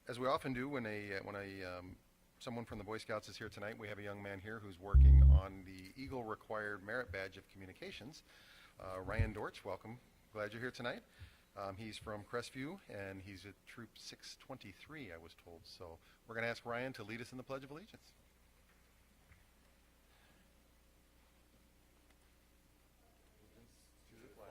As we often do when someone from the Boy Scouts is here tonight, we have a young man here who's working on the Eagle Required Merit Badge of Communications. Ryan Dortch, welcome. Glad you're here tonight. He's from Crestview, and he's at Troop 623, I was told. So we're going to ask Ryan to lead us in the Pledge of Allegiance. To the flag.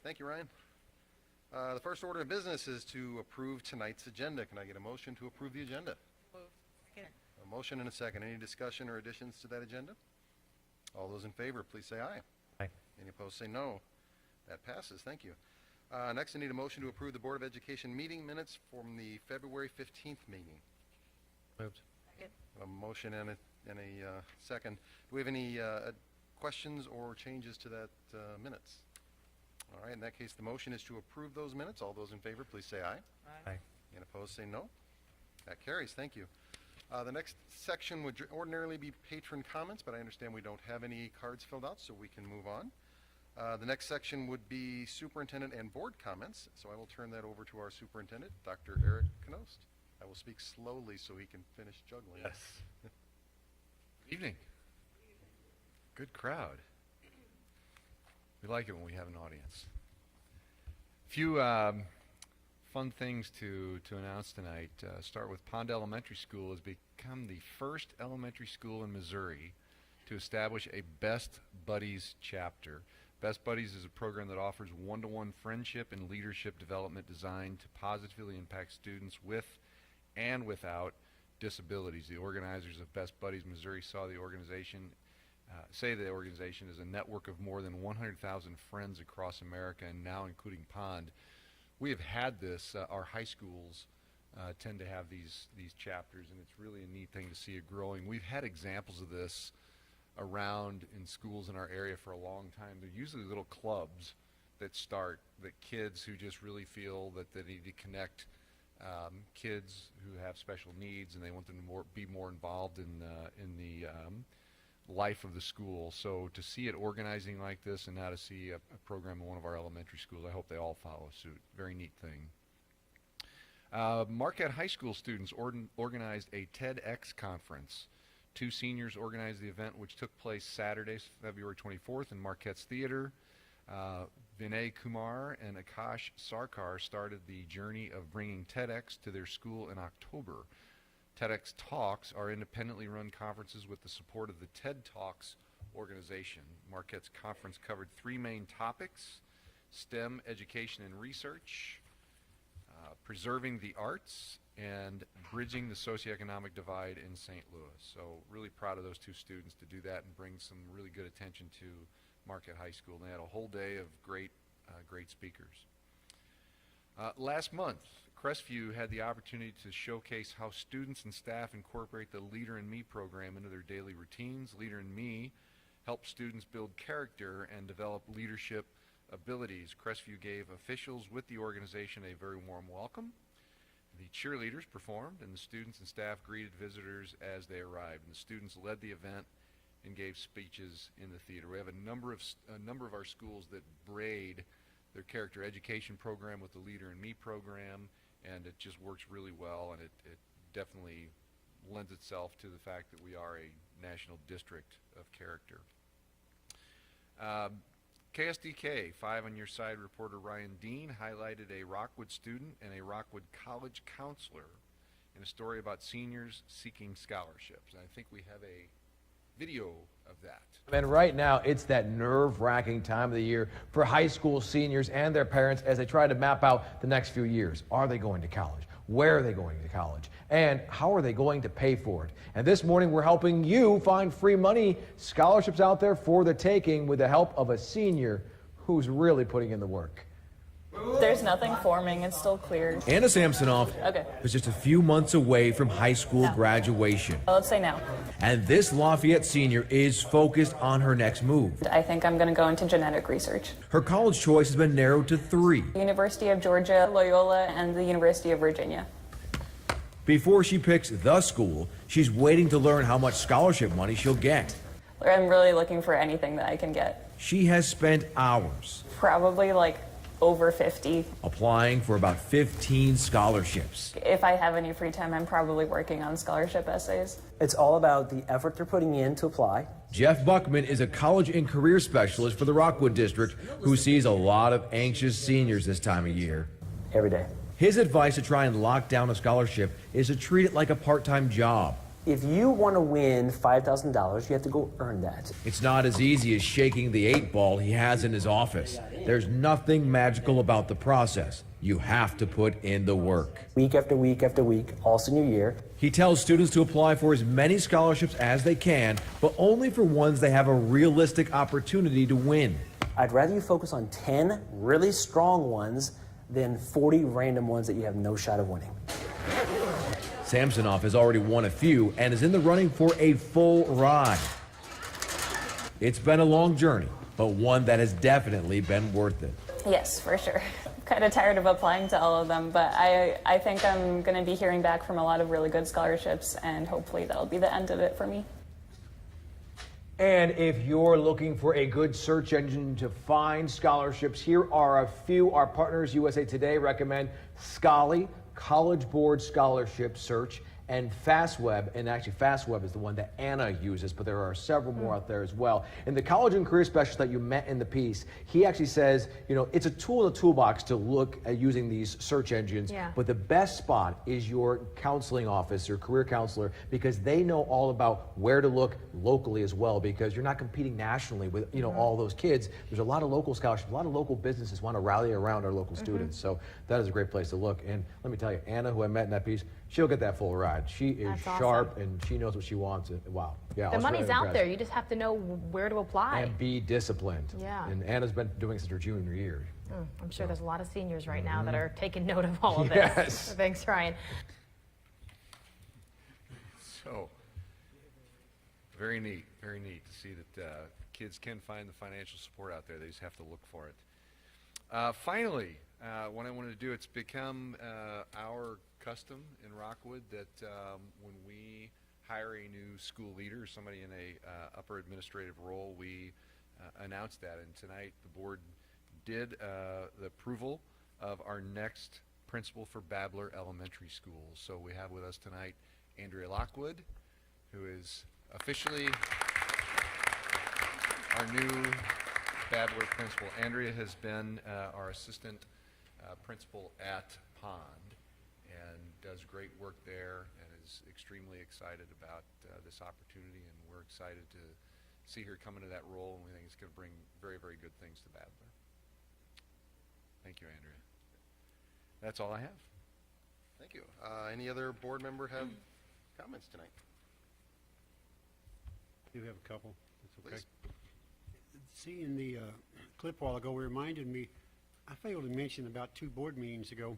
Thank you, Ryan. The first order of business is to approve tonight's agenda. Can I get a motion to approve the agenda? Moved. Second. A motion and a second. Any discussion or additions to that agenda? All those in favor, please say aye. Aye. Any opposed, say no. That passes. Thank you. Next, I need a motion to approve the Board of Education meeting minutes from the February 15th meeting. Moved. Second. A motion and a second. Do we have any questions or changes to that minutes? All right, in that case, the motion is to approve those minutes. All those in favor, please say aye. Aye. And opposed, say no. That carries. Thank you. The next section would ordinarily be patron comments, but I understand we don't have any cards filled out, so we can move on. The next section would be superintendent and board comments, so I will turn that over to our superintendent, Dr. Eric Knost. I will speak slowly so he can finish juggling. Yes. Good evening. Good crowd. We like it when we have an audience. A few fun things to announce tonight. Start with Pond Elementary School has become the first elementary school in Missouri to establish a Best Buddies chapter. Best Buddies is a program that offers one-to-one friendship and leadership development designed to positively impact students with and without disabilities. The organizers of Best Buddies Missouri say the organization is a network of more than 100,000 friends across America, and now including Pond. We have had this. Our high schools tend to have these chapters, and it's really a neat thing to see it growing. We've had examples of this around in schools in our area for a long time. They're usually little clubs that kids who just really feel that they need to connect kids who have special needs, and they want them to be more involved in the life of the school. So to see it organizing like this, and now to see a program in one of our elementary schools, I hope they all follow suit. Very neat thing. Marquette High School students organized a TEDx conference. 2 seniors organized the event, which took place Saturday, February 24th in Marquette's Theater. Vinay Kumar and Akash Sarkar started the journey of bringing TEDx to their school in October. TEDx Talks are independently run conferences with the support of the TED Talks organization. Marquette's conference covered 3 main topics: STEM education and research, preserving the arts, and bridging the socioeconomic divide in St. Louis. So really proud of those 2 students to do that and bring some really good attention to Marquette High School. They had a whole day of great speakers. Last month, Crestview had the opportunity to showcase how students and staff incorporate the Leader in Me program into their daily routines. Leader in Me helps students build character and develop leadership abilities. Crestview gave officials with the organization a very warm welcome. The cheerleaders performed, and the students and staff greeted visitors as they arrived. And the students led the event and gave speeches in the theater. We have a number of our schools that braid their character education program with the Leader in Me program, and it just works really well, and it definitely lends itself to the fact that we are a national district of character. KSDK 5 on your side reporter Ryan Dean highlighted a Rockwood student and a Rockwood college counselor in a story about seniors seeking scholarships. And I think we have a video of that. And right now, it's that nerve-wracking time of the year for high school seniors and their parents as they try to map out the next few years. Are they going to college? Where are they going to college? And how are they going to pay for it? And this morning, we're helping you find free money scholarships out there for the taking with the help of a senior who's really putting in the work. There's nothing forming. It's still clear. Anna Samsonoff is just a few months away from high school graduation. Let's say now. And this Lafayette senior is focused on her next move. I think I'm going to go into genetic research. Her college choice has been narrowed to 3. The University of Georgia, Loyola, and the University of Virginia. Before she picks the school, she's waiting to learn how much scholarship money she'll get. I'm really looking for anything that I can get. She has spent hours Probably like over 50. applying for about 15 scholarships. If I have any free time, I'm probably working on scholarship essays. It's all about the effort they're putting in to apply. Jeff Buckman is a college and career specialist for the Rockwood district who sees a lot of anxious seniors this time of year. Every day. His advice to try and lock down a scholarship is to treat it like a part-time job. If you want to win $5,000, you have to go earn that. It's not as easy as shaking the 8-ball he has in his office. There's nothing magical about the process. You have to put in the work. Week after week after week, all senior year. He tells students to apply for as many scholarships as they can, but only for ones they have a realistic opportunity to win. I'd rather you focus on 10 really strong ones than 40 random ones that you have no shot of winning. Samsonov has already won a few and is in the running for a full ride. It's been a long journey, but one that has definitely been worth it. Yes, for sure. I'm kind of tired of applying to all of them, but I think I'm going to be hearing back from a lot of really good scholarships, and hopefully that'll be the end of it for me. And if you're looking for a good search engine to find scholarships, here are a few. Our partners, USA Today, recommend Scholly, College Board Scholarship Search, and FastWeb. And actually, FastWeb is the one that Anna uses, but there are several more out there as well. And the college and career specialist that you met in the piece, he actually says, you know, it's a tool in the toolbox to look at using these search engines. Yeah. But the best spot is your counseling office, your career counselor, because they know all about where to look locally as well, because you're not competing nationally with, you know, all those kids. There's a lot of local scholarships, a lot of local businesses want to rally around our local students. So that is a great place to look. And let me tell you, Anna, who I met in that piece, she'll get that full ride. She is That's awesome. sharp and she knows what she wants. Wow. Yeah. I The was money's really out impressed. there. You just have to know where to apply. And be disciplined. Yeah. And Anna's been doing it since her junior year. I'm sure there's a lot of seniors right now that are taking note of all of this. Yes. Thanks, Ryan. So, very neat to see that kids can find the financial support out there. They just have to look for it. Finally, what I wanted to do, it's become our custom in Rockwood that when we hire a new school leader, somebody in a upper administrative role, we announce that. And tonight the board did the approval of our next principal for Babler Elementary School. So we have with us tonight Andrea Lockwood, who is officially our new Babler principal. Andrea has been our assistant principal at Pond and does great work there and is extremely excited about this opportunity, and we're excited to see her come into that role, and we think it's going to bring very, very good things to Babler. Thank you, Andrea. That's all I have. Thank you. Any other board member have comments tonight? I do have a couple. That's okay. Please. Seeing the clip a while ago reminded me, I failed to mention about 2 board meetings ago,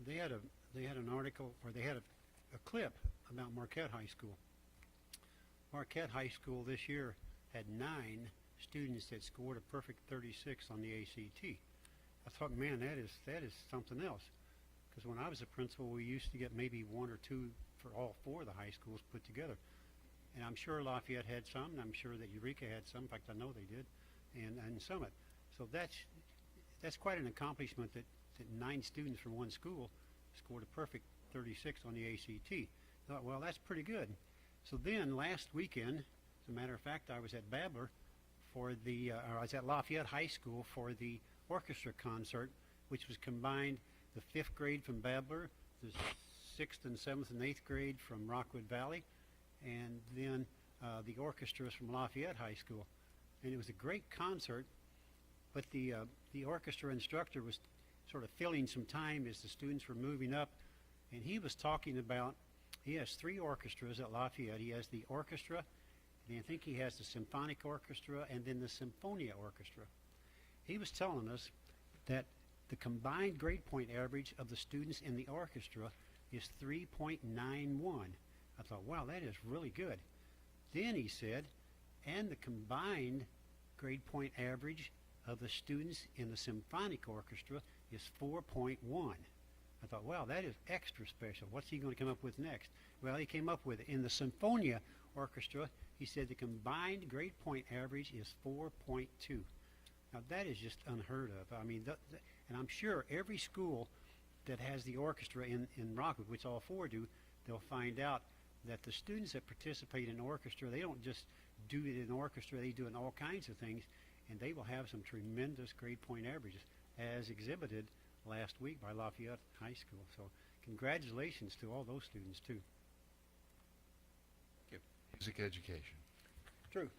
they had an article, or they had a clip about Marquette High School. Marquette High School this year had 9 students that scored a perfect 36 on the ACT. I thought, man, that is something else. Because when I was a principal, we used to get maybe 1 or 2 for all 4 of the high schools put together. And I'm sure Lafayette had some, and I'm sure that Eureka had some. In fact, I know they did, and Summit. So that's quite an accomplishment that 9 students from one school scored a perfect 36 on the ACT. I thought, well, that's pretty good. So then last weekend, as a matter of fact, I was at Babler for or I was at Lafayette High School for the orchestra concert, which was combined the 5th grade from Babler, the 6th and 7th and 8th grade from Rockwood Valley, and then the orchestras from Lafayette High School. And it was a great concert, but the orchestra instructor was sort of filling some time as the students were moving up, and he was talking about, he has 3 orchestras at Lafayette. He has the orchestra, and I think he has the symphonic orchestra, and then the Symphonia Orchestra. He was telling us that the combined grade point average of the students in the orchestra is 3.91. I thought, wow, that is really good. Then he said, and the combined grade point average of the students in the symphonic orchestra is 4.1. I thought, wow, that is extra special. What's he going to come up with next? Well, he came up with it. In the Symphonia Orchestra, he said the combined grade point average is 4.2. Now, that is just unheard of. I mean, and I'm sure every school that has the orchestra in Rockwood, which all four do, they'll find out that the students that participate in orchestra, they don't just do it in orchestra, they do it in all kinds of things, and they will have some tremendous grade point averages, as exhibited last week by Lafayette High School. So congratulations to all those students, too. Thank you. Music education. True.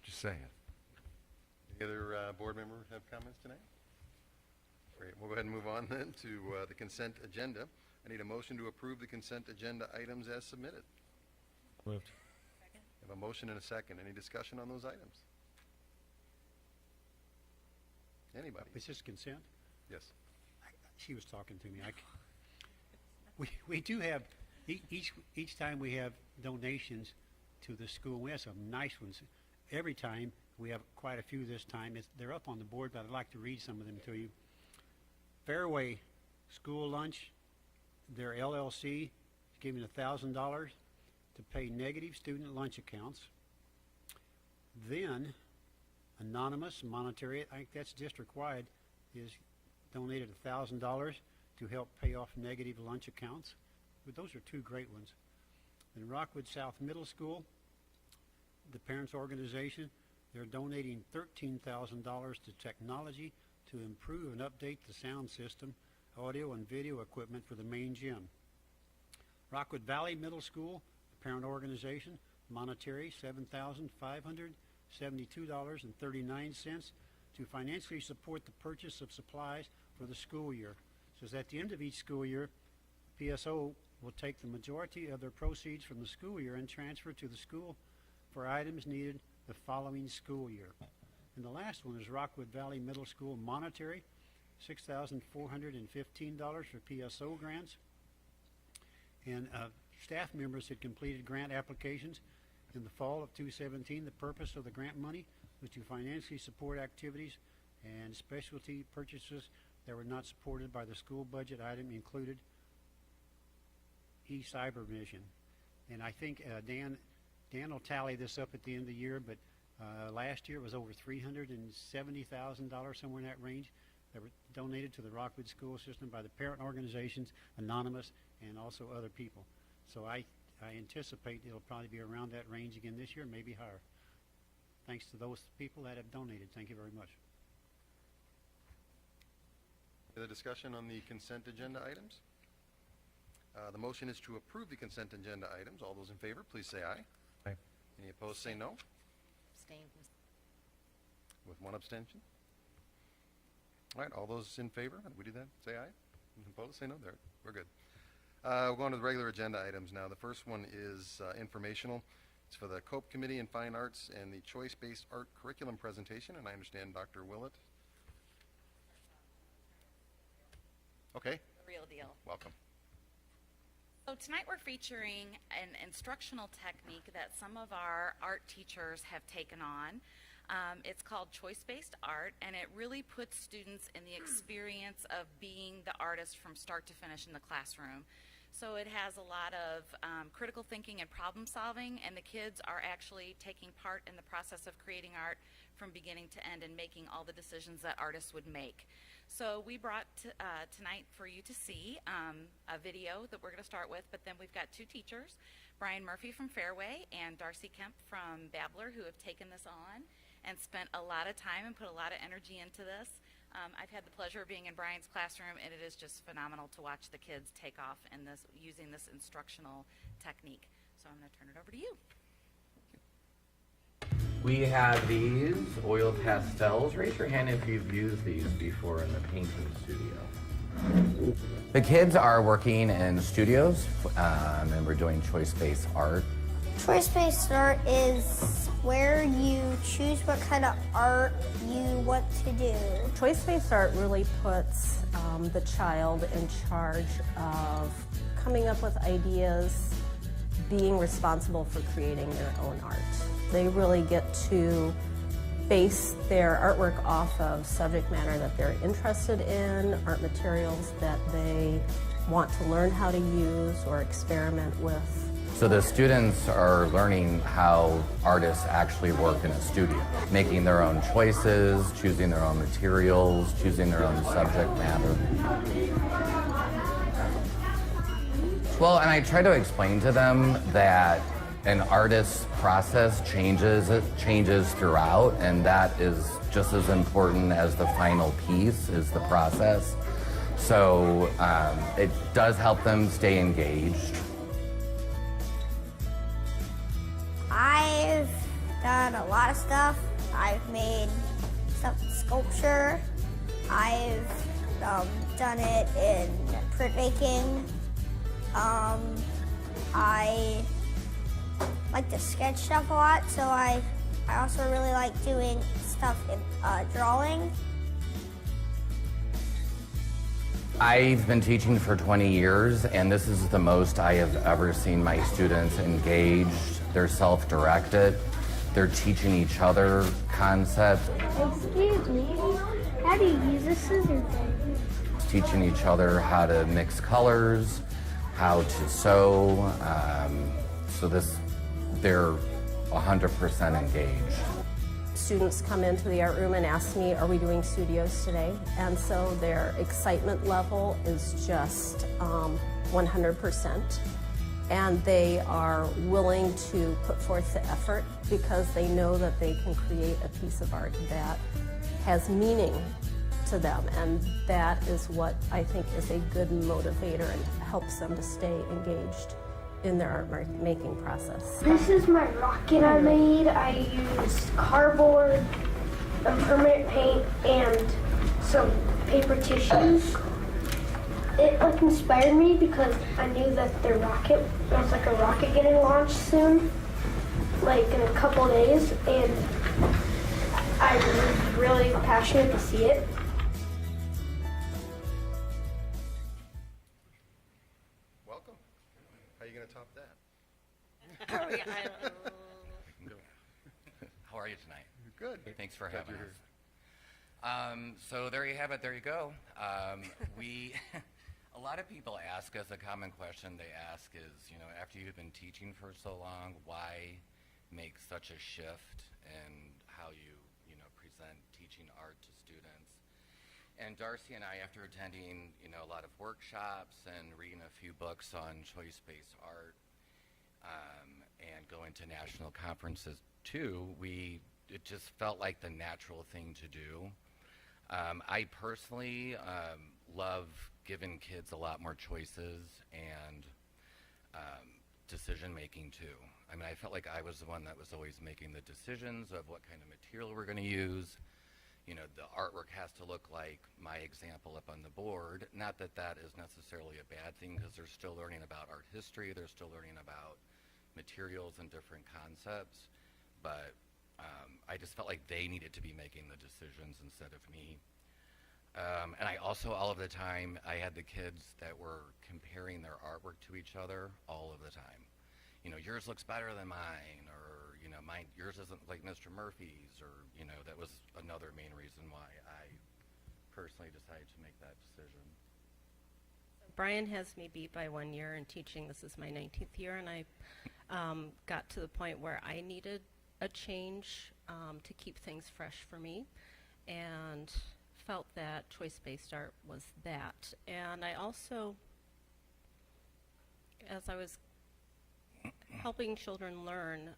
Just saying. Any other board member have comments tonight? Great. We'll go ahead and move on then to the consent agenda. I need a motion to approve the consent agenda items as submitted. Moved. I have a motion and a second. Any discussion on those items? Anybody? Is this consent? Yes. She was talking to me. We do have, each time we have donations to the school, we have some nice ones. Every time, we have quite a few this time. They're up on the board, but I'd like to read some of them to you. Fairway School Lunch, their LLC is giving $1,000 to pay negative student lunch accounts. Then, Anonymous Monetary, I think that's district-wide, is donated $1,000 to help pay off negative lunch accounts. But those are two great ones. In Rockwood South Middle School, the parents' organization, they're donating $13,000 to technology to improve and update the sound system, audio and video equipment for the main gym. Rockwood Valley Middle School, the parent organization, monetary $7,572.39 to financially support the purchase of supplies for the school year. So at the end of each school year, PSO will take the majority of their proceeds from the school year and transfer to the school for items needed the following school year. And the last one is Rockwood Valley Middle School monetary, $6,415 for PSO grants. And staff members had completed grant applications in the fall of 2017. The purpose of the grant money was to financially support activities and specialty purchases that were not supported by the school budget. Item included e-cyber vision. And I think Dan will tally this up at the end of the year, but last year it was over $370,000, somewhere in that range, that were donated to the Rockwood school system by the parent organizations, Anonymous, and also other people. So I anticipate it'll probably be around that range again this year, maybe higher. Thanks to those people that have donated. Thank you very much. Any other discussion on the consent agenda items? The motion is to approve the consent agenda items. All those in favor, please say aye. Aye. Any opposed, say no. Abstain. With one abstention. All right, all those in favor, we do that, say aye. Opposed, say no. There, we're good. We'll go on to the regular agenda items now. The first one is informational. It's for the COPE Committee in Fine Arts and the Choice-Based Art Curriculum presentation, and I understand Dr. Willett. Okay, Real deal. welcome. So tonight we're featuring an instructional technique that some of our art teachers have taken on. It's called choice-based art, and it really puts students in the experience of being the artist from start to finish in the classroom. So it has a lot of critical thinking and problem solving, and the kids are actually taking part in the process of creating art from beginning to end and making all the decisions that artists would make. So we brought tonight for you to see a video that we're going to start with, but then we've got two teachers, Brian Murphy from Fairway and Darcy Kemp from Babbler, who have taken this on and spent a lot of time and put a lot of energy into this. I've had the pleasure of being in Brian's classroom, and it is just phenomenal to watch the kids take off in this, using this instructional technique. So I'm going to turn it over to you. We have these oil pastels. Raise your hand if you've used these before in the painting studio. The kids are working in studios, and we're doing choice-based art. Choice-based art is where you choose what kind of art you want to do. Choice-based art really puts the child in charge of coming up with ideas, being responsible for creating their own art. They really get to base their artwork off of subject matter that they're interested in, art materials that they want to learn how to use or experiment with. So the students are learning how artists actually work in a studio, making their own choices, choosing their own materials, choosing their own subject matter. Well, and I try to explain to them that an artist's process changes throughout, and that is just as important as the final piece is the process. So it does help them stay engaged. I've done a lot of stuff. I've made stuff with sculpture. I've done it in printmaking. I like to sketch stuff a lot, so I also really like doing stuff in drawing. I've been teaching for 20 years, and this is the most I have ever seen my students engaged. They're self-directed. They're teaching each other concepts. Excuse me, how do you use a scissor thing? Teaching each other how to mix colors, how to sew. They're 100% engaged. Students come into the art room and ask me, are we doing studios today? And so their excitement level is just 100%. And they are willing to put forth the effort because they know that they can create a piece of art that has meaning to them. And that is what I think is a good motivator and helps them to stay engaged in their art making process. This is my rocket I made. I used cardboard, permanent paint, and some paper tissues. It inspired me because I knew that the rocket was like a rocket getting launched soon, like in a couple days, and I was really passionate to see it. Welcome. How are you going to top that? How are you tonight? Good. Thanks for Glad having you're us. So there you have it. There you go. A lot of people ask us, a common question they ask is, after you've been teaching for so long, why make such a shift in how you present teaching art to students? And Darcy and I, after attending, a lot of workshops and reading a few books on choice-based art, and going to national conferences too, it just felt like the natural thing to do. I personally love giving kids a lot more choices and decision making too. I mean, I felt like I was the one that was always making the decisions of what kind of material we're going to use. The artwork has to look like my example up on the board. Not that that is necessarily a bad thing, because they're still learning about art history, they're still learning about materials and different concepts, but I just felt like they needed to be making the decisions instead of me. And I also, all of the time, I had the kids that were comparing their artwork to each other all of the time. Yours looks better than mine, or yours isn't like Mr. Murphy's, or that was another main reason why I personally decided to make that decision. Brian has me beat by 1 year in teaching. This is my 19th year, and I got to the point where I needed a change to keep things fresh for me, and felt that choice-based art was that. And I also, as I was helping children learn,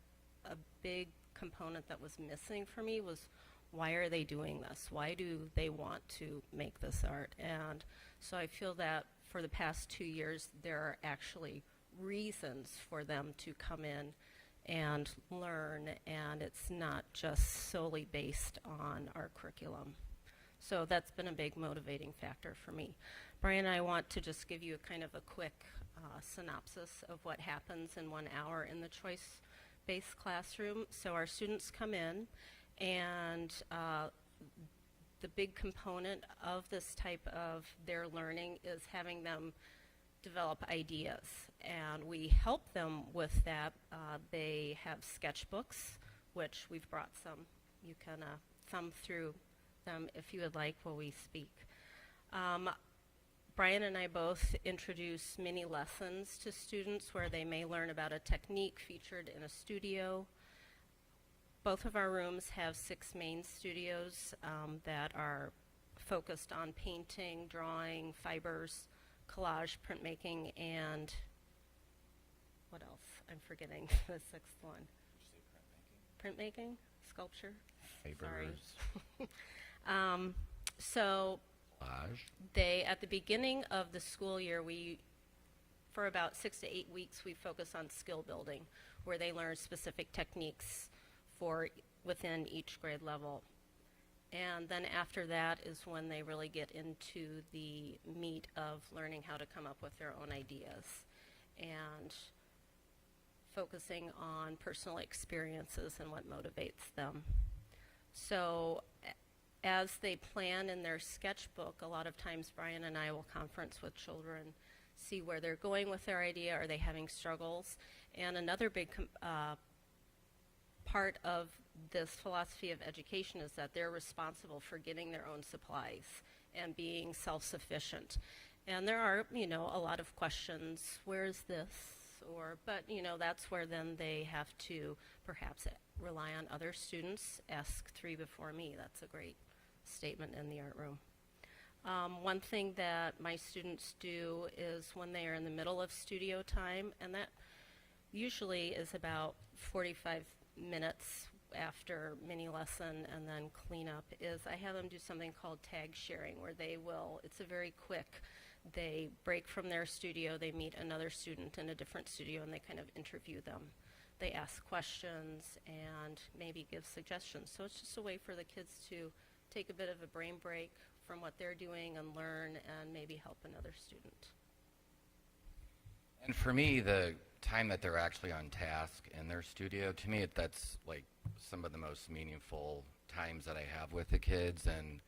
a big component that was missing for me was, why are they doing this? Why do they want to make this art? And so I feel that for the past 2 years, there are actually reasons for them to come in and learn, and it's not just solely based on our curriculum. So that's been a big motivating factor for me. Brian and I want to just give you a kind of a quick synopsis of what happens in 1 hour in the choice-based classroom. So our students come in, and the big component of this type of their learning is having them develop ideas, and we help them with that. They have sketchbooks, which we've brought some. You can thumb through them if you would like while we speak. Brian and I both introduce mini lessons to students where they may learn about a technique featured in a studio. Both of our rooms have 6 main studios that are focused on painting, drawing, fibers, collage, printmaking, and what else? I'm forgetting the 6th one. Printmaking? Sculpture? Sorry. So they, at the beginning of the school year, for about 6 to 8 weeks, we focus on skill building, where they learn specific techniques for within each grade level. And then after that is when they really get into the meat of learning how to come up with their own ideas and focusing on personal experiences and what motivates them. So as they plan in their sketchbook, a lot of times Brian and I will conference with children, see where they're going with their idea, are they having struggles? And another big part of this philosophy of education is that they're responsible for getting their own supplies and being self-sufficient. And there are, a lot of questions, where's this? But that's where then they have to perhaps rely on other students. Ask 3 before me. That's a great statement in the art room. One thing that my students do is when they are in the middle of studio time, and that usually is about 45 minutes after mini lesson and then cleanup, is I have them do something called tag sharing, where it's a very quick, they break from their studio, they meet another student in a different studio, and they kind of interview them. They ask questions and maybe give suggestions. So it's just a way for the kids to take a bit of a brain break from what they're doing and learn and maybe help another student. And for me, the time that they're actually on task in their studio, to me, that's like some of the most meaningful times that I have with the kids. And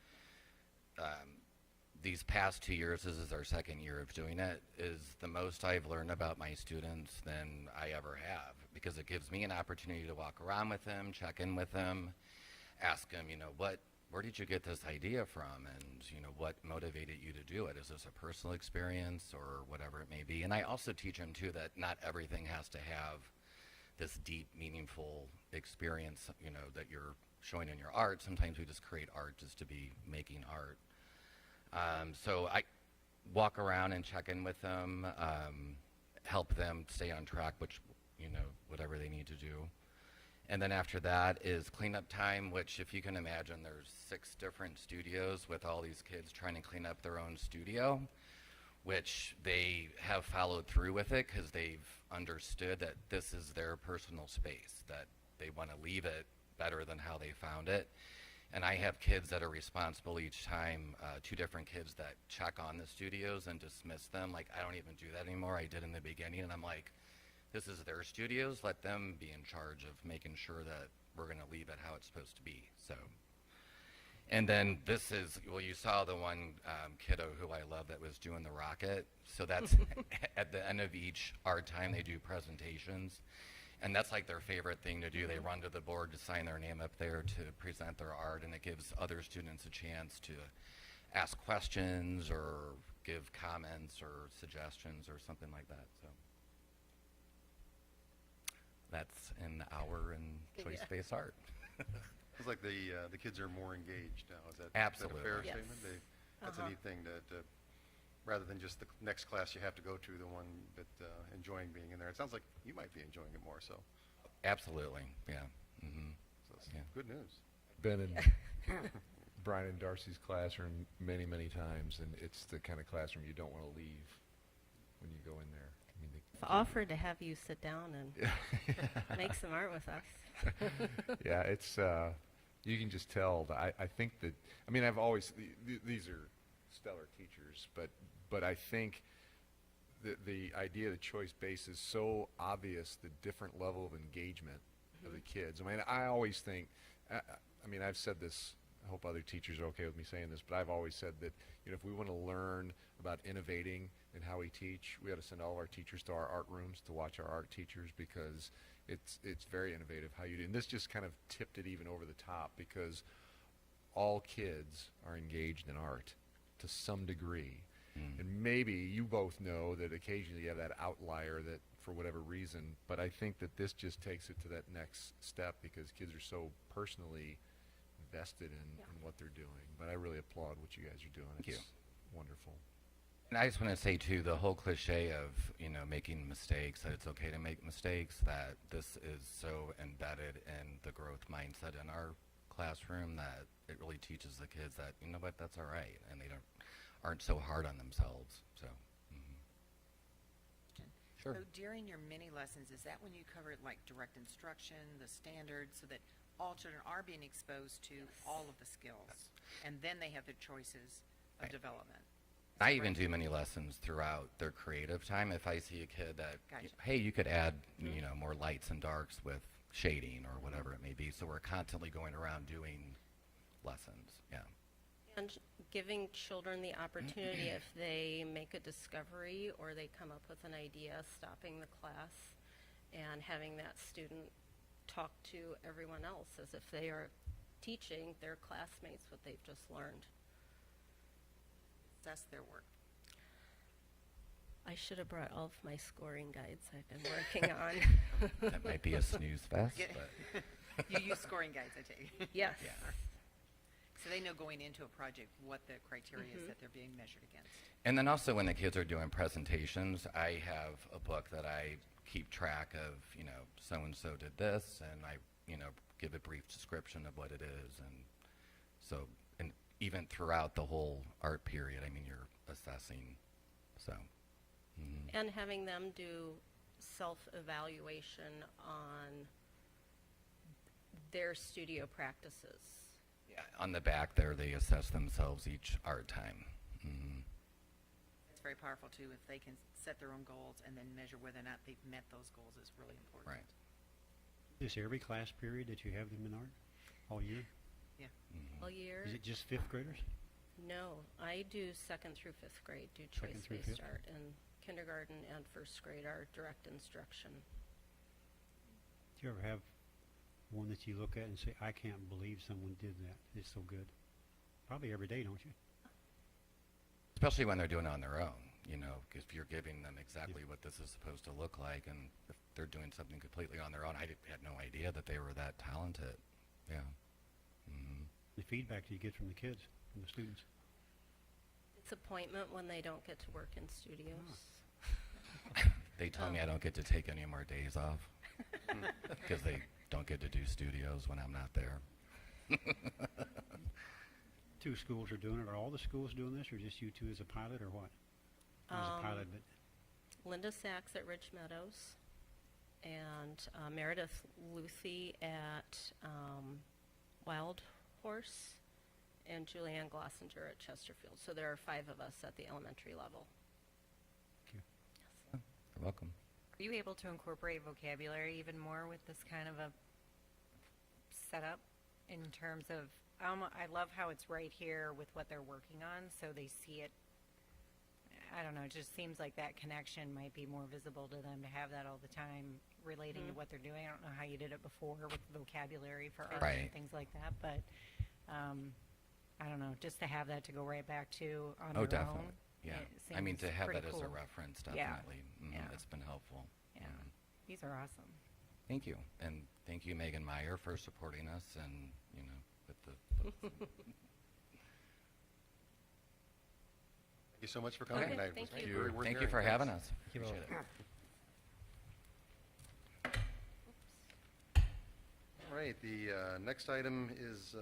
these past 2 years, this is our 2nd year of doing it, is the most I've learned about my students than I ever have, because it gives me an opportunity to walk around with them, check in with them, ask them, where did you get this idea from, and what motivated you to do it? Is this a personal experience or whatever it may be? And I also teach them too that not everything has to have this deep, meaningful experience, that you're showing in your art. Sometimes we just create art just to be making art. So I walk around and check in with them, help them stay on track, whatever they need to do. And then after that is cleanup time, which, if you can imagine, there's 6 different studios with all these kids trying to clean up their own studio, which they have followed through with it because they've understood that this is their personal space, that they want to leave it better than how they found it. And I have kids that are responsible each time, 2 different kids that check on the studios and dismiss them. Like, I don't even do that anymore. I did in the beginning, and I'm like, this is their studios. Let them be in charge of making sure that we're going to leave it how it's supposed to be. So, and then this is, you saw the one kiddo who I love that was doing the rocket. So that's at the end of each art time, they do presentations. And that's like their favorite thing to do. They run to the board to sign their name up there to present their art, and it gives other students a chance to ask questions or give comments or suggestions or something like that. So that's an hour in choice-based art. It's like the kids are more engaged now. Is that Absolutely. Is that a fair Yes. statement? That's a neat thing to rather than just the next class you have to go to, the one that enjoying being in there. It sounds like you might be enjoying it more. So Absolutely, yeah. Mm-hmm. so it's good news. Been in Brian and Darcy's classroom many, many times, and it's the kind of classroom you don't want to leave when you go in there. I've offered to have you sit down and make some art with us. Yeah, it's you can just tell. I think that, I've always these are stellar teachers, but I think the idea of the choice base is so obvious. The different level of engagement of the kids. I always think. I've said this. I hope other teachers are okay with me saying this, but I've always said that if we want to learn about innovating in how we teach, we ought to send all of our teachers to our art rooms to watch our art teachers, because it's very innovative how you do. And this just kind of tipped it even over the top, because all kids are engaged in art to some degree, And maybe you both know that occasionally you have that outlier that for whatever reason, but I think that this just takes it to that next step because kids are so personally vested in what they're doing. But I really applaud what you guys are doing. Thank you. It's wonderful. And I just want to say too, the whole cliche of, making mistakes, that it's okay to make mistakes, that this is so embedded in the growth mindset in our classroom that it really teaches the kids that, that's all right, and they aren't so hard on themselves. So, Sure. So during your mini lessons, is that when you cover like direct instruction, the standards, so that all children are being exposed to all of the skills, and then they have the choices of development? I even do many lessons throughout their creative time. If I see a kid that, Gotcha. hey, you could add, more lights and darks with shading or whatever it may be. So we're constantly going around doing lessons. Yeah. And giving children the opportunity, if they make a discovery or they come up with an idea, stopping the class and having that student talk to everyone else as if they are teaching their classmates what they've just learned. That's their work. I should have brought all of my scoring guides I've been working on. That might be a snooze fest. But You use scoring guides, I take it. Yes. Yeah. So they know going into a project what the criteria is that they're being measured against. And then also when the kids are doing presentations, I have a book that I keep track of, so-and-so did this, and I, give a brief description of what it is. And so, and even throughout the whole art period, you're assessing, so. And having them do self-evaluation on their studio practices. Yeah, on the back there, they assess themselves each art time. It's very powerful too if they can set their own goals and then measure whether or not they've met those goals is really important. Right. Is every class period that you have them in art all year? Yeah. All year? Is it just fifth graders? No, I do 2nd through 5th grade, do Second through choice-based fifth? art, and kindergarten and 1st grade are direct instruction. Do you ever have one that you look at and say, I can't believe someone did that. It's so good. Probably every day, don't you? Especially when they're doing it on their own, if you're giving them exactly what this is supposed to look like, and if they're doing something completely on their own, I had no idea that they were that talented. Yeah. The feedback that you get from the kids, from the students. Disappointment when they don't get to work in studios. They tell me I don't get to take any more days off because they don't get to do studios when I'm not there. 2 schools are doing it. Are all the schools doing this, or just you two as a pilot, or what? Not as a pilot, but Linda Sachs at Ridge Meadows, and Meredith Luthi at Wild Horse, and Julianne Glossinger at Chesterfield. So there are 5 of us at the elementary level. You're welcome. Are you able to incorporate vocabulary even more with this kind of a setup in terms of, I love how it's right here with what they're working on, so they see it. I don't know, it just seems like that connection might be more visible to them to have that all the time relating to what they're doing. I don't know how you did it before with vocabulary for art and things like that, but I don't know, just to have that to go right back to on their definitely. own. Yeah. it I mean, to seems have pretty that as a cool. reference, Yeah. definitely. Yeah. It's been helpful. Yeah, these are awesome. Thank you. And thank you, Megan Meyer, for supporting us and, with the Thank you so much for coming Okay, tonight. thank It was you. very worth Thank you hearing. for having us. you Appreciate it. All right, the next item is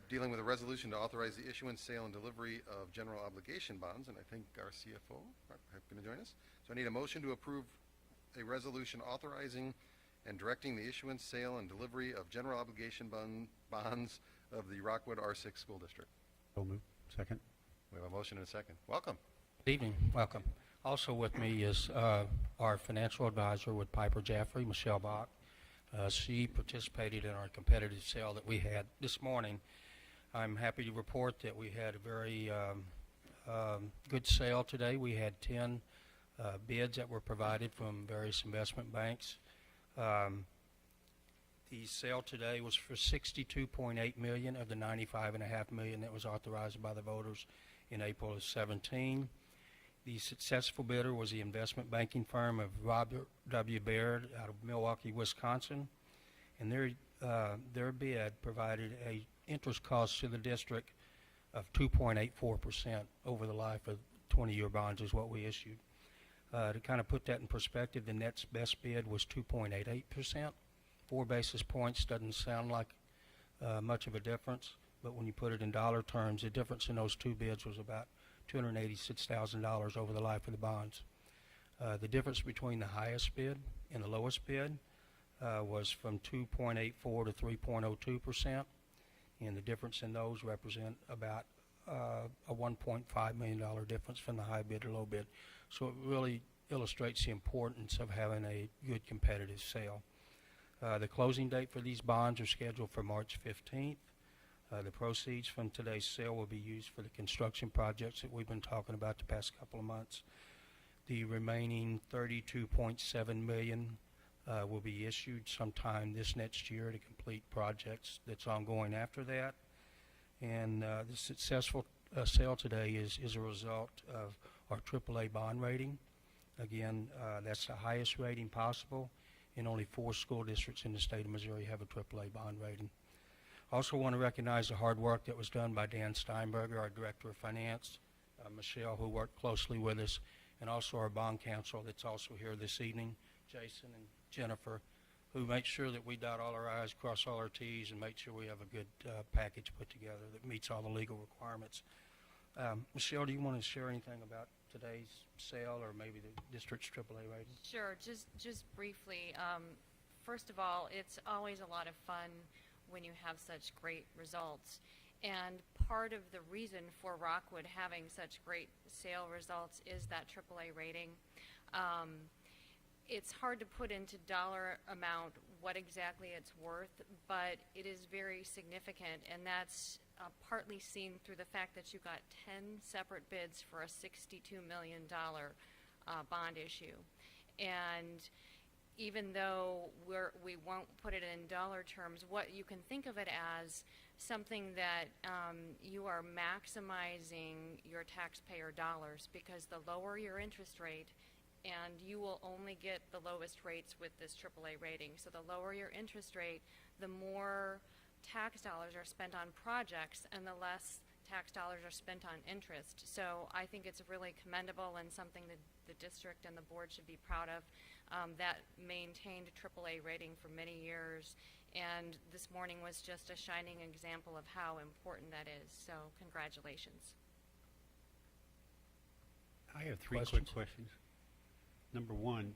dealing with a resolution to authorize the issuance, sale, and delivery of general obligation bonds, and I think our CFO are going to join us. So I need a motion to approve a resolution authorizing and directing the issuance, sale, and delivery of general obligation bonds of the Rockwood R6 School District. so move. Second. We have a motion and a second. Welcome. Good evening. Welcome. Also with me is our financial advisor with Piper Jaffray, Michelle Bach. She participated in our competitive sale that we had this morning. I'm happy to report that we had a very good sale today. We had 10 bids that were provided from various investment banks. The sale today was for $62.8 million of the $95.5 million that was authorized by the voters in April of 17. The successful bidder was the investment banking firm of Robert W. Baird out of Milwaukee, Wisconsin, and their bid provided a interest cost to the district of 2.84% over the life of 20-year bonds is what we issued. To kind of put that in perspective, the next best bid was 2.88%. 4 basis points doesn't sound like much of a difference, but when you put it in dollar terms, the difference in those two bids was about $286,000 over the life of the bonds. The difference between the highest bid and the lowest bid was from 2.84 to 3.02%, and the difference in those represent about a $1.5 million difference from the high bid to low bid. So it really illustrates the importance of having a good competitive sale. The closing date for these bonds are scheduled for March 15th. The proceeds from today's sale will be used for the construction projects that we've been talking about the past couple of months. The remaining $32.7 million will be issued sometime this next year to complete projects that's ongoing after that. And the successful sale today is a result of our AAA bond rating. Again, that's the highest rating possible, and only 4 school districts in the state of Missouri have a AAA bond rating. Also want to recognize the hard work that was done by Dan Steinberger, our Director of Finance, Michelle, who worked closely with us, and also our bond counsel that's also here this evening, Jason and Jennifer, who make sure that we dot all our I's, cross all our T's, and make sure we have a good package put together that meets all the legal requirements. Michelle, do you want to share anything about today's sale or maybe the district's AAA rating? Sure, just briefly. First of all, it's always a lot of fun when you have such great results. And part of the reason for Rockwood having such great sale results is that AAA rating. It's hard to put into dollar amount what exactly it's worth, but it is very significant, and that's partly seen through the fact that you got 10 separate bids for a $62 million bond issue. And even though we won't put it in dollar terms, what you can think of it as something that you are maximizing your taxpayer dollars, because the lower your interest rate, and you will only get the lowest rates with this AAA rating. So the lower your interest rate, the more tax dollars are spent on projects and the less tax dollars are spent on interest. So I think it's really commendable and something that the district and the board should be proud of. That maintained AAA rating for many years, and this morning was just a shining example of how important that is. So congratulations. I have 3 Questions? quick questions. Number one,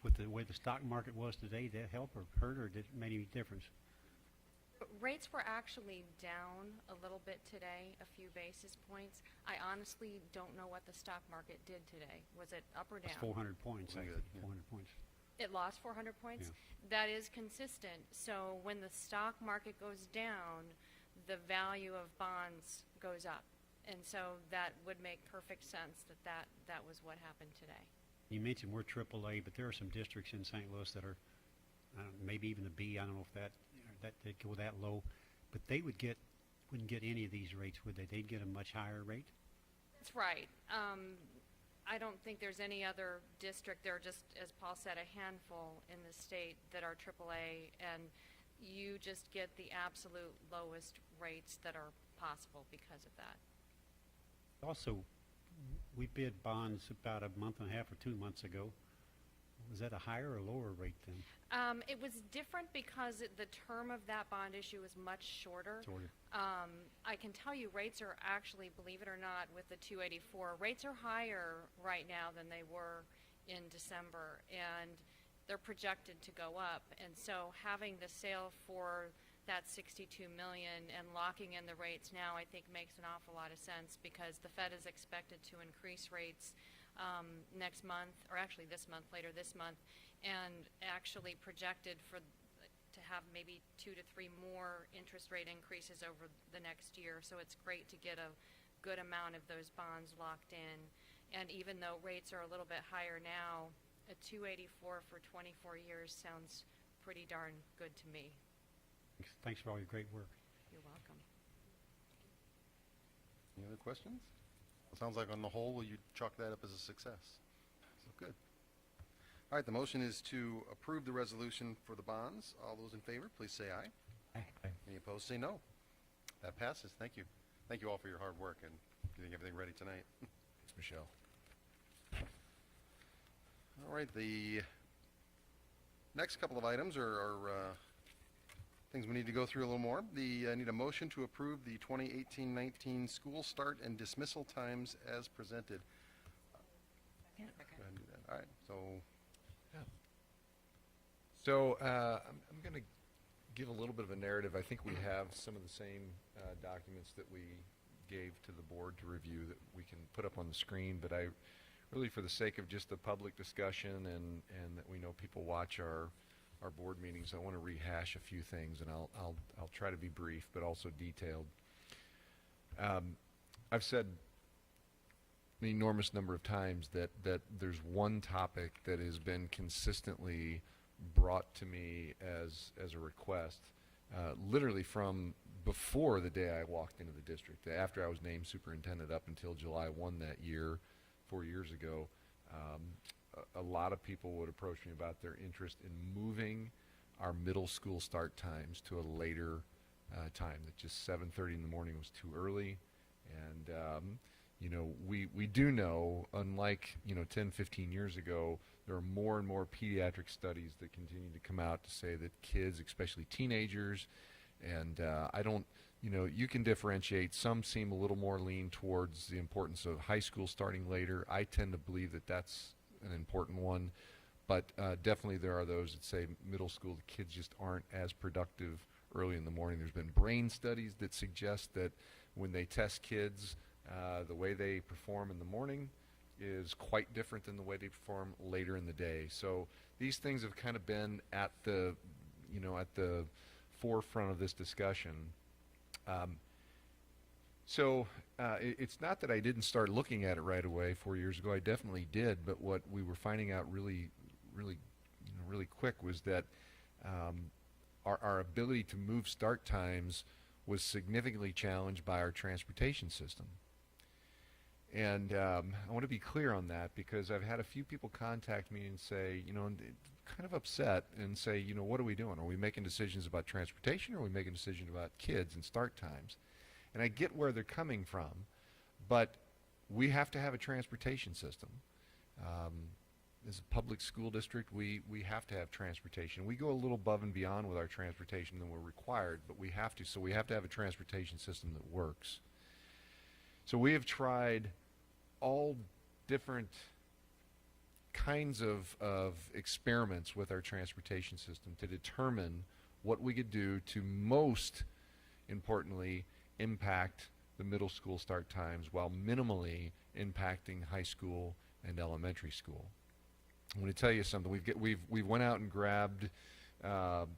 with the way the stock market was today, did that help or hurt, or did it make any difference? Rates were actually down a little bit today, a few basis points. I honestly don't know what the stock market did today. Was it up or down? It's 400 points. Pretty I good, think, 400 points. It lost 400 points? Yeah. That is consistent. So when the stock market goes down, the value of bonds goes up. And so that would make perfect sense that was what happened today. You mentioned we're AAA, but there are some districts in St. Louis that are maybe even a B. I don't know if that they'd go that low, but they wouldn't get any of these rates, would they? They'd get a much higher rate. That's right. I don't think there's any other district. There are just, as Paul said, a handful in the state that are AAA, and you just get the absolute lowest rates that are possible because of that. Also, we bid bonds about a month and a half or 2 months ago. Was that a higher or lower rate then? It was different because the term of that bond issue was much shorter. I can tell you rates are actually, believe it or not, with the 284, rates are higher right now than they were in December, and they're projected to go up. And so having the sale for that $62 million and locking in the rates now, I think makes an awful lot of sense, because the Fed is expected to increase rates next month, or actually this month, later this month, and actually projected to have maybe 2 to 3 more interest rate increases over the next year. So it's great to get a good amount of those bonds locked in. And even though rates are a little bit higher now, a 284 for 24 years sounds pretty darn good to me. Thanks for all your great work. You're welcome. Any other questions? It sounds like on the whole, you chalk that up as a success. So good. All right, the motion is to approve the resolution for the bonds. All those in favor, please say aye. Aye. Any opposed, say no. That passes. Thank you. Thank you all for your hard work and getting everything ready tonight. Thanks, Michelle. All right, the next couple of items are things we need to go through a little more. I need a motion to approve the 2018-19 school start and dismissal times as presented. Go ahead and do that. All right, so So I'm going to give a little bit of a narrative. I think we have some of the same documents that we gave to the board to review that we can put up on the screen, but I really, for the sake of just the public discussion and that we know people watch our board meetings, I want to rehash a few things, and I'll try to be brief but also detailed. I've said an enormous number of times that there's one topic that has been consistently brought to me as a request, literally from before the day I walked into the district, after I was named superintendent up until July 1 that year, 4 years ago. A lot of people would approach me about their interest in moving our middle school start times to a later time, that just 7:30 in the morning was too early. And you know, we do know, unlike 10, 15 years ago, there are more and more pediatric studies that continue to come out to say that kids, especially teenagers, and I don't, you can differentiate. Some seem a little more lean towards the importance of high school starting later. I tend to believe that that's an important one, but definitely there are those that say middle school, the kids just aren't as productive early in the morning. There's been brain studies that suggest that when they test kids, the way they perform in the morning is quite different than the way they perform later in the day. So these things have kind of been at the forefront of this discussion. It's not that I didn't start looking at it right away 4 years ago. I definitely did. But what we were finding out really quick was that our ability to move start times was significantly challenged by our transportation system. And I want to be clear on that, because I've had a few people contact me and say, kind of upset and say, what are we doing? Are we making decisions about transportation, or are we making decisions about kids and start times? And I get where they're coming from, but we have to have a transportation system. As a public school district, we have to have transportation. We go a little above and beyond with our transportation than we're required, but we have to. So we have to have a transportation system that works. So we have tried all different kinds of experiments with our transportation system to determine what we could do to most importantly impact the middle school start times while minimally impacting high school and elementary school. I'm going to tell you something. We've went out and grabbed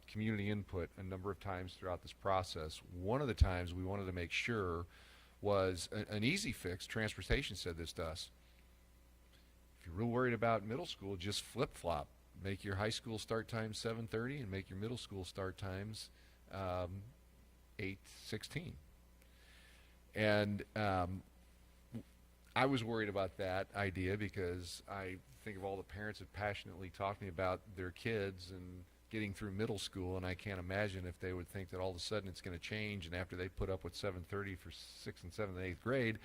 community input a number of times throughout this process. One of the times we wanted to make sure was an easy fix. Transportation said this to us. If you're real worried about middle school, just flip-flop. Make your high school start time 7:30 and make your middle school start times 8:16. And I was worried about that idea because I think of all the parents that passionately talk to me about their kids and getting through middle school, and I can't imagine if they would think that all of a sudden it's going to change, and after they put up with 7:30 for 6th and 7th and 8th grade,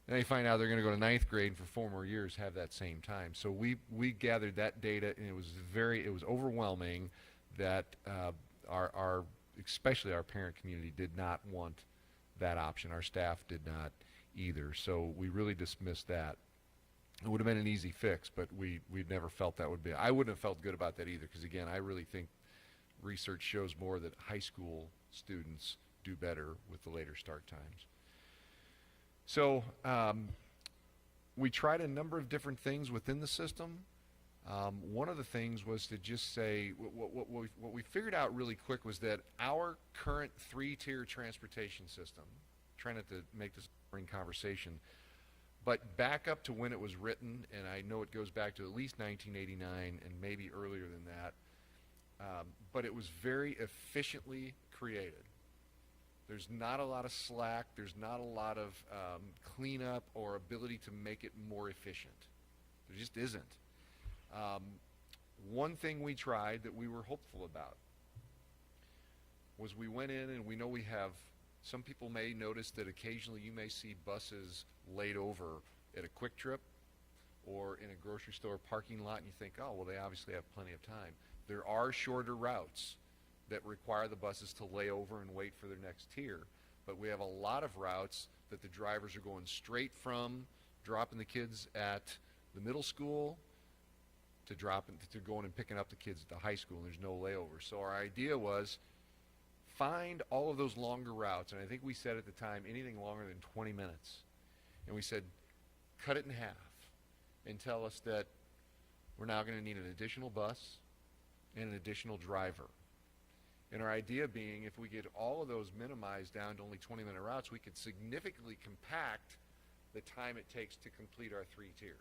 and they find out they're going to go to 9th grade and for 4 more years have that same time. So we gathered that data, and it was overwhelming that our especially our parent community did not want that option. Our staff did not either. So we really dismissed that. It would have been an easy fix, but we'd never felt that would be. I wouldn't have felt good about that either, because again, I really think research shows more that high school students do better with the later start times. So we tried a number of different things within the system. One of the things was to just say, what we figured out really quick was that our current 3-tier transportation system, trying not to make this a boring conversation, but back up to when it was written, and I know it goes back to at least 1989 and maybe earlier than that, but it was very efficiently created. There's not a lot of slack. There's not a lot of cleanup or ability to make it more efficient. There just isn't. One thing we tried that we were hopeful about was we went in, and we know we have, some people may notice that occasionally you may see buses laid over at a Quick Trip or in a grocery store parking lot, and you think, oh, well, they obviously have plenty of time. There are shorter routes that require the buses to lay over and wait for their next tier, but we have a lot of routes that the drivers are going straight from dropping the kids at the middle school to going and picking up the kids at the high school, and there's no layover. So our idea was find all of those longer routes, and I think we said at the time anything longer than 20 minutes. And we said, cut it in half and tell us that we're now going to need an additional bus and an additional driver. And our idea being, if we get all of those minimized down to only 20-minute routes, we could significantly compact the time it takes to complete our 3 tiers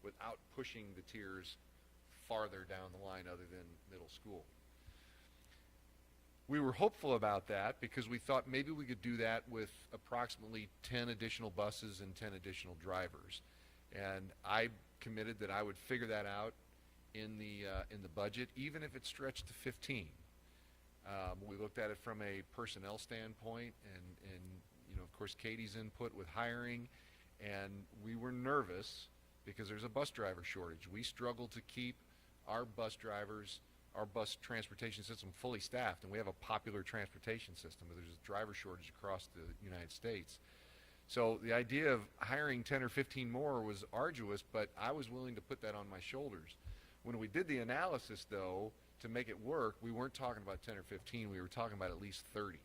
without pushing the tiers farther down the line other than middle school. We were hopeful about that because we thought maybe we could do that with approximately 10 additional buses and 10 additional drivers. And I committed that I would figure that out in the budget, even if it stretched to 15. We looked at it from a personnel standpoint, and you know, of course, Katie's input with hiring, and we were nervous because there's a bus driver shortage. We struggle to keep our bus drivers, our bus transportation system fully staffed, and we have a popular transportation system, but there's a driver shortage across the United States. So the idea of hiring 10 or 15 more was arduous, but I was willing to put that on my shoulders. When we did the analysis, though, to make it work, we weren't talking about 10 or 15, we were talking about at least 30.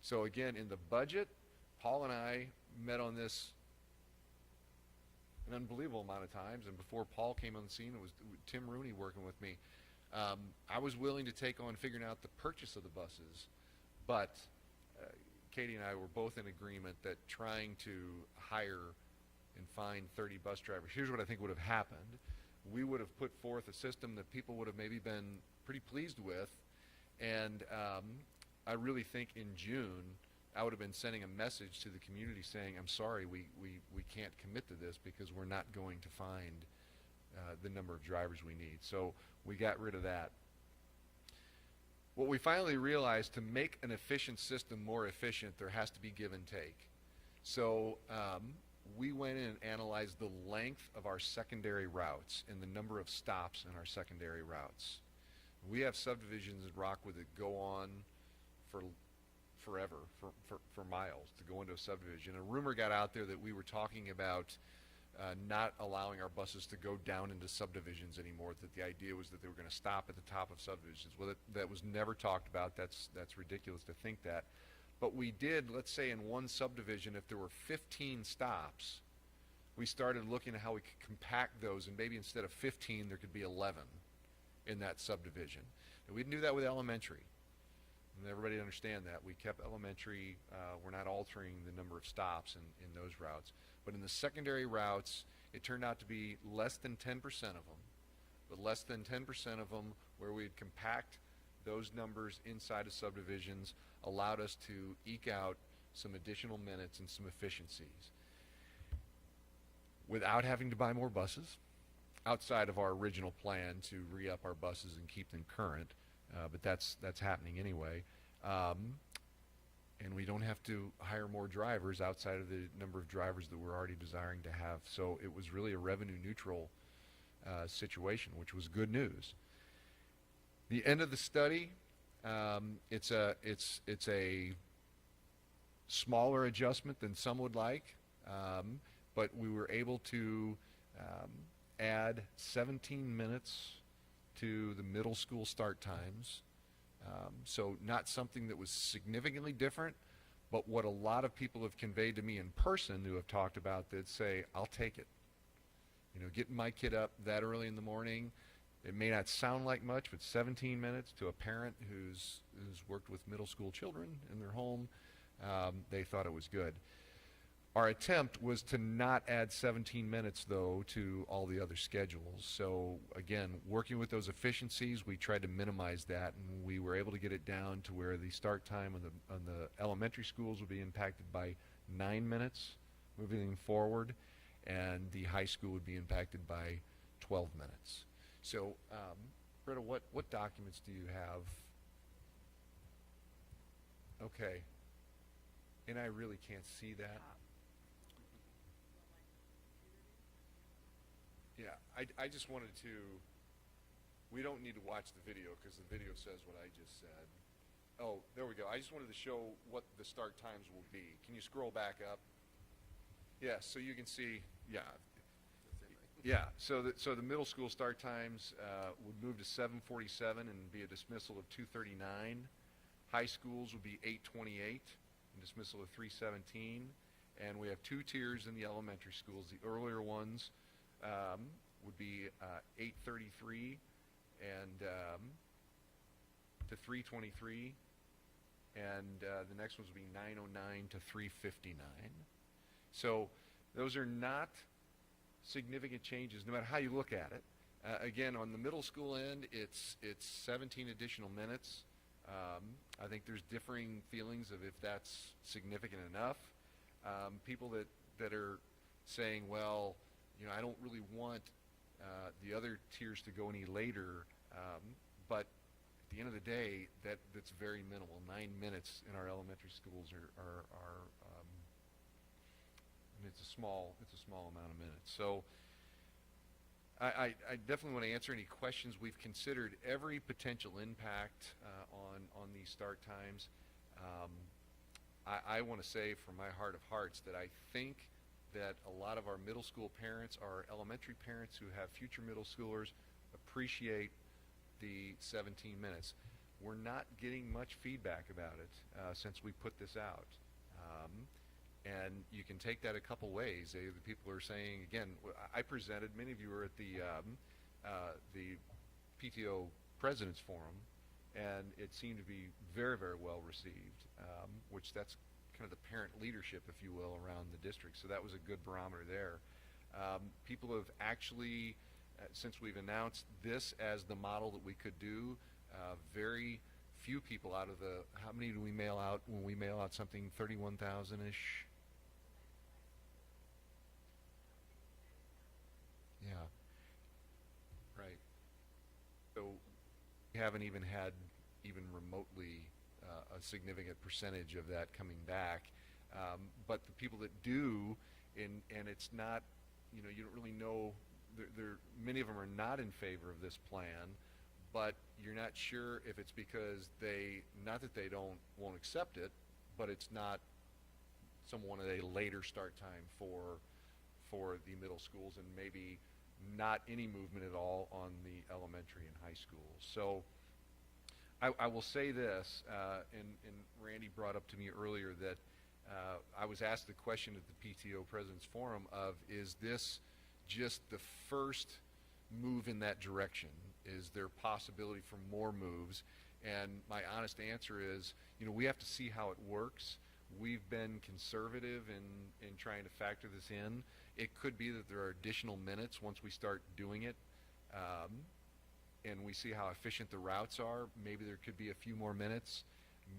So again, in the budget, Paul and I met on this an unbelievable amount of times, and before Paul came on the scene, it was Tim Rooney working with me. I was willing to take on figuring out the purchase of the buses, but Katie and I were both in agreement that trying to hire and find 30 bus drivers, here's what I think would have happened. We would have put forth a system that people would have maybe been pretty pleased with, and I really think in June I would have been sending a message to the community saying, I'm sorry, we can't commit to this because we're not going to find the number of drivers we need. So we got rid of that. What we finally realized, to make an efficient system more efficient, there has to be give and take. So we went in and analyzed the length of our secondary routes and the number of stops in our secondary routes. We have subdivisions in Rockwood that go on for forever, for miles, to go into a subdivision. A rumor got out there that we were talking about not allowing our buses to go down into subdivisions anymore, that the idea was that they were going to stop at the top of subdivisions. Well, that was never talked about. That's ridiculous to think that. But we did, let's say in one subdivision, if there were 15 stops, we started looking at how we could compact those, and maybe instead of 15, there could be 11 in that subdivision. And we didn't do that with elementary. And everybody understand that. We kept elementary, we're not altering the number of stops in those routes. But in the secondary routes, it turned out to be less than 10% of them, but less than 10% of them where we'd compact those numbers inside of subdivisions allowed us to eke out some additional minutes and some efficiencies without having to buy more buses, outside of our original plan to re-up our buses and keep them current, but that's happening anyway. And we don't have to hire more drivers outside of the number of drivers that we're already desiring to have. So it was really a revenue neutral situation, which was good news. The end of the study, it's a smaller adjustment than some would like, but we were able to add 17 minutes to the middle school start times. So not something that was significantly different, but what a lot of people have conveyed to me in person who have talked about that say, I'll take it. You know, getting my kid up that early in the morning, it may not sound like much, but 17 minutes to a parent who's worked with middle school children in their home, they thought it was good. Our attempt was to not add 17 minutes, though, to all the other schedules. So, again, working with those efficiencies, we tried to minimize that, and we were able to get it down to where the start time on the elementary schools would be impacted by 9 minutes moving forward, and the high school would be impacted by 12 minutes. So, Britta, what documents do you have? Okay. And I really can't see that. Yeah, I just wanted to, we don't need to watch the video because the video says what I just said. Oh, there we go. I just wanted to show what the start times will be. Can you scroll back up? Yeah, so you can see, yeah. Yeah, so the middle school start times would move to 7:47 and be a dismissal of 2:39. High schools would be 8:28 and dismissal of 3:17. And we have 2 tiers in the elementary schools. The earlier ones would be 8:33 and to 3:23, and the next ones would be 9:09 to 3:59. So those are not significant changes, no matter how you look at it. Again, on the middle school end, it's 17 additional minutes. I think there's differing feelings of if that's significant enough. People that are saying, well, you know, I don't really want the other tiers to go any later, but at the end of the day, that's very minimal. 9 minutes in our elementary schools are I mean, it's a small amount of minutes. So I definitely want to answer any questions. We've considered every potential impact on these start times. I want to say from my heart of hearts that I think that a lot of our middle school parents, our elementary parents who have future middle schoolers, appreciate the 17 minutes. We're not getting much feedback about it since we put this out. And you can take that a couple ways. The people are saying, again, I presented, many of you were at the PTO President's Forum, and it seemed to be very, very well received, which that's kind of the parent leadership, if you will, around the district. So that was a good barometer there. People have actually, since we've announced this as the model that we could do, very few people out of the, how many do we mail out when we mail out something, 31,000-ish? Yeah. Right. So we haven't even had even remotely a significant percentage of that coming back. But the people that do, and it's not, you know, you don't really know, many of them are not in favor of this plan, but you're not sure if it's because not that they won't accept it, but it's not someone at a later start time for the middle schools, and maybe not any movement at all on the elementary and high schools. So I will say this, and Randy brought up to me earlier that I was asked the question at the PTO President's Forum of, is this just the first move in that direction? Is there possibility for more moves? And my honest answer is, you know, we have to see how it works. We've been conservative in trying to factor this in. It could be that there are additional minutes once we start doing it, and we see how efficient the routes are. Maybe there could be a few more minutes.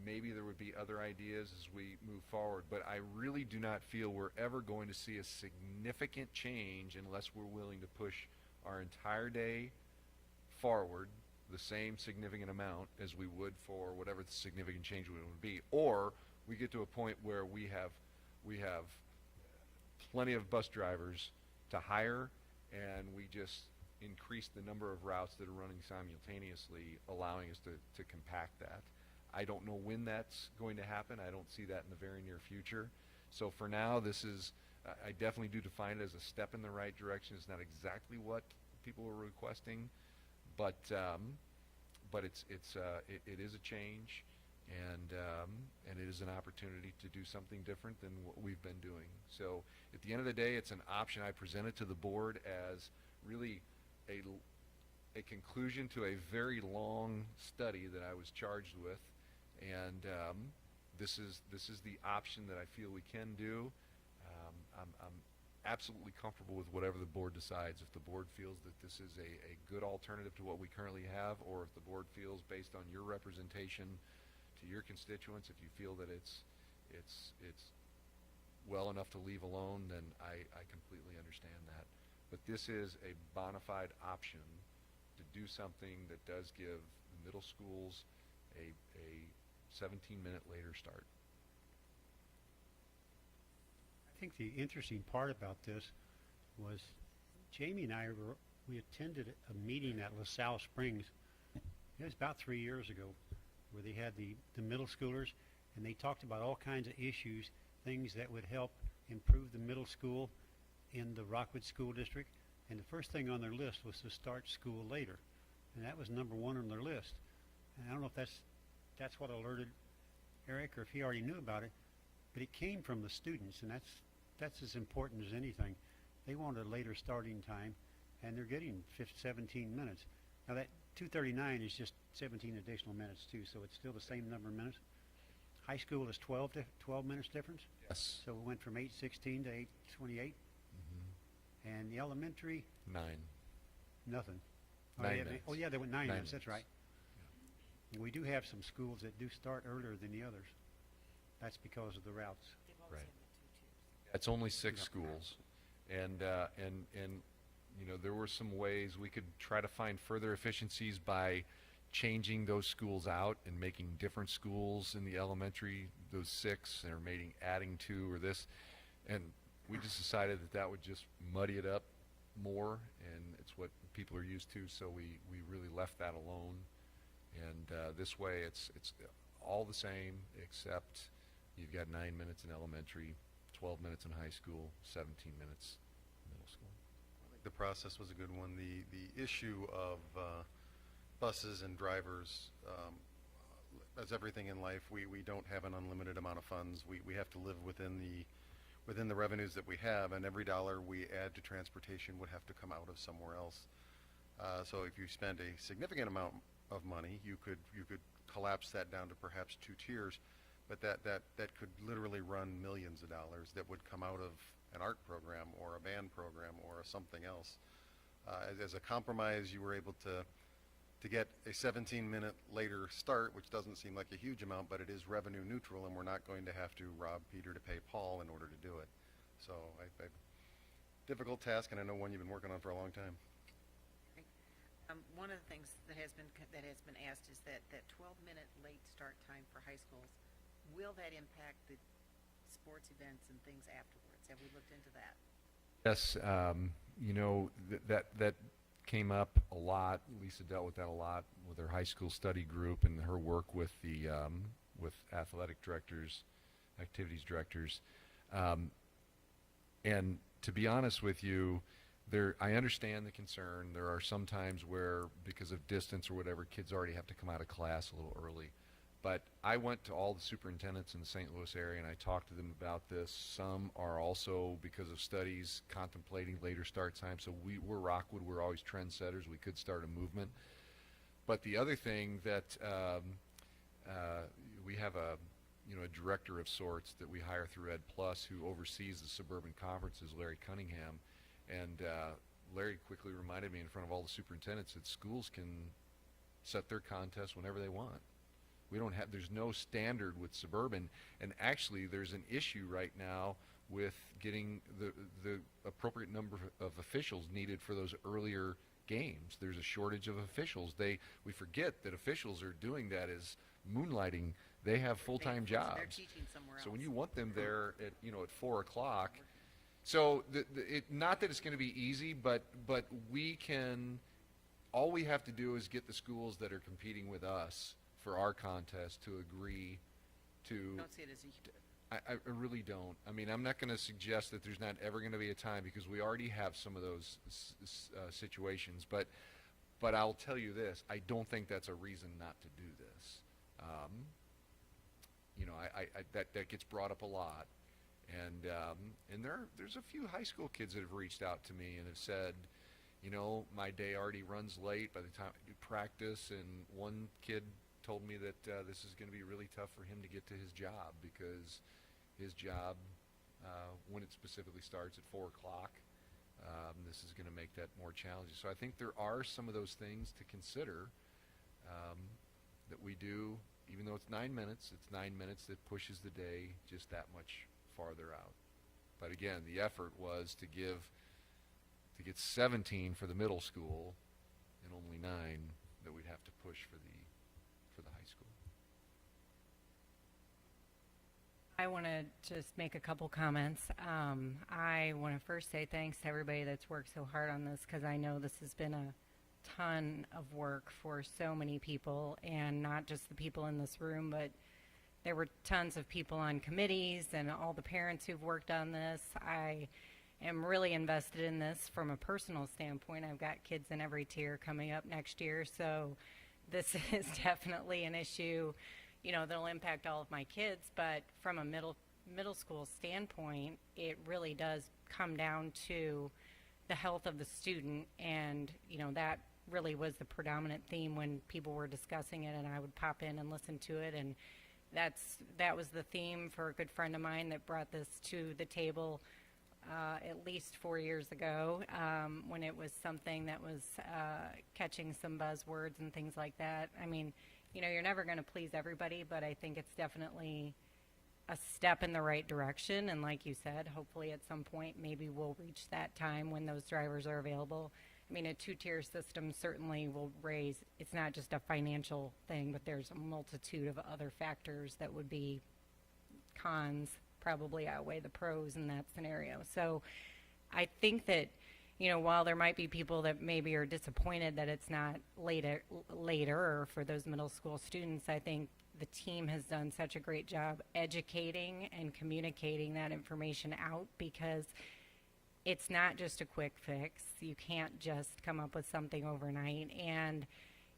Maybe there would be other ideas as we move forward. But I really do not feel we're ever going to see a significant change unless we're willing to push our entire day forward the same significant amount as we would for whatever the significant change would be, or we get to a point where we have plenty of bus drivers to hire, and we just increase the number of routes that are running simultaneously, allowing us to compact that. I don't know when that's going to happen. I don't see that in the very near future. So for now, this is, I definitely do define it as a step in the right direction. It's not exactly what people are requesting, but it is a change, and it is an opportunity to do something different than what we've been doing. So at the end of the day, it's an option I presented to the board as really a conclusion to a very long study that I was charged with, and this is the option that I feel we can do. I'm absolutely comfortable with whatever the board decides. If the board feels that this is a good alternative to what we currently have, or if the board feels, based on your representation to your constituents, if you feel that it's well enough to leave alone, then I completely understand that. But this is a bona fide option to do something that does give the middle schools a 17-minute later start. I think the interesting part about this was Jamie and we attended a meeting at LaSalle Springs. It was about 3 years ago, where they had the middle schoolers, and they talked about all kinds of issues, things that would help improve the middle school in the Rockwood School District. And the first thing on their list was to start school later, and that was number one on their list. And I don't know if that's what alerted Eric, or if he already knew about it, but it came from the students, and that's as important as anything. They want a later starting time, and they're getting 17 minutes. Now that 239 is just 17 additional minutes too, so it's still the same number of minutes. High school is 12 minutes difference. Yes. So we went from 8:16 to 8:28. And the elementary, 9. nothing. 9 minutes. Oh yeah, they went 9 minutes. That's minutes. right. We do have some schools that do start earlier than the others. That's because of the routes. Right. It's only 6 schools, and you know, there were some ways we could try to find further efficiencies by changing those schools out and making different schools in the elementary, those 6, or maybe adding 2 or this, and we just decided that would just muddy it up more, and it's what people are used to, so we really left that alone. And this way it's all the same, except you've got 9 minutes in elementary, 12 minutes in high school, 17 minutes middle school. I think the process was a good one. The issue of buses and drivers, as everything in life, we don't have an unlimited amount of funds. We have to live within the revenues that we have, and every dollar we add to transportation would have to come out of somewhere else. So if you spend a significant amount of money, you could collapse that down to perhaps 2 tiers, but that could literally run millions of dollars that would come out of an art program or a band program or something else. As a compromise, you were able to get a 17-minute later start, which doesn't seem like a huge amount, but it is revenue neutral, and we're not going to have to rob Peter to pay Paul in order to do it. So difficult task, and I know one you've been working on for a long time. One of the things that has been asked is that 12-minute late start time for high schools, will that impact the sports events and things afterwards? Have we looked into that? Yes, you know, that came up a lot. Lisa dealt with that a lot with her high school study group and her work with the with athletic directors, activities directors, and to be honest with you, I understand the concern. There are some times where, because of distance or whatever, kids already have to come out of class a little early. But I went to all the superintendents in the St. Louis area and I talked to them about this. Some are also, because of studies, contemplating later start time. So we're Rockwood, we're always trendsetters. We could start a movement. But the other thing that we have a director of sorts that we hire through Ed Plus who oversees the suburban conferences, Larry Cunningham. And Larry quickly reminded me in front of all the superintendents that schools can set their contests whenever they want. There's no standard with suburban, and actually there's an issue right now with getting the appropriate number of officials needed for those earlier games. There's a shortage of officials. We forget that officials are doing that as moonlighting. They have full-time jobs. They're teaching somewhere else. So when you want them there at 4 o'clock, so not that it's going to be easy, but all we have to do is get the schools that are competing with us for our contest to agree to. You don't see it as a I really don't. I mean, I'm not going to suggest that there's not ever going to be a time, because we already have some of those situations. But I'll tell you this: I don't think that's a reason not to do this. That gets brought up a lot, and there's a few high school kids that have reached out to me and have said, my day already runs late by the time I do practice, and one kid told me that this is going to be really tough for him to get to his job because his job when it specifically starts at 4 o'clock. This is going to make that more challenging. So I think there are some of those things to consider that we do. Even though it's 9 minutes, it's 9 minutes that pushes the day just that much farther out. But again, the effort was to get 17 for the middle school and only 9 that we'd have to push for the high school. I want to just make a couple comments. I want to first say thanks to everybody that's worked so hard on this, because I know this has been a ton of work for so many people, and not just the people in this room, but there were tons of people on committees and all the parents who've worked on this. I am really invested in this from a personal standpoint. I've got kids in every tier coming up next year, so this is definitely an issue, you know, that'll impact all of my kids. But from a middle school standpoint, it really does come down to the health of the student, and you know, that really was the predominant theme when people were discussing it, and I would pop in and listen to it. And that was the theme for a good friend of mine that brought this to the table at least 4 years ago, when it was something that was catching some buzzwords and things like that. I mean, you know, you're never going to please everybody, but I think it's definitely a step in the right direction. And like you said, hopefully at some point maybe we'll reach that time when those drivers are available. I mean, a two-tier system certainly will raise, it's not just a financial thing, but there's a multitude of other factors that would be cons, probably outweigh the pros in that scenario. So I think that, you know, while there might be people that maybe are disappointed that it's not later or for those middle school students, I think the team has done such a great job educating and communicating that information out, because it's not just a quick fix. You can't just come up with something overnight, and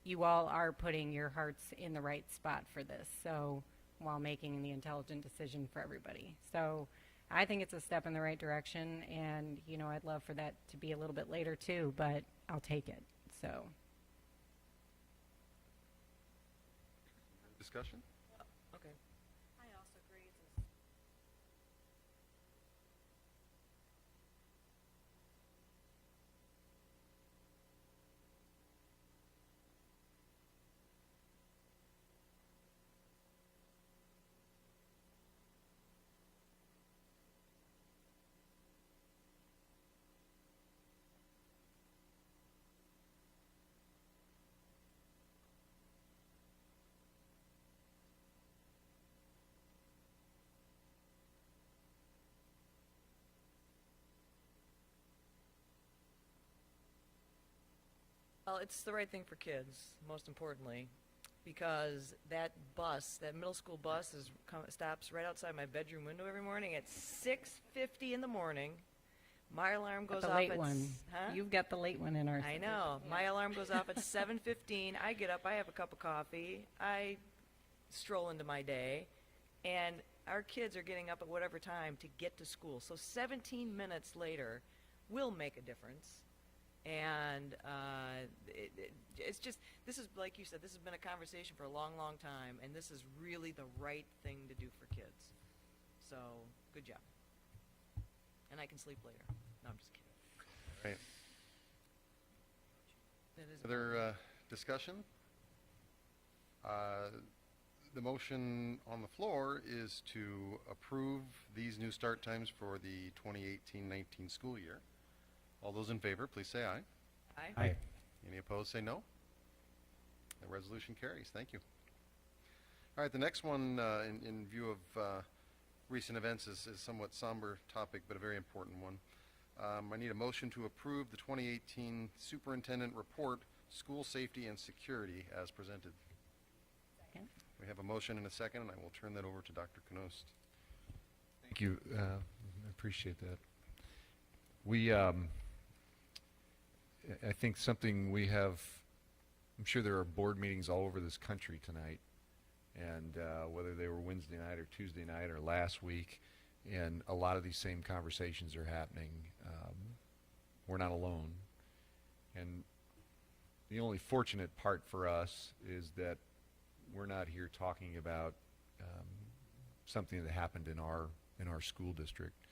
you all are putting your hearts in the right spot for this, so while making the intelligent decision for everybody. So I think it's a step in the right direction, and you know, I'd love for that to be a little bit later too, but I'll take it. So Discussion? Okay. I also agree. Well, it's the right thing for kids, most importantly, because that bus, that middle school bus, stops right outside my bedroom window every morning at 6:50 in the morning. My alarm goes the off late at one. Huh? You've got the late one in our. I know. Yeah. My alarm goes off at 7:15. I get up. I have a cup of coffee. I stroll into my day, and our kids are getting up at whatever time to get to school. So 17 minutes later will make a difference. And it's just, this is, like you said, this has been a conversation for a long, long time, and this is really the right thing to do for kids. So, good job. And I can sleep later. No, I'm just kidding. Right. That is Other discussion? The motion on the floor is to approve these new start times for the 2018-19 school year. All those in favor, please say aye. Aye. Aye. Any opposed, say no. The resolution carries. Thank you. All right, the next one, in view of recent events, is somewhat somber topic, but a very important one. I need a motion to approve the 2018 Superintendent Report, School Safety and Security, as presented. Second. We have a motion and a second, and I will turn that over to Dr. Knost. Thank you. I appreciate that. I think something we have, I'm sure there are board meetings all over this country tonight, and whether they were Wednesday night or Tuesday night or last week, and a lot of these same conversations are happening. We're not alone. And the only fortunate part for us is that we're not here talking about something that happened in our school district.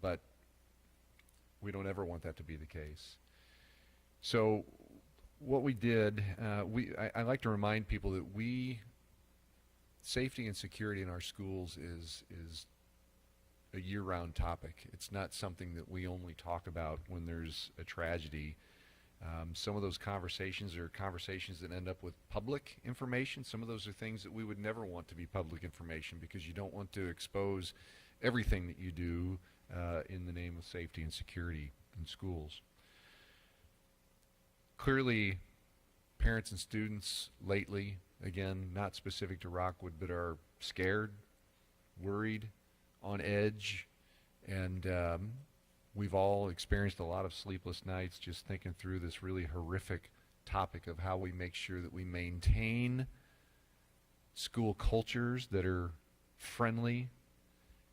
but we don't ever want that to be the case. So what we did, I like to remind people that safety and security in our schools is a year-round topic. It's not something that we only talk about when there's a tragedy. Some of those conversations are conversations that end up with public information. Some of those are things that we would never want to be public information, because you don't want to expose everything that you do in the name of safety and security in schools. Clearly, parents and students lately, again, not specific to Rockwood, but are scared, worried, on edge, and we've all experienced a lot of sleepless nights just thinking through this really horrific topic of how we make sure that we maintain school cultures that are friendly,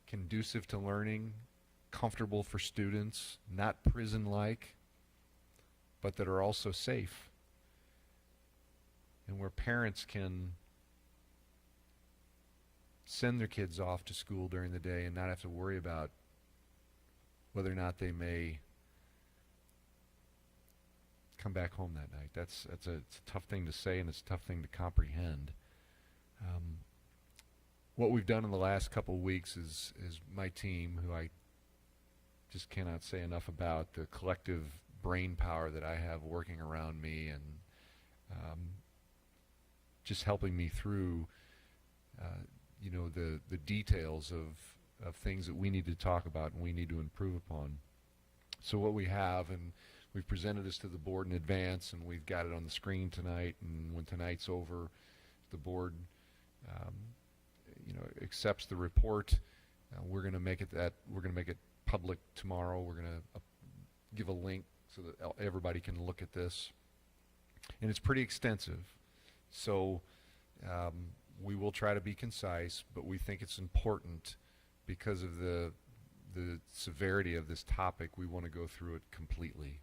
conducive to learning, comfortable for students, not prison-like, but that are also safe, and where parents can send their kids off to school during the day and not have to worry about whether or not they may come back home that night. It's a tough thing to say, and it's a tough thing to comprehend. What we've done in the last couple of weeks is my team, who I just cannot say enough about, the collective brain power that I have working around me, and just helping me through the details of things that we need to talk about and we need to improve upon. So what we have, and we've presented this to the board in advance, and we've got it on the screen tonight, and when tonight's over, the board accepts the report, we're going to make it public tomorrow. We're going to give a link so that everybody can look at this, and it's pretty extensive. So we will try to be concise, but we think it's important because of the severity of this topic. We want to go through it completely,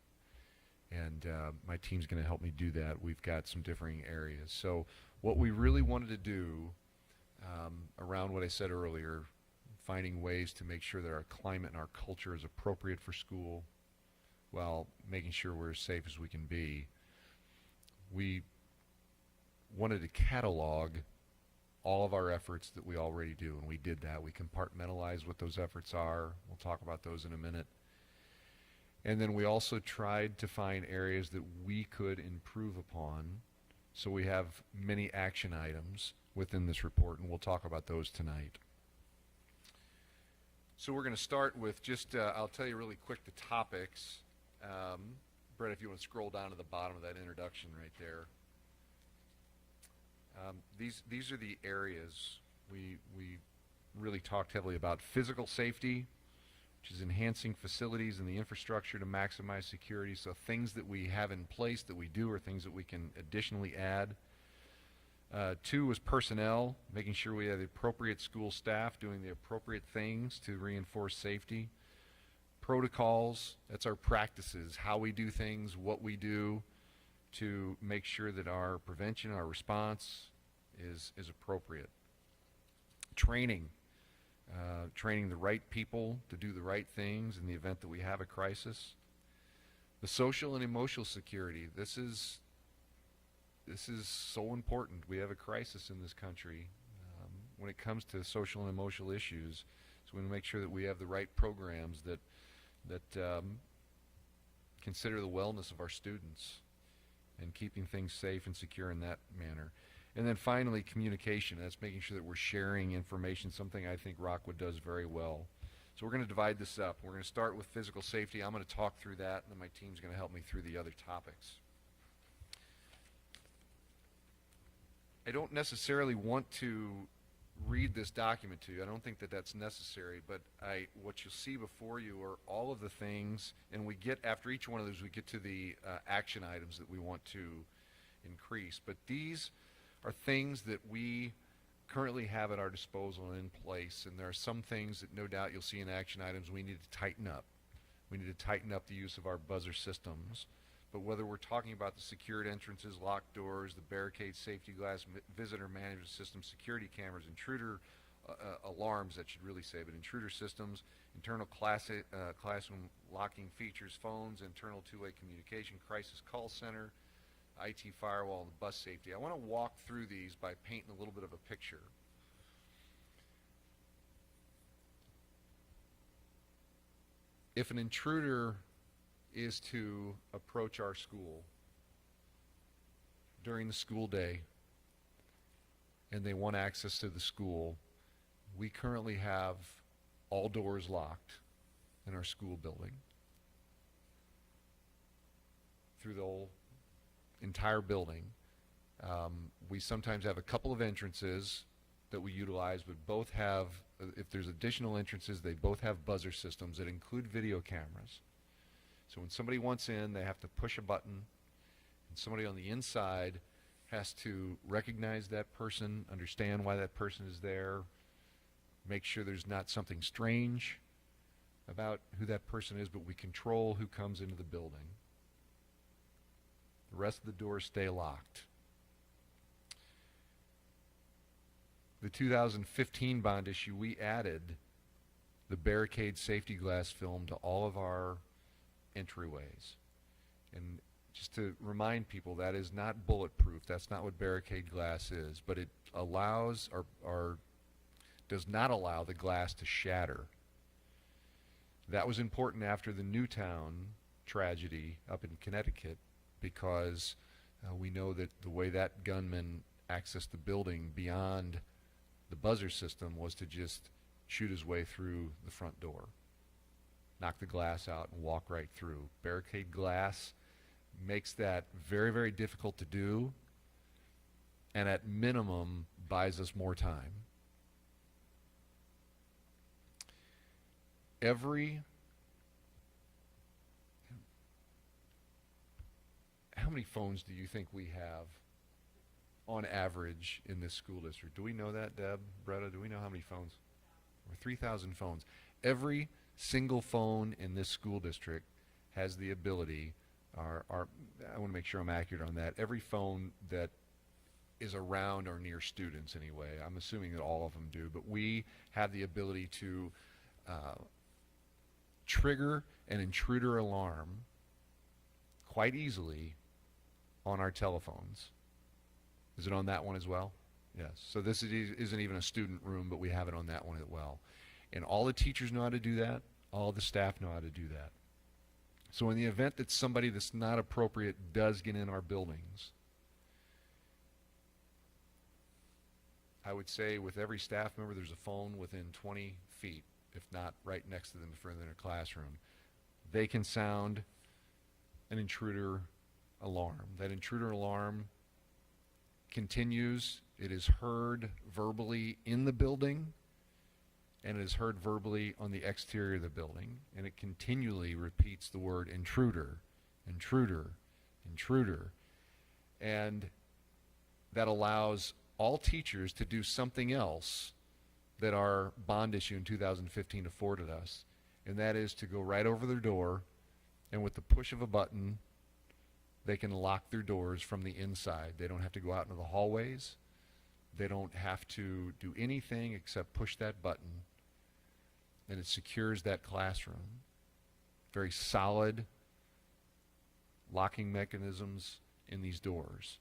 and my team's going to help me do that. We've got some differing areas. So what we really wanted to do around what I said earlier, finding ways to make sure that our climate and our culture is appropriate for school while making sure we're as safe as we can be. We wanted to catalog all of our efforts that we already do, and we did that. We compartmentalized what those efforts are. We'll talk about those in a minute. And then we also tried to find areas that we could improve upon. So we have many action items within this report, and we'll talk about those tonight. So we're going to start with just, I'll tell you really quick the topics. Brett, if you want to scroll down to the bottom of that introduction right there. These are the areas we really talked heavily about. Physical safety, which is enhancing facilities and the infrastructure to maximize security. So things that we have in place that we do, or things that we can additionally add. 2 was personnel, making sure we have the appropriate school staff doing the appropriate things to reinforce safety. Protocols, that's our practices, how we do things, what we do to make sure that our prevention, our response is appropriate. Training, training the right people to do the right things in the event that we have a crisis. The social and emotional security, this is so important. We have a crisis in this country when it comes to social and emotional issues, so we want to make sure that we have the right programs that consider the wellness of our students and keeping things safe and secure in that manner. And then finally, communication. That's making sure that we're sharing information, something I think Rockwood does very well. So we're going to divide this up. We're going to start with physical safety. I'm going to talk through that, and then my team's going to help me through the other topics. I don't necessarily want to read this document to you. I don't think that that's necessary, but what you'll see before you are all of the things, and we get, after each one of those, we get to the action items that we want to increase. But these are things that we currently have at our disposal and in place, and there are some things that no doubt you'll see in action items we need to tighten up. We need to tighten up the use of our buzzer systems. But whether we're talking about the secured entrances, locked doors, the barricade, safety glass, visitor management system, security cameras, intruder alarms that should really save it. Intruder systems, internal classroom locking features, phones, internal two-way communication, crisis call center, IT firewall, and bus safety. I want to walk through these by painting a little bit of a picture. If an intruder is to approach our school during the school day and they want access to the school, we currently have all doors locked in our school building through the whole entire building. We sometimes have a couple of entrances that we utilize, but both have, if there's additional entrances, they both have buzzer systems that include video cameras. So when somebody wants in, they have to push a button, and somebody on the inside has to recognize that person, understand why that person is there, make sure there's not something strange about who that person is, but we control who comes into the building. The rest of the doors stay locked. The 2015 bond issue, we added the barricade safety glass film to all of our entryways. And just to remind people, that is not bulletproof. That's not what barricade glass is. But it allows, or does not allow, the glass to shatter. That was important after the Newtown tragedy up in Connecticut, because we know that the way that gunman accessed the building beyond the buzzer system was to just shoot his way through the front door, knock the glass out, and walk right through. Barricade glass makes that very, very difficult to do, and at minimum buys us more time. How many phones do you think we have on average in this school district? Do we know that, Deb, Bretta? Do we know how many phones? Or 3,000 phones. Every single phone in this school district has the ability, I want to make sure I'm accurate on that, every phone that is around or near students anyway. I'm assuming that all of them do, but we have the ability to trigger an intruder alarm quite easily on our telephones. Is it on that one as well? Yes. So this isn't even a student room, but we have it on that one as well. And all the teachers know how to do that. All the staff know how to do that. So in the event that somebody that's not appropriate does get in our buildings, I would say with every staff member there's a phone within 20 feet, if not right next to them if they're in their classroom. They can sound an intruder alarm. That intruder alarm continues. It is heard verbally in the building, and it is heard verbally on the exterior of the building, and it continually repeats the word intruder, intruder, intruder. And that allows all teachers to do something else that our bond issue in 2015 afforded us, and that is to go right over their door, and with the push of a button, they can lock their doors from the inside. They don't have to go out into the hallways. They don't have to do anything except push that button, and it secures that classroom. Very solid locking mechanisms in these doors.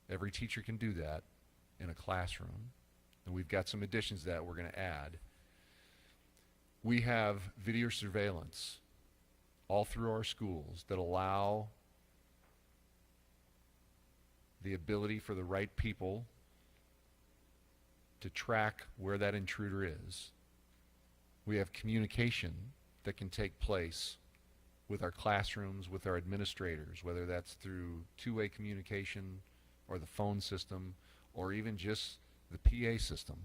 Every teacher can do that in a classroom, and we've got some additions to that we're going to add. We have video surveillance all through our schools that allow the ability for the right people to track where that intruder is. We have communication that can take place with our classrooms, with our administrators, whether that's through two-way communication or the phone system or even just the PA system.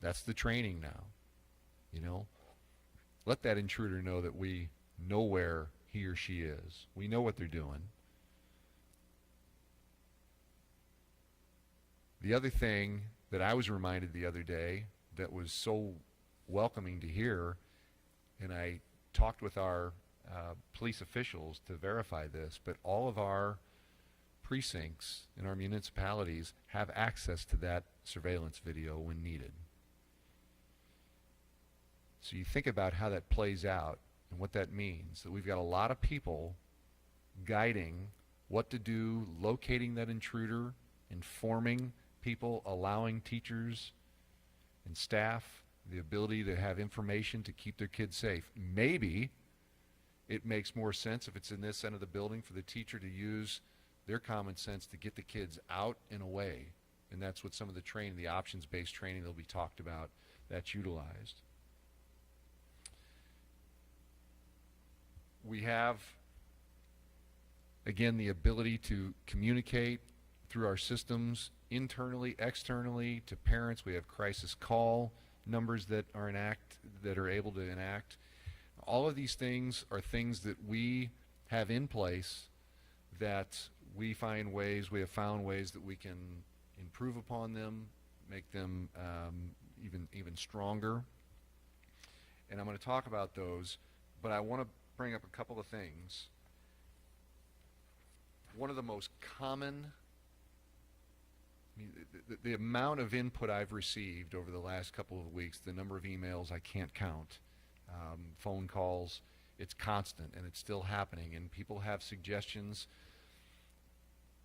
That's the training now, you know. Let that intruder know that we know where he or she is. We know what they're doing. The other thing that I was reminded the other day that was so welcoming to hear, and I talked with our police officials to verify this, but all of our precincts in our municipalities have access to that surveillance video when needed. So you think about how that plays out and what that means, that we've got a lot of people guiding what to do, locating that intruder, informing people, allowing teachers and staff the ability to have information to keep their kids safe. Maybe it makes more sense if it's in this end of the building for the teacher to use their common sense to get the kids out and away. And that's what some of the training, the options-based training that'll be talked about, that's utilized. We have, again, the ability to communicate through our systems internally, externally, to parents. We have crisis call numbers that are able to enact. All of these things are things that we have in place that we have found ways that we can improve upon them, make them even stronger. And I'm going to talk about those, but I want to bring up a couple of things. One of the most common, the amount of input I've received over the last couple of weeks, the number of emails I can't count, phone calls, it's constant and it's still happening, and people have suggestions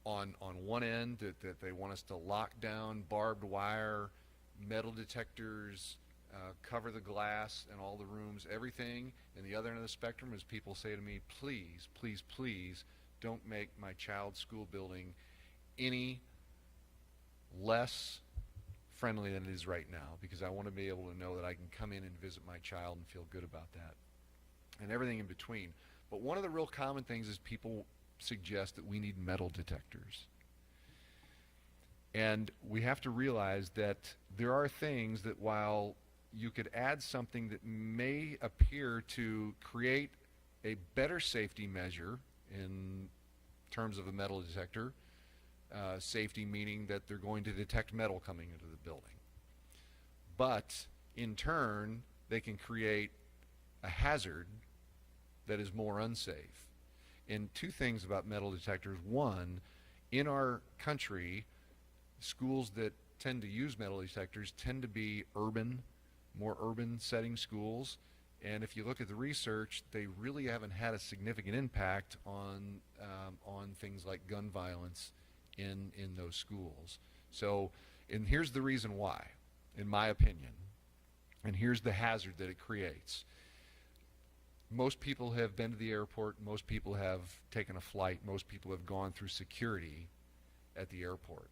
on one end that they want us to lock down barbed wire, metal detectors, cover the glass in all the rooms, everything. And the other end of the spectrum is people say to me, please, please, please don't make my child's school building any less friendly than it is right now, because I want to be able to know that I can come in and visit my child and feel good about that, and everything in between. But one of the real common things is people suggest that we need metal detectors. And we have to realize that there are things that, while you could add something that may appear to create a better safety measure in terms of a metal detector, safety meaning that they're going to detect metal coming into the building, but in turn they can create a hazard that is more unsafe. And two things about metal detectors: one, in our country, schools that tend to use metal detectors tend to be more urban setting schools, and if you look at the research, they really haven't had a significant impact on things like gun violence in those schools. So, and here's the reason why, in my opinion, and here's the hazard that it creates. Most people have been to the airport, most people have taken a flight, most people have gone through security at the airport.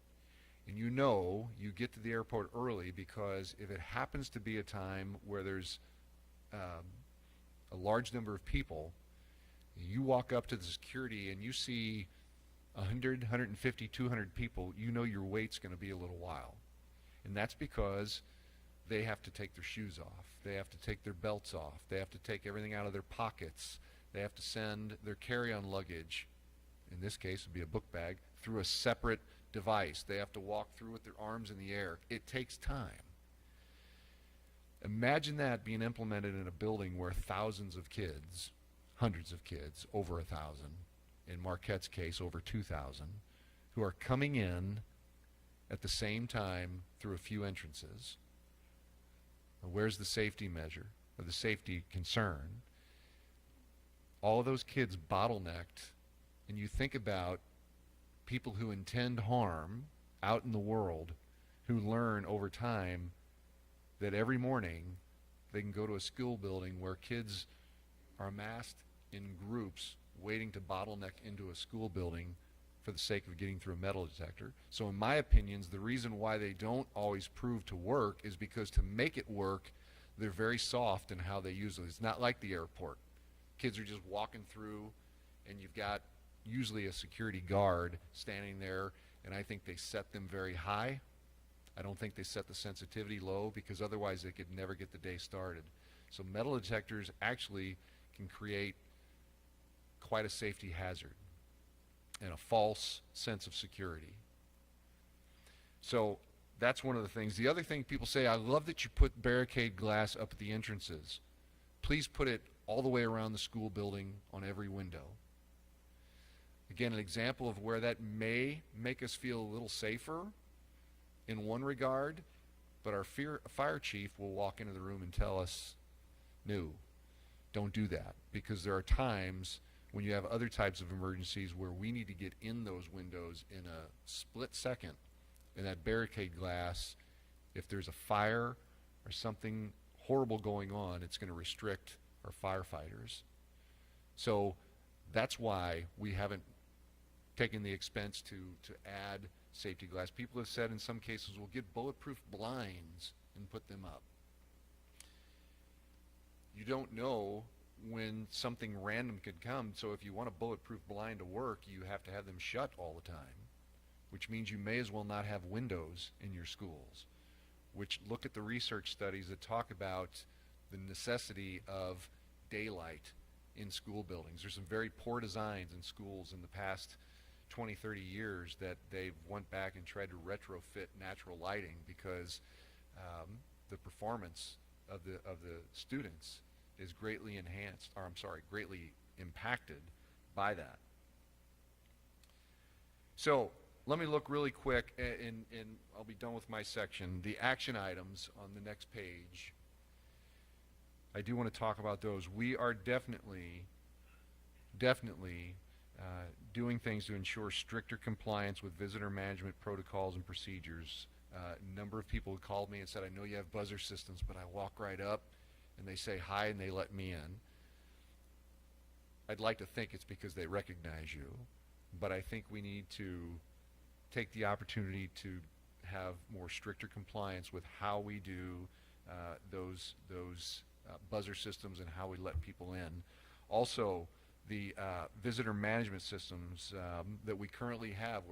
And you know you get to the airport early, because if it happens to be a time where there's a large number of people, you walk up to the security and you see 100, 150, 200 people, you know your wait's going to be a little while. And that's because they have to take their shoes off, they have to take their belts off, they have to take everything out of their pockets, they have to send their carry-on luggage, in this case it would be a book bag, through a separate device. They have to walk through with their arms in the air. It takes time. Imagine that being implemented in a building where thousands of kids, hundreds of kids, over 1,000, in Marquette's case over 2,000, who are coming in at the same time through a few entrances. Where's the safety measure, or the safety concern? All of those kids bottlenecked, and you think about people who intend harm out in the world, who learn over time that every morning they can go to a school building where kids are amassed in groups waiting to bottleneck into a school building for the sake of getting through a metal detector. So in my opinions, the reason why they don't always prove to work is because to make it work, they're very soft in how they use it. It's not like the airport. Kids are just walking through, and you've got usually a security guard standing there, and I think they set them very high. I don't think they set the sensitivity low, because otherwise they could never get the day started. So metal detectors actually can create quite a safety hazard and a false sense of security. So that's one of the things. The other thing people say, I love that you put barricade glass up at the entrances. Please put it all the way around the school building on every window. Again, an example of where that may make us feel a little safer in one regard, but our fire chief will walk into the room and tell us, no, don't do that, because there are times when you have other types of emergencies where we need to get in those windows in a split second, and that barricade glass, if there's a fire or something horrible going on, it's going to restrict our firefighters. So that's why we haven't taken the expense to add safety glass. People have said in some cases we'll get bulletproof blinds and put them up. You don't know when something random could come, so if you want a bulletproof blind to work, you have to have them shut all the time, which means you may as well not have windows in your schools, which look at the research studies that talk about the necessity of daylight in school buildings. There's some very poor designs in schools in the past 20, 30 years that they've went back and tried to retrofit natural lighting because the performance of the students is greatly enhanced, or I'm sorry, greatly impacted by that. So let me look really quick, and I'll be done with my section. The action items on the next page, I do want to talk about those. We are definitely doing things to ensure stricter compliance with visitor management protocols and procedures. A number of people called me and said, I know you have buzzer systems, but I walk right up and they say hi and they let me in. I'd like to think it's because they recognize you, but I think we need to take the opportunity to have more stricter compliance with how we do those buzzer systems and how we let people in. Also, the visitor management systems that we currently have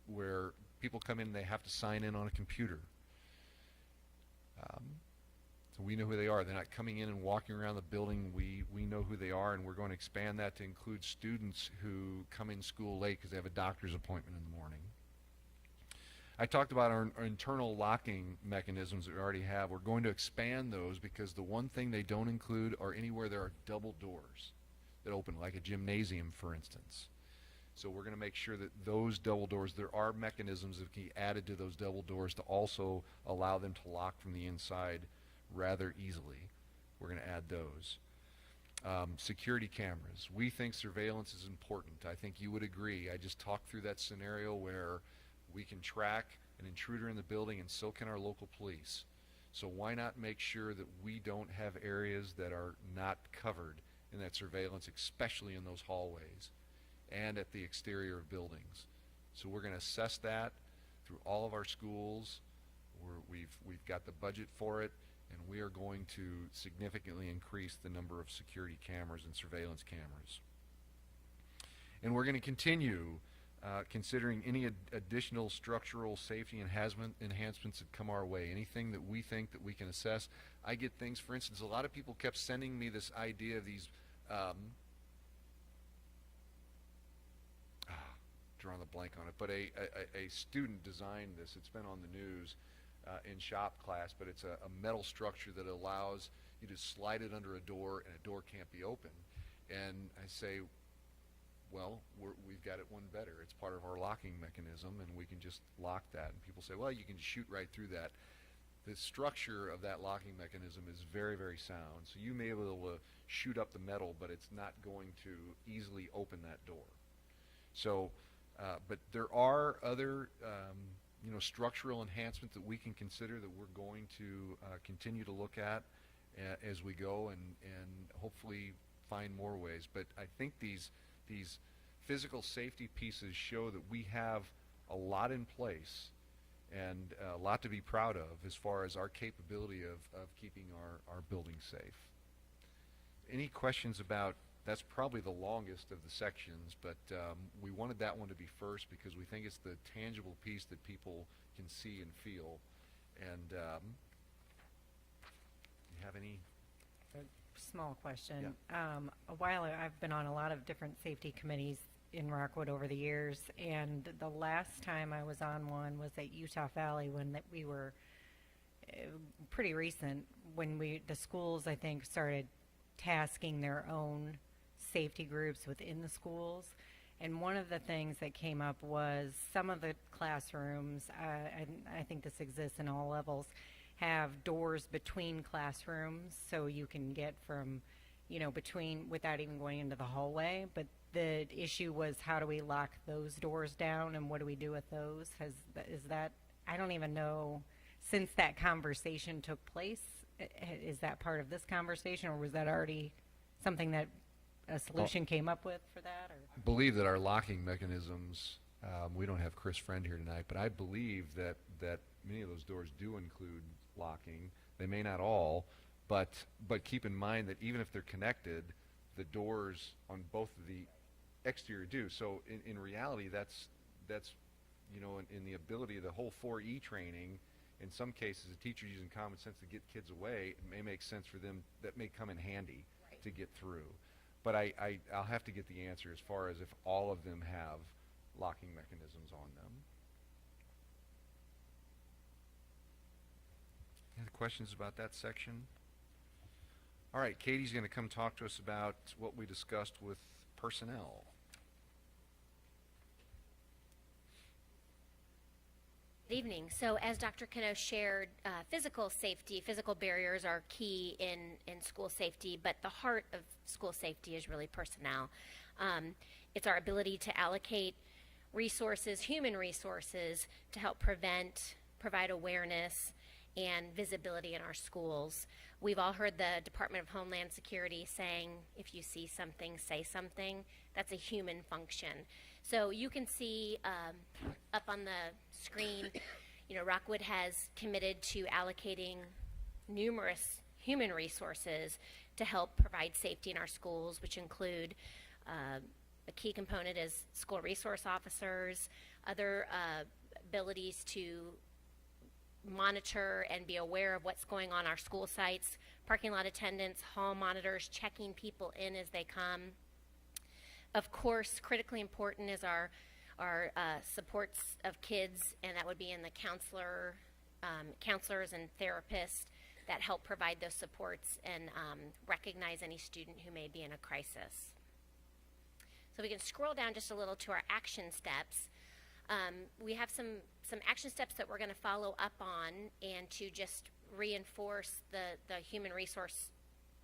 where people come in and they have to sign in on a computer. So we know who they are. They're not coming in and walking around the building. We know who they are, and we're going to expand that to include students who come in school late because they have a doctor's appointment in the morning. I talked about our internal locking mechanisms that we already have. We're going to expand those because the one thing they don't include are anywhere there are double doors that open, like a gymnasium, for instance. So we're going to make sure that those double doors, there are mechanisms that can be added to those double doors to also allow them to lock from the inside rather easily. We're going to add those. Security cameras. We think surveillance is important. I think you would agree. I just talked through that scenario where we can track an intruder in the building, and so can our local police. So why not make sure that we don't have areas that are not covered in that surveillance, especially in those hallways and at the exterior of buildings. So we're going to assess that through all of our schools. We've got the budget for it, and we are going to significantly increase the number of security cameras and surveillance cameras. And we're going to continue considering any additional structural safety enhancements that come our way, anything that we think that we can assess. I get things, for instance, a lot of people kept sending me this idea of these drawing a blank on it, but a student designed this. It's been on the news in shop class, but it's a metal structure that allows you to slide it under a door and a door can't be open. And I say, well, we've got it one better. It's part of our locking mechanism, and we can just lock that. And people say, well, you can shoot right through that. The structure of that locking mechanism is very, very sound. So you may be able to shoot up the metal, but it's not going to easily open that door. So, but there are other structural enhancements that we can consider that we're going to continue to look at as we go, and hopefully find more ways. But I think these physical safety pieces show that we have a lot in place and a lot to be proud of as far as our capability of keeping our buildings safe. Any questions about, that's probably the longest of the sections, but we wanted that one to be first because we think it's the tangible piece that people can see and feel. And you have any? Small question. A while ago, I've been on a lot of different safety committees in Rockwood over the years, and the last time I was on one was at Utah Valley when we were pretty recent, when the schools, I think, started tasking their own safety groups within the schools. And one of the things that came up was some of the classrooms, I think this exists in all levels, have doors between classrooms, so you can get from, between without even going into the hallway. But the issue was, how do we lock those doors down, and what do we do with those? Is that, I don't even know, since that conversation took place, is that part of this conversation, or was that already something that a solution came up with for that? Or? I believe that our locking mechanisms, we don't have Chris Friend here tonight, but I believe that many of those doors do include locking. They may not all, but keep in mind that even if they're connected, the doors on both of the exterior do. So in reality, that's in the ability of the whole 4E training, in some cases, the teacher's using common sense to get kids away. It may make sense for them. That may come in handy to get through. But I'll have to get the answer as far as if all of them have locking mechanisms on them. Any other questions about that section? All right, Katie's going to come talk to us about what we discussed with personnel. Good evening. So as Dr. Cano shared, physical safety, physical barriers are key in school safety, but the heart of school safety is really personnel. It's our ability to allocate resources, human resources, to help provide awareness and visibility in our schools. We've all heard the Department of Homeland Security saying, if you see something, say something. That's a human function. So you can see up on the screen, Rockwood has committed to allocating numerous human resources to help provide safety in our schools, which include a key component is school resource officers, other abilities to monitor and be aware of what's going on our school sites, parking lot attendants, hall monitors, checking people in as they come. Of course, critically important is our supports of kids, and that would be in the counselors and therapists that help provide those supports and recognize any student who may be in a crisis. So we can scroll down just a little to our action steps. We have some action steps that we're going to follow up on, and to just reinforce the human resource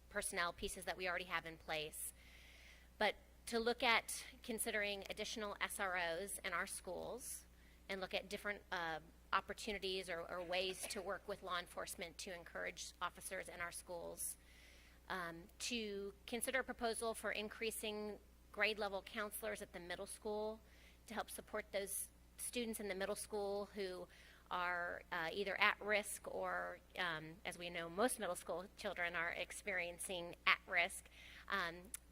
personnel pieces that we already have in place. But to look at considering additional SROs in our schools and look at different opportunities or ways to work with law enforcement to encourage officers in our schools. To consider a proposal for increasing grade level counselors at the middle school to help support those students in the middle school who are either at risk or, as we know, most middle school children are experiencing at-risk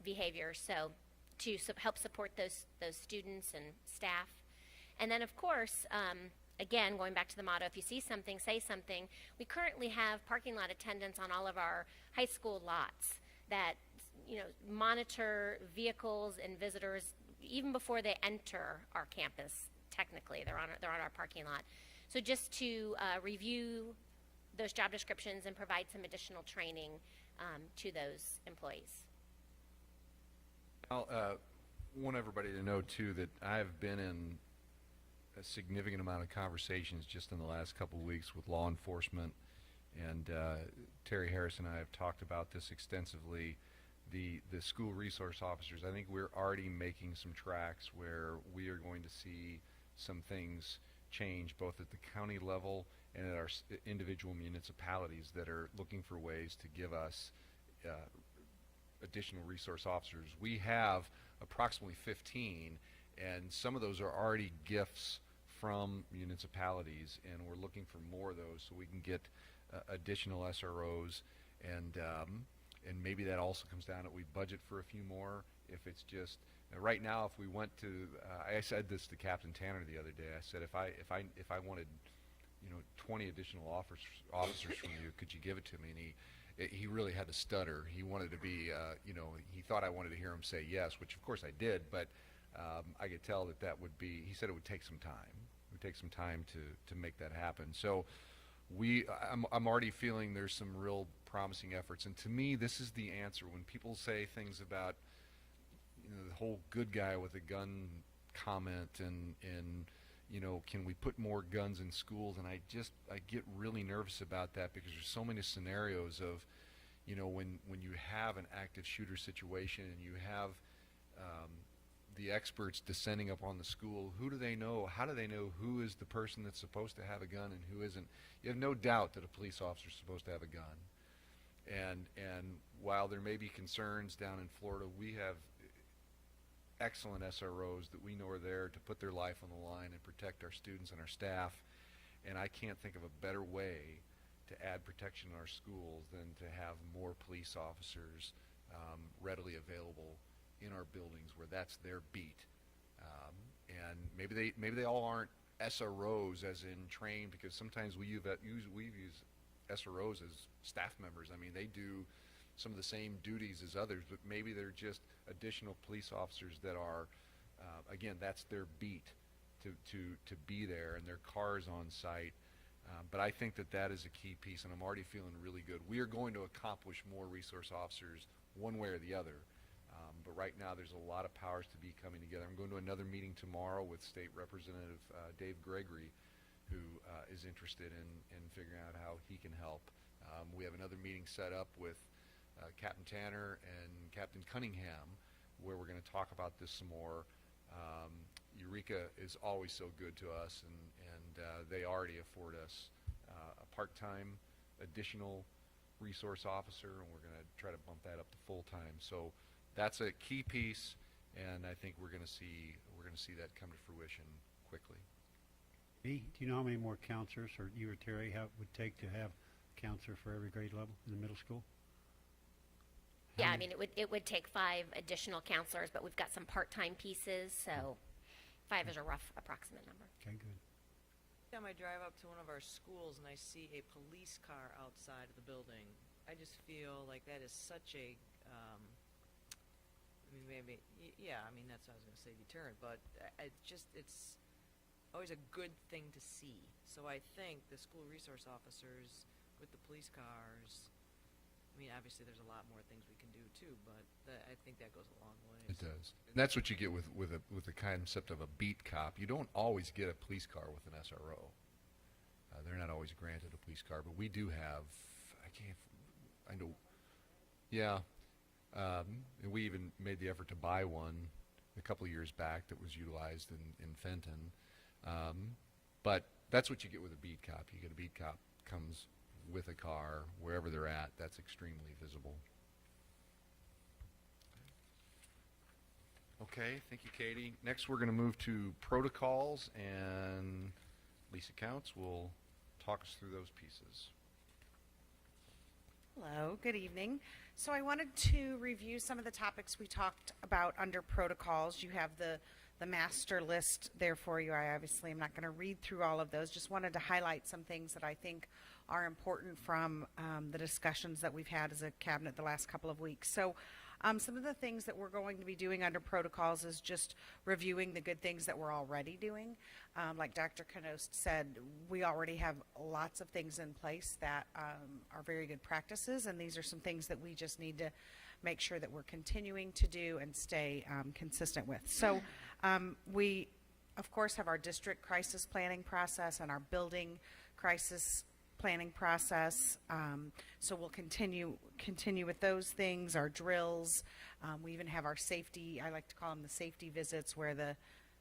behavior. So to help support those students and staff. And then, of course, again, going back to the motto, if you see something, say something. We currently have parking lot attendants on all of our high school lots that monitor vehicles and visitors even before they enter our campus. Technically, they're on our parking lot. So just to review those job descriptions and provide some additional training to those employees. I want everybody to know, too, that I've been in a significant amount of conversations just in the last couple of weeks with law enforcement, and Terry Harris and I have talked about this extensively. The school resource officers, I think we're already making some tracks where we are going to see some things change both at the county level and at our individual municipalities that are looking for ways to give us additional resource officers. We have approximately 15, and some of those are already gifts from municipalities, and we're looking for more of those so we can get additional SROs, and maybe that also comes down that we budget for a few more. If it's just right now, if we went to, I said this to Captain Tanner the other day. I said if I wanted 20 additional officers from you, could you give it to me? And he really had to stutter. He wanted to be, he thought I wanted to hear him say yes, which of course I did, but I could tell that would be, he said it would take some time. It would take some time to make that happen. So I'm already feeling there's some real promising efforts, and to me this is the answer. When people say things about the whole good guy with a gun comment and can we put more guns in schools? And I get really nervous about that because there's so many scenarios of, when you have an active shooter situation and you have the experts descending upon the school, who do they know? How do they know who is the person that's supposed to have a gun and who isn't? You have no doubt that a police officer is supposed to have a gun. And while there may be concerns down in Florida, we have excellent SROs that we know are there to put their life on the line and protect our students and our staff. And I can't think of a better way to add protection in our schools than to have more police officers readily available in our buildings where that's their beat. And maybe they all aren't SROs as in trained, because sometimes we use SROs as staff members. I mean, they do some of the same duties as others, but maybe they're just additional police officers that are, again, that's their beat to be there, and their cars on site. But I think that is a key piece, and I'm already feeling really good. We are going to accomplish more resource officers one way or the other. But right now there's a lot of powers to be coming together. I'm going to another meeting tomorrow with State Representative Dave Gregory, who is interested in figuring out how he can help. We have another meeting set up with Captain Tanner and Captain Cunningham, where we're going to talk about this some more. Eureka is always so good to us, and they already afford us a part-time additional resource officer, and we're going to try to bump that up to full-time. So that's a key piece, and I think we're going to see that come to fruition quickly. Do you know how many more counselors, or you or Terry, would take to have a counselor for every grade level in the middle school? Yeah, I mean, it would take 5 additional counselors, but we've got some part-time pieces, so 5 is a rough approximate number. Okay, good. Every time I drive up to one of our schools and I see a police car outside of the building, I just feel like that is such a, that's what I was going to say, deterrent, but it's always a good thing to see. So I think the school resource officers with the police cars, I mean, obviously there's a lot more things we can do too, but I think that goes a long way. It does. And that's what you get with the concept of a beat cop. You don't always get a police car with an SRO. They're not always granted a police car, but we do have, and we even made the effort to buy one a couple of years back that was utilized in Fenton. But that's what you get with a beat cop. You get a beat cop comes with a car wherever they're at. That's extremely visible. Okay, thank you, Katie. Next, we're going to move to protocols, and Lisa Counts will talk us through those pieces. Hello, good evening. So I wanted to review some of the topics we talked about under protocols. You have the master list there for you. I obviously am not going to read through all of those. Just wanted to highlight some things that I think are important from the discussions that we've had as a cabinet the last couple of weeks. So some of the things that we're going to be doing under protocols is just reviewing the good things that we're already doing. Like Dr. Knost said, we already have lots of things in place that are very good practices, and these are some things that we just need to make sure that we're continuing to do and stay consistent with. So we, of course, have our district crisis planning process and our building crisis planning process. So we'll continue with those things, our drills. We even have our safety, I like to call them the safety visits, where the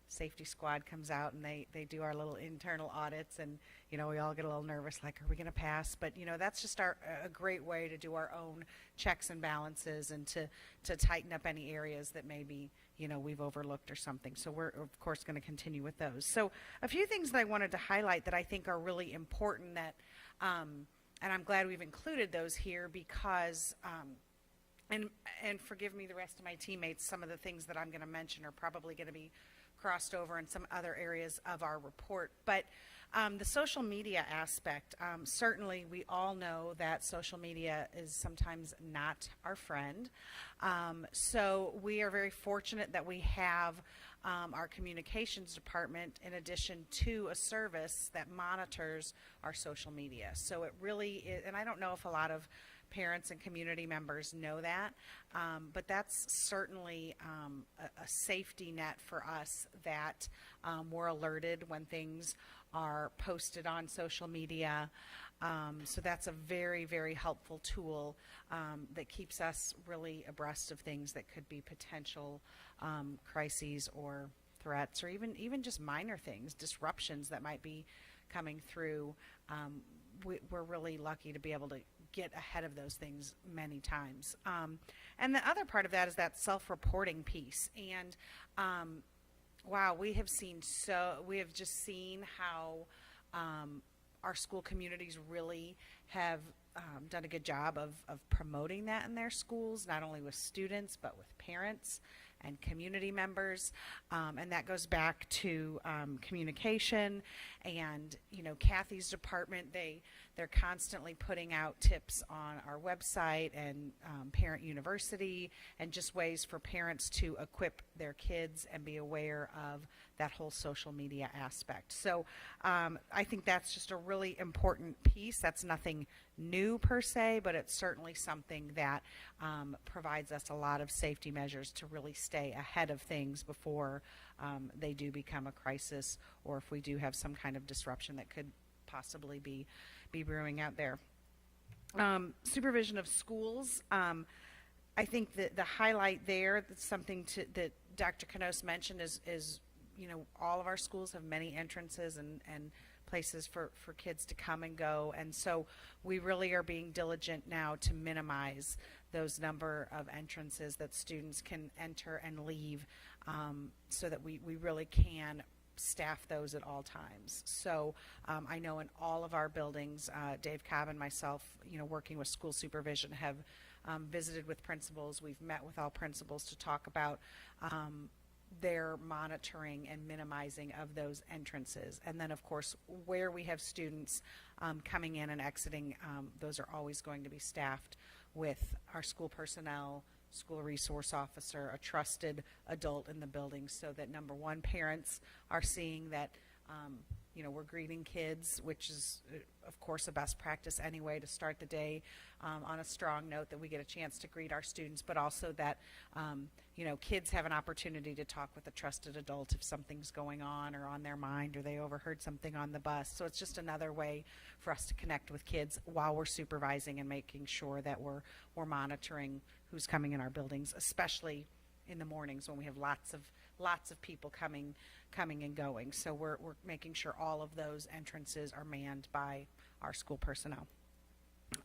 safety squad comes out and they do our little internal audits, and we all get a little nervous, like, are we going to pass? But that's just a great way to do our own checks and balances and to tighten up any areas that maybe we've overlooked or something. So we're of course going to continue with those. So a few things that I wanted to highlight that I think are really important, that and I'm glad we've included those here, because and forgive me, the rest of my teammates, some of the things that I'm going to mention are probably going to be crossed over in some other areas of our report. But the social media aspect, certainly we all know that social media is sometimes not our friend. So we are very fortunate that we have our communications department in addition to a service that monitors our social media. So it really is, and I don't know if a lot of parents and community members know that, but that's certainly a safety net for us that we're alerted when things are posted on social media. So that's a very, very helpful tool that keeps us really abreast of things that could be potential crises or threats, or even just minor things, disruptions that might be coming through. We're really lucky to be able to get ahead of those things many times. And the other part of that is that self-reporting piece. And wow, we have just seen how our school communities really have done a good job of promoting that in their schools, not only with students, but with parents and community members. And that goes back to communication. And, Kathy's department, they're constantly putting out tips on our website and Parent University, and just ways for parents to equip their kids and be aware of that whole social media aspect. So I think that's just a really important piece. That's nothing new per se, but it's certainly something that provides us a lot of safety measures to really stay ahead of things before they do become a crisis, or if we do have some kind of disruption that could possibly be brewing out there. Supervision of schools. I think that the highlight there, that's something that Dr. Canos mentioned, is all of our schools have many entrances and places for kids to come and go. And so we really are being diligent now to minimize those number of entrances that students can enter and leave, so that we really can staff those at all times. So I know in all of our buildings, Dave Cobb and myself, working with school supervision, have visited with principals. We've met with all principals to talk about their monitoring and minimizing of those entrances. And then, of course, where we have students coming in and exiting, those are always going to be staffed with our school personnel, school resource officer, a trusted adult in the building, so that, number one, parents are seeing that we're greeting kids, which is, of course, a best practice anyway, to start the day on a strong note, that we get a chance to greet our students, but also that kids have an opportunity to talk with a trusted adult if something's going on or on their mind, or they overheard something on the bus. So it's just another way for us to connect with kids while we're supervising and making sure that we're monitoring who's coming in our buildings, especially in the mornings when we have lots of people coming and going. So we're making sure all of those entrances are manned by our school personnel.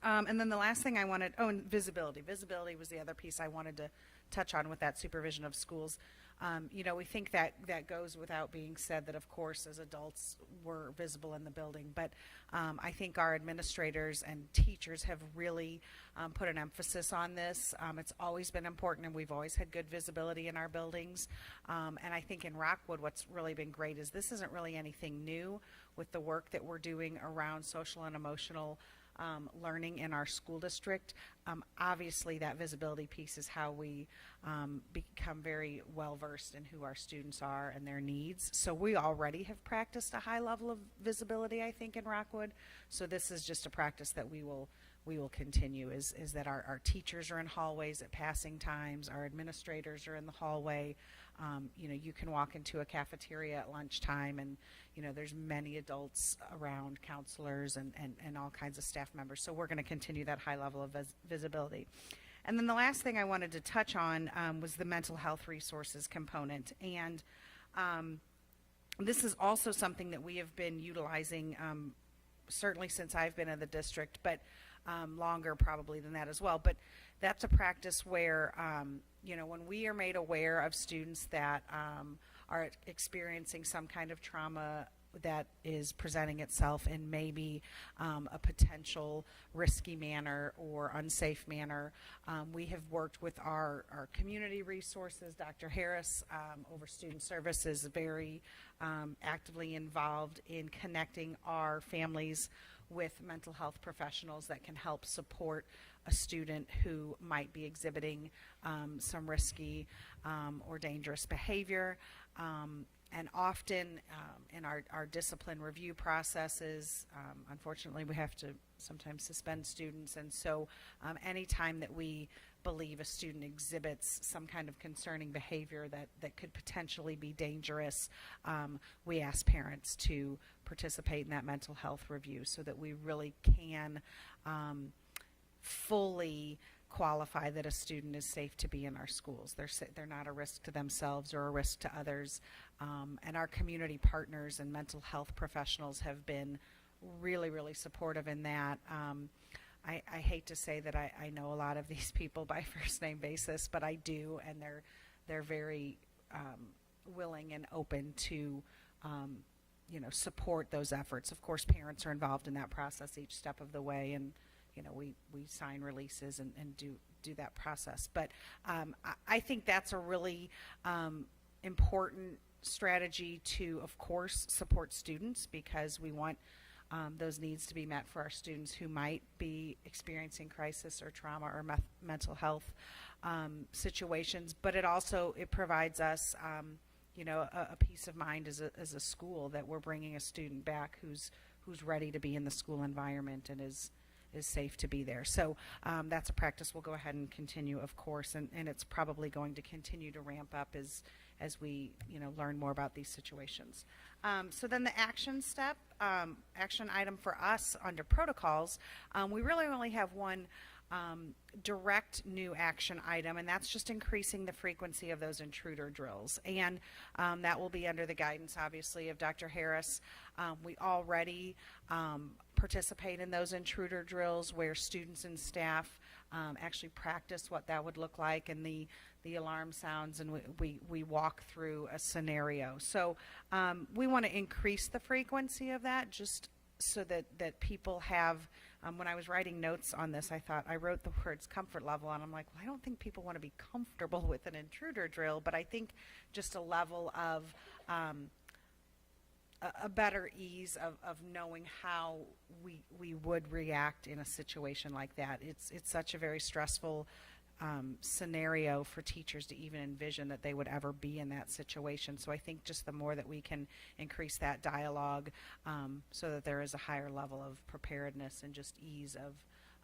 And then the last thing I wanted, and visibility. Visibility was the other piece I wanted to touch on with that supervision of schools. We think that goes without being said, that of course as adults we're visible in the building, but I think our administrators and teachers have really put an emphasis on this. It's always been important, and we've always had good visibility in our buildings. And I think in Rockwood what's really been great is this isn't really anything new with the work that we're doing around social and emotional learning in our school district. Obviously that visibility piece is how we become very well versed in who our students are and their needs. So we already have practiced a high level of visibility, I think, in Rockwood. So this is just a practice that we will continue, is that our teachers are in hallways at passing times, our administrators are in the hallway. You can walk into a cafeteria at lunchtime, and there's many adults around, counselors and all kinds of staff members. So we're going to continue that high level of visibility. And then the last thing I wanted to touch on was the mental health resources component. And this is also something that we have been utilizing certainly since I've been in the district, but longer probably than that as well. But that's a practice where when we are made aware of students that are experiencing some kind of trauma that is presenting itself in maybe a potential risky manner or unsafe manner, we have worked with our community resources. Dr. Harris over student services is very actively involved in connecting our families with mental health professionals that can help support a student who might be exhibiting some risky or dangerous behavior. And often in our discipline review processes, unfortunately, we have to sometimes suspend students. And so anytime that we believe a student exhibits some kind of concerning behavior that could potentially be dangerous, we ask parents to participate in that mental health review so that we really can fully qualify that a student is safe to be in our schools. They're not a risk to themselves or a risk to others. And our community partners and mental health professionals have been really, really supportive in that. I hate to say that I know a lot of these people by first name basis, but I do, and they're very willing and open to support those efforts. Of course, parents are involved in that process each step of the way, and we sign releases and do that process. But I think that's a really important strategy to, of course, support students, because we want those needs to be met for our students who might be experiencing crisis or trauma or mental health situations. But it provides us a peace of mind as a school that we're bringing a student back who's ready to be in the school environment and is safe to be there. So that's a practice we'll go ahead and continue, of course, and it's probably going to continue to ramp up as we learn more about these situations. So then the action step, action item for us under protocols, we really only have one direct new action item, and that's just increasing the frequency of those intruder drills. And that will be under the guidance, obviously, of Dr. Harris. We already participate in those intruder drills where students and staff actually practice what that would look like, and the alarm sounds, and we walk through a scenario. So we want to increase the frequency of that, just so that people have, when I was writing notes on this, I wrote the words comfort level, and I'm like, well, I don't think people want to be comfortable with an intruder drill, but I think just a level of a better ease of knowing how we would react in a situation like that. It's such a very stressful scenario for teachers to even envision that they would ever be in that situation. So I think just the more that we can increase that dialogue so that there is a higher level of preparedness and just ease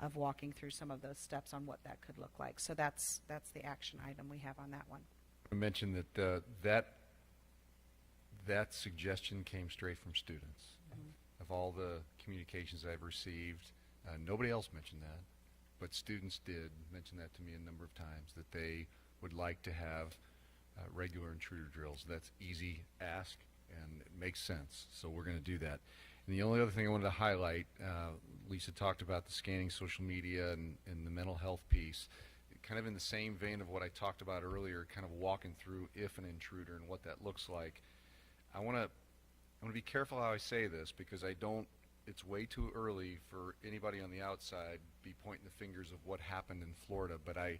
of walking through some of those steps on what that could look like. So that's the action item we have on that one. I mentioned that that suggestion came straight from students. Of all the communications I've received, nobody else mentioned that. But students did mention that to me a number of times, that they would like to have regular intruder drills. That's easy ask, and it makes sense. So we're going to do that. And the only other thing I wanted to highlight, Lisa talked about the scanning social media and the mental health piece, kind of in the same vein of what I talked about earlier, kind of walking through if an intruder and what that looks like. I want to be careful how I say this, because it's way too early for anybody on the outside be pointing the fingers of what happened in Florida, but I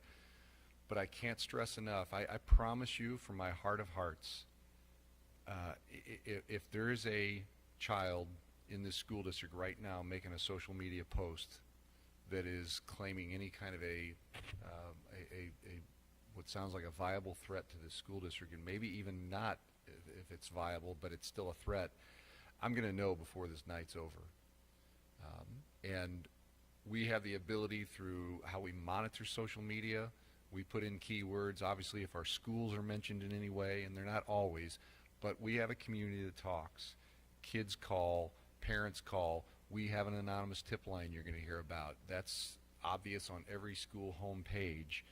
can't stress enough, I promise you from my heart of hearts, if there is a child in this school district right now making a social media post that is claiming any kind of a what sounds like a viable threat to the school district, and maybe even not if it's viable, but it's still a threat, I'm going to know before this night's over. And we have the ability through how we monitor social media. We put in keywords, obviously, if our schools are mentioned in any way, and they're not always, but we have a community that talks. Kids call, parents call. We have an anonymous tip line you're going to hear about. That's obvious on every school homepage.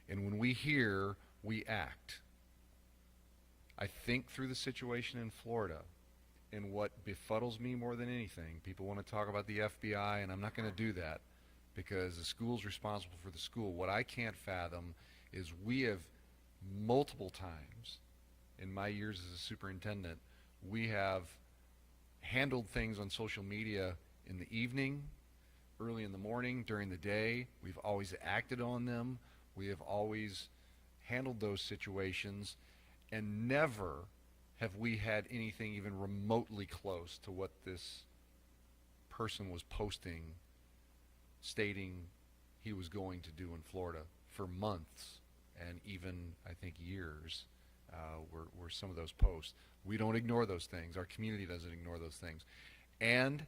And when we hear, we act. I think through the situation in Florida, and what befuddles me more than anything, people want to talk about the FBI, and I'm not going to do that because the school's responsible for the school. What I can't fathom is we have multiple times in my years as a superintendent, we have handled things on social media in the evening, early in the morning, during the day. We've always acted on them. We have always handled those situations, and never have we had anything even remotely close to what this person was posting stating he was going to do in Florida for months and even, I think, years were some of those posts. We don't ignore those things. Our community doesn't ignore those things. And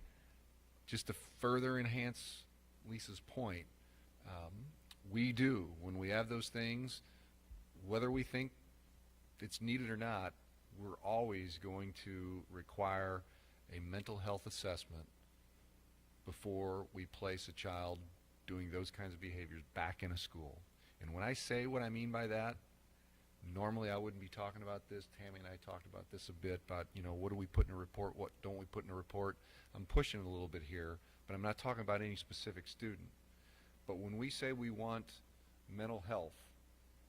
just to further enhance Lisa's point, we do. When we have those things, whether we think it's needed or not, we're always going to require a mental health assessment before we place a child doing those kinds of behaviors back in a school. And when I say what I mean by that, normally I wouldn't be talking about this. Tammy and I talked about this a bit, about, you know, what do we put in a report, what don't we put in a report. I'm pushing it a little bit here, but I'm not talking about any specific student. But when we say we want mental health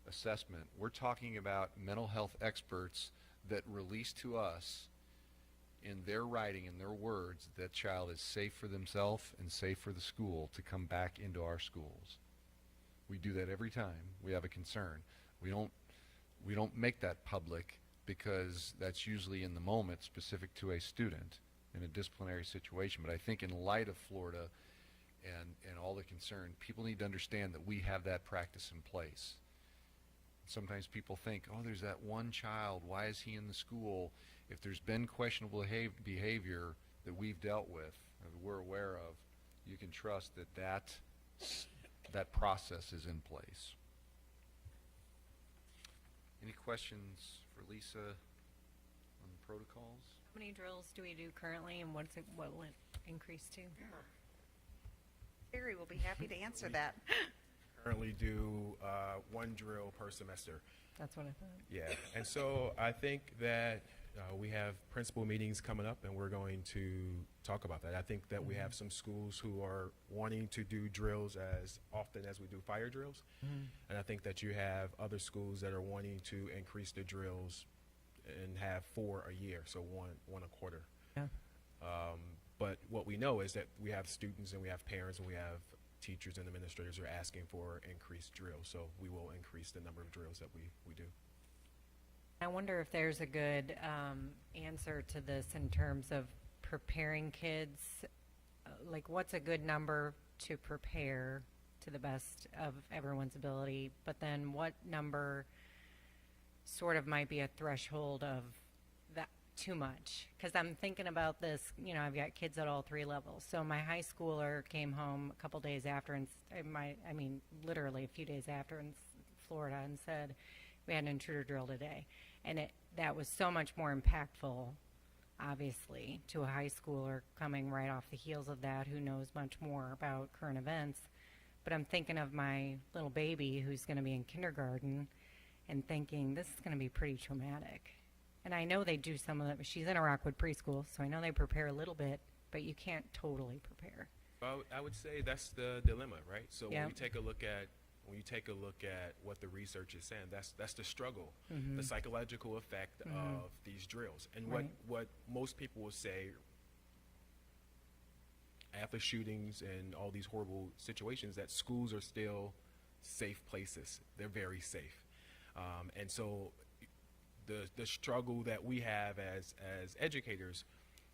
assessment, we're talking about mental health experts that release to us in their writing, in their words, that child is safe for themselves and safe for the school to come back into our schools. We do that every time we have a concern. We don't make that public because that's usually in the moment specific to a student in a disciplinary situation. But I think in light of Florida and all the concern, people need to understand that we have that practice in place. Sometimes people think, oh, there's that one child, why is he in the school? If there's been questionable behavior that we've dealt with, or that we're aware of, you can trust that process is in place. Any questions for Lisa on the protocols? How many drills do we do currently, and what will it increase to? Barry will be happy to answer that. Currently do one drill per semester. That's what I thought. Yeah, and so I think that we have principal meetings coming up, and we're going to talk about that. I think that we have some schools who are wanting to do drills as often as we do fire drills, and I think that you have other schools that are wanting to increase the drills and have 4 a year, so one a quarter. Yeah. But what we know is that we have students and we have parents and we have teachers and administrators are asking for increased drills, so we will increase the number of drills that we do. I wonder if there's a good answer to this in terms of preparing kids. Like, what's a good number to prepare to the best of everyone's ability, but then what number sort of might be a threshold of that too much? Because I'm thinking about this, you know, I've got kids at all 3 levels. So my high schooler came home a couple days after, and literally a few days after in Florida, and said, we had an intruder drill today. And that was so much more impactful, obviously, to a high schooler coming right off the heels of that, who knows much more about current events. But I'm thinking of my little baby who's going to be in kindergarten and thinking, this is going to be pretty traumatic. And I know they do some of that. She's in a Rockwood preschool, so I know they prepare a little bit, but you can't totally prepare. Well, I would say that's the dilemma, right? So Yep. when you take a look at what the research is saying, that's the struggle, the psychological effect of these drills. And Right. what most people will say after shootings and all these horrible situations, that schools are still safe places. They're very safe. And so the struggle that we have as educators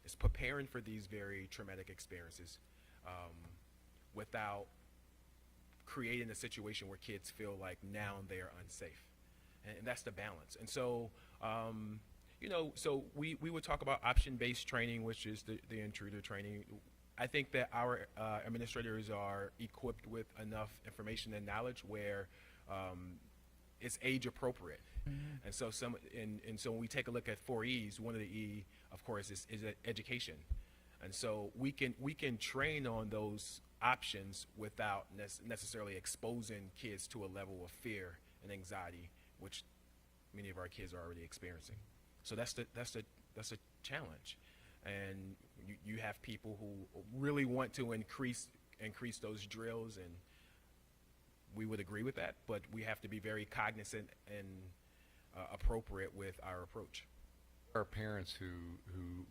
is preparing for these very traumatic experiences without creating a situation where kids feel like now they are unsafe. And that's the balance. And so, so we would talk about option-based training, which is the intruder training. I think that our administrators are equipped with enough information and knowledge where it's age appropriate. And so so when we take a look at 4 E's, one of the E, of course, is education. And so we can train on those options without necessarily exposing kids to a level of fear and anxiety, which many of our kids are already experiencing. So that's a challenge. And you have people who really want to increase those drills, and we would agree with that, but we have to be very cognizant and appropriate with our approach. There are parents who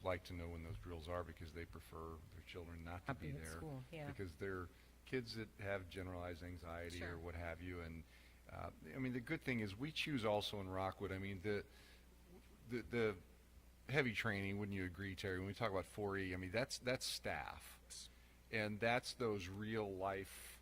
like to know when those drills are because they prefer their children not to be Be at there, school, yeah. because they're kids that have generalized anxiety Sure. or what have you. And the good thing is we choose also in Rockwood. The heavy training, wouldn't you agree, Terry? When we talk about 4E, I mean, that's staff. And that's those real life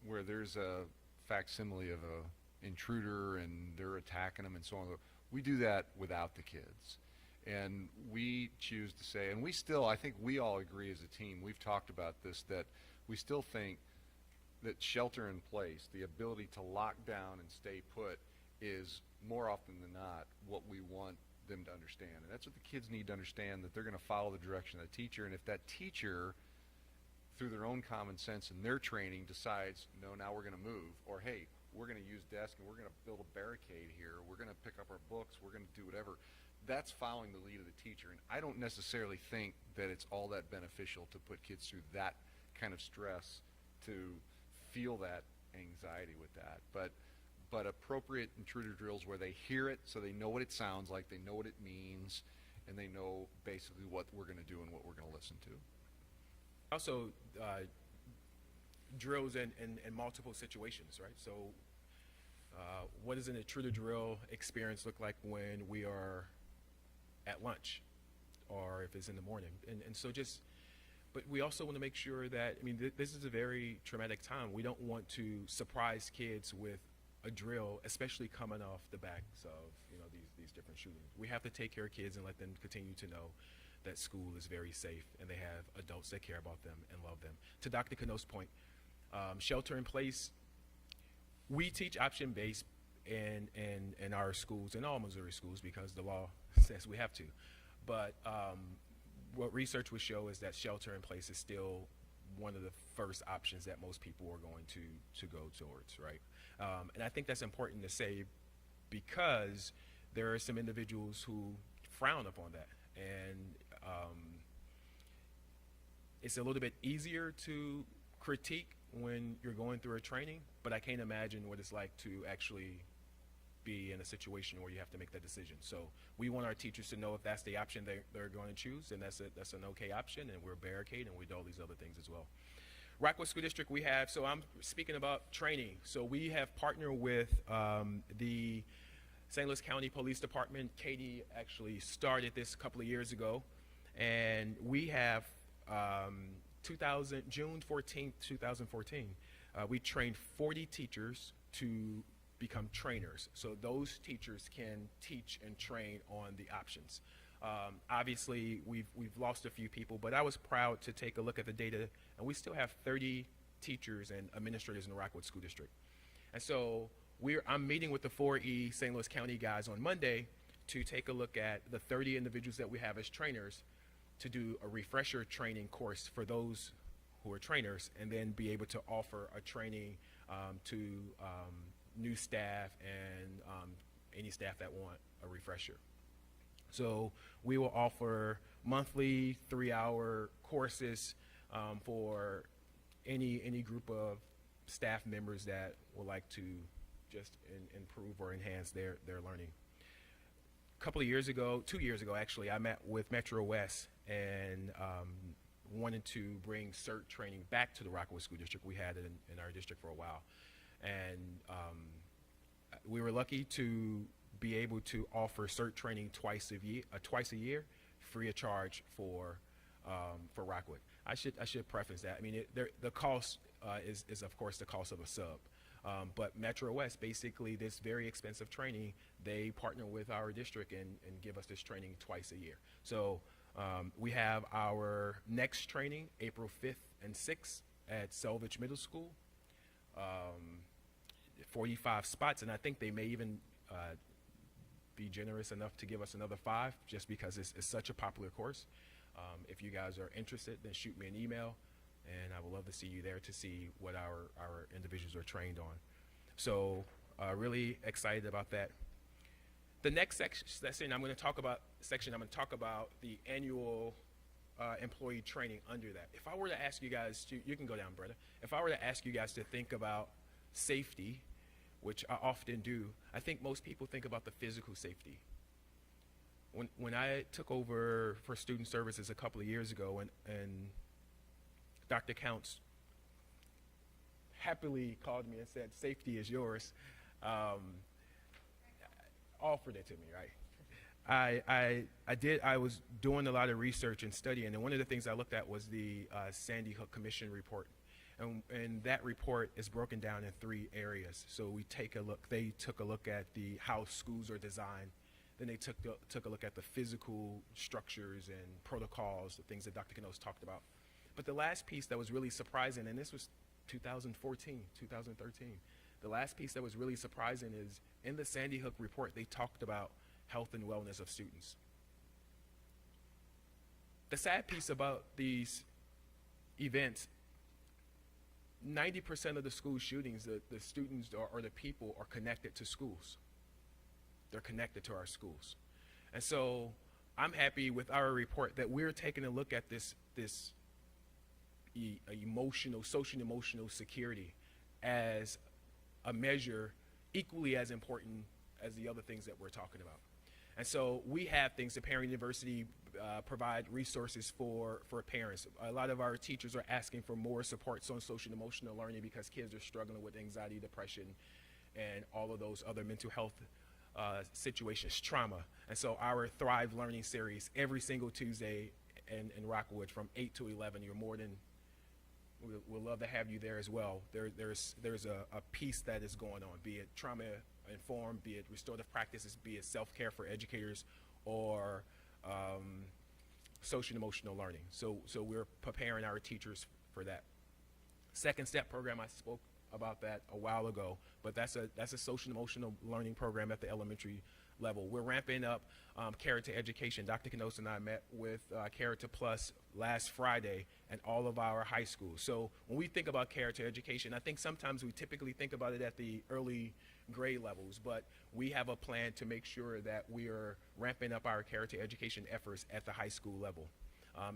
where there's a facsimile of a intruder and they're attacking them and so on. We do that without the kids. And we choose to say, and we still, I think we all agree as a team, we've talked about this, that we still think that shelter in place, the ability to lock down and stay put, is more often than not what we want them to understand. And that's what the kids need to understand, that they're going to follow the direction of the teacher. And if that teacher, through their own common sense and their training, decides, no, now we're going to move, or hey, we're going to use desk and we're going to build a barricade here, we're going to pick up our books, we're going to do whatever, that's following the lead of the teacher. And I don't necessarily think that it's all that beneficial to put kids through that kind of stress to feel that anxiety with that. But appropriate intruder drills where they hear it, so they know what it sounds like, they know what it means, and they know basically what we're going to do and what we're going to listen to. Also, drills in multiple situations, right? So what does an intruder drill experience look like when we are at lunch or if it's in the morning? And so just, but we also want to make sure that, I mean, this is a very traumatic time. We don't want to surprise kids with a drill, especially coming off the backs of, you know, these different shootings. We have to take care of kids and let them continue to know that school is very safe and they have adults that care about them and love them. To Dr. Cano's point, shelter in place, we teach option-based in our schools, in all Missouri schools, because the law says we have to. But what research would show is that shelter in place is still one of the first options that most people are going to go towards, right? And I think that's important to say because there are some individuals who frown upon that. And it's a little bit easier to critique when you're going through a training, but I can't imagine what it's like to actually be in a situation where you have to make that decision. So we want our teachers to know if that's the option they're going to choose, and that's an okay option, and we're barricade, and we do all these other things as well. Rockwood School District, we have, so I'm speaking about training. So we have partnered with the St. Louis County Police Department. Katie actually started this a couple of years ago, and we have June 14th, 2014, we trained 40 teachers to become trainers. So those teachers can teach and train on the options. Obviously, we've lost a few people, but I was proud to take a look at the data, and we still have 30 teachers and administrators in the Rockwood School District. And so I'm meeting with the 4E St. Louis County guys on Monday to take a look at the 30 individuals that we have as trainers, to do a refresher training course for those who are trainers, and then be able to offer a training to new staff and any staff that want a refresher. So we will offer monthly 3-hour courses for any group of staff members that would like to just improve or enhance their learning. A couple of years ago, 2 years ago actually, I met with Metro West and wanted to bring CERT training back to the Rockwood School District. We had it in our district for a while. And we were lucky to be able to offer CERT training twice a year, free of charge for Rockwood. I should preface that. I mean, the cost is of course the cost of a sub. But Metro West, basically this very expensive training, they partner with our district and give us this training twice a year. So we have our next training April 5th and 6th at Selvage Middle School. 45 spots, and I think they may even be generous enough to give us another 5, just because it's such a popular course. If you guys are interested, then shoot me an email, and I would love to see you there to see what our individuals are trained on. So really excited about that. The next section I'm going to talk about the annual employee training under that. If I were to ask you guys to, you can go down, brother. If I were to ask you guys to think about safety, which I often do, I think most people think about the physical safety. When I took over for student services a couple of years ago, and Dr. Counts happily called me and said, "Safety is yours," offered it to me, right? I was doing a lot of research and studying, and one of the things I looked at was the Sandy Hook Commission report. And that report is broken down in 3 areas. So they took a look at how schools are designed. Then they took a look at the physical structures and protocols, the things that Dr. Knos talked about. But the last piece that was really surprising, and this was 2014, 2013, the last piece that was really surprising is in the Sandy Hook report, they talked about health and wellness of students. The sad piece about these events, 90% of the school shootings, the students or the people are connected to schools. They're connected to our schools. And so I'm happy with our report that we're taking a look at this social and emotional security as a measure equally as important as the other things that we're talking about. And so we have things, the Parent University provide resources for parents. A lot of our teachers are asking for more supports on social and emotional learning because kids are struggling with anxiety, depression, and all of those other mental health situations, trauma. And so our Thrive Learning series, every single Tuesday in Rockwood from 8 to 11, you're more than, we'll love to have you there as well. There's a piece that is going on, be it trauma informed, be it restorative practices, be it self-care for educators, or social and emotional learning. So we're preparing our teachers for that. Second Step program, I spoke about that a while ago, but that's a social and emotional learning program at the elementary level. We're ramping up Character Education. Dr. Knos and I met with Character Plus last Friday at all of our high schools. So when we think about Character Education, I think sometimes we typically think about it at the early grade levels, but we have a plan to make sure that we are ramping up our Character Education efforts at the high school level.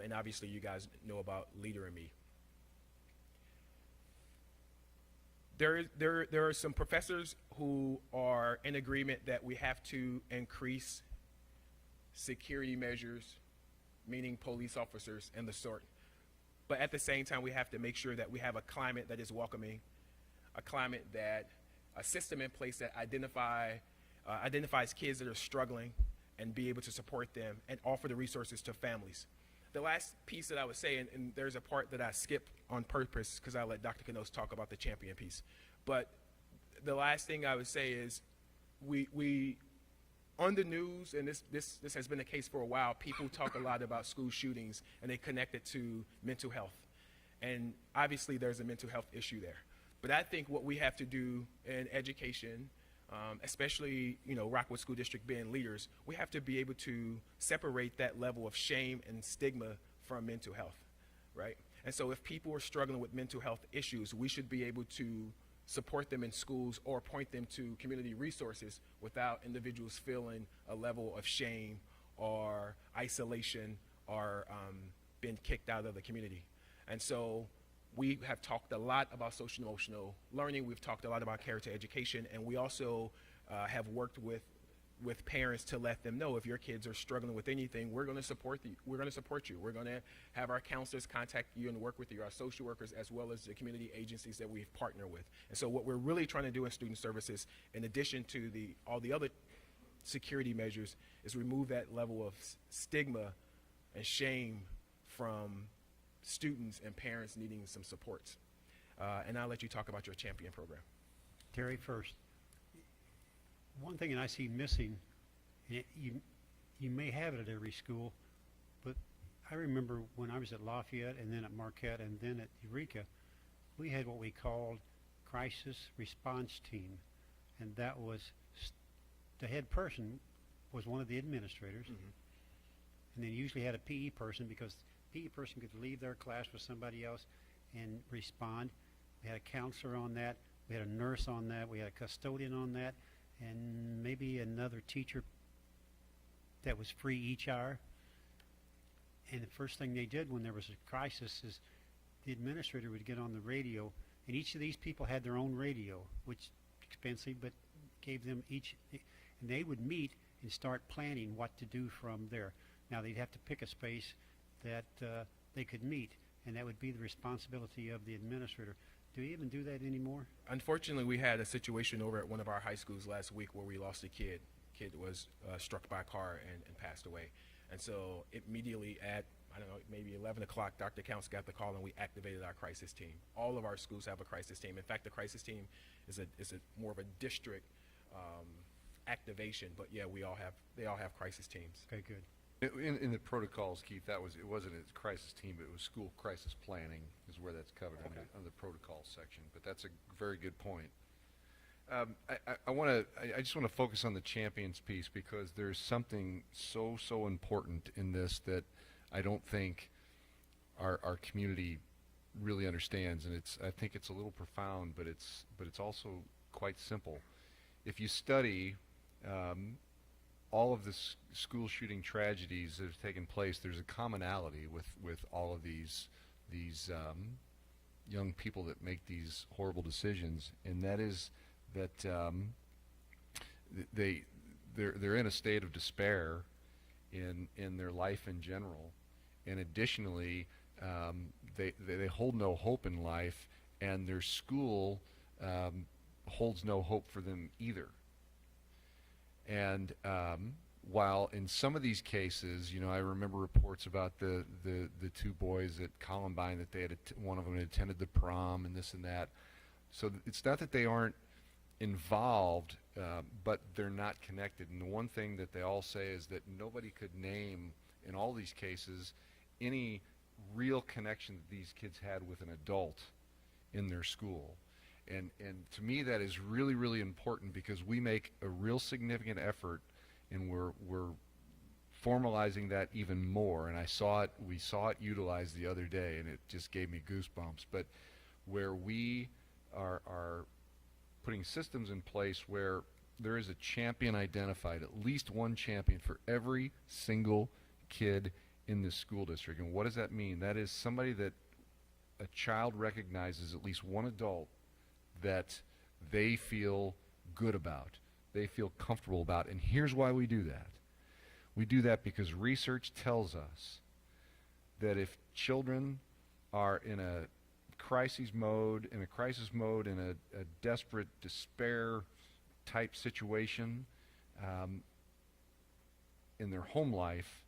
And obviously you guys know about Leader in Me. There are some professors who are in agreement that we have to increase security measures, meaning police officers and the sort. But at the same time, we have to make sure that we have a climate that is welcoming, a system in place that identifies kids that are struggling and be able to support them and offer the resources to families. The last piece that I would say, and there's a part that I skipped on purpose because I let Dr. Knos talk about the champion piece, but the last thing I would say is we on the news, and this has been the case for a while, people talk a lot about school shootings and they connect it to mental health. And obviously there's a mental health issue there. But I think what we have to do in education, especially, Rockwood School District being leaders, we have to be able to separate that level of shame and stigma from mental health, right? And so if people are struggling with mental health issues, we should be able to support them in schools or point them to community resources without individuals feeling a level of shame or isolation or being kicked out of the community. And so we have talked a lot about social and emotional learning. We've talked a lot about character education, and we also have worked with parents to let them know if your kids are struggling with anything, we're going to support you. We're going to support you. We're going to have our counselors contact you and work with you, our social workers, as well as the community agencies that we've partnered with. And so what we're really trying to do in student services, in addition to all the other security measures, is remove that level of stigma and shame from students and parents needing some supports. And I'll let you talk about your champion program. Terry, first. One thing that I see missing, and you may have it at every school, but I remember when I was at Lafayette and then at Marquette and then at Eureka, we had what we called crisis response team, and that was the head person was one of the administrators, and then usually had a PE person because the PE person could leave their class with somebody else and respond. We had a counselor on that, we had a nurse on that, we had a custodian on that, and maybe another teacher that was free each hour. And the first thing they did when there was a crisis is the administrator would get on the radio, and each of these people had their own radio, which expensive, but gave them each, and they would meet and start planning what to do from there. Now they'd have to pick a space that they could meet, and that would be the responsibility of the administrator. Do you even do that anymore? Unfortunately, we had a situation over at one of our high schools last week where we lost a kid. kid was struck by a car and passed away. And so immediately at, I don't know, maybe 11 o'clock, Dr. Counts got the call and we activated our crisis team. All of our schools have a crisis team. In fact, the crisis team is a more of a district activation, but yeah, they all have crisis teams. Okay, good. In the protocols, Keith, it wasn't a crisis team, it was school crisis planning is where that's covered on the protocol section. But that's a very good point. I just want to focus on the champions piece because there's something so important in this that I don't think our community really understands, and I think it's a little profound, but it's also quite simple. If you study all of the school shooting tragedies that have taken place, there's a commonality with all of these young people that make these horrible decisions, and that is that they're in a state of despair in their life in general, and additionally they hold no hope in life, and their school holds no hope for them either. And while in some of these cases, I remember reports about the two boys at Columbine that they had one of them had attended the prom and this and that. So it's not that they aren't involved, but they're not connected. And the one thing that they all say is that nobody could name in all these cases any real connection that these kids had with an adult in their school. And to me that is really, really important because we make a real significant effort, and we're formalizing that even more. And we saw it utilized the other day, and it just gave me goosebumps. But where we are putting systems in place where there is a champion identified, at least one champion for every single kid in this school district. And what does that mean? That is somebody that a child recognizes, at least one adult that they feel good about, they feel comfortable about. And here's why we do that. We do that because research tells us that if children are in a crisis mode, in a desperate despair type situation in their home life,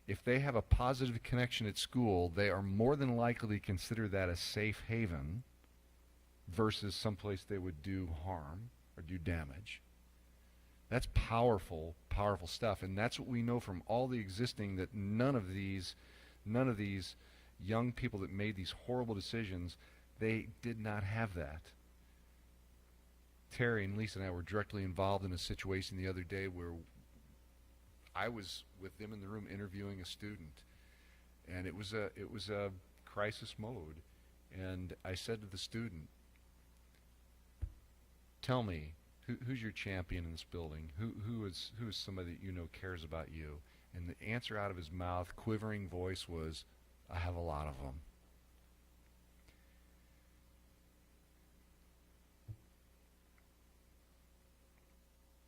if they have a positive connection at school, they are more than likely to consider that a safe haven versus someplace they would do harm or do damage. That's powerful, powerful stuff, and that's what we know from all the existing, that none of these young people that made these horrible decisions, they did not have that. Terry and Lisa and I were directly involved in a situation the other day where I was with them in the room interviewing a student, and it was a crisis mode, and I said to the student, tell me, who's your champion in this building? Who is somebody that you know cares about you? And the answer out of his mouth, quivering voice, was, I have a lot of them.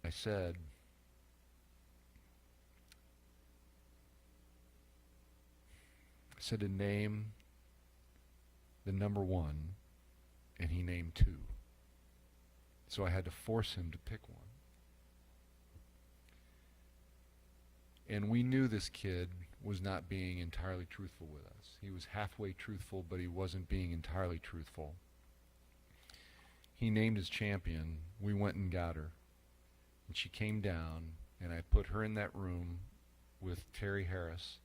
I said, to name the number one, and he named two. So I had to force him to pick one. And we knew this kid was not being entirely truthful with us. He was halfway truthful, but he wasn't being entirely truthful. He named his champion. We went and got her. And she came down, and I put her in that room with Terry Harris,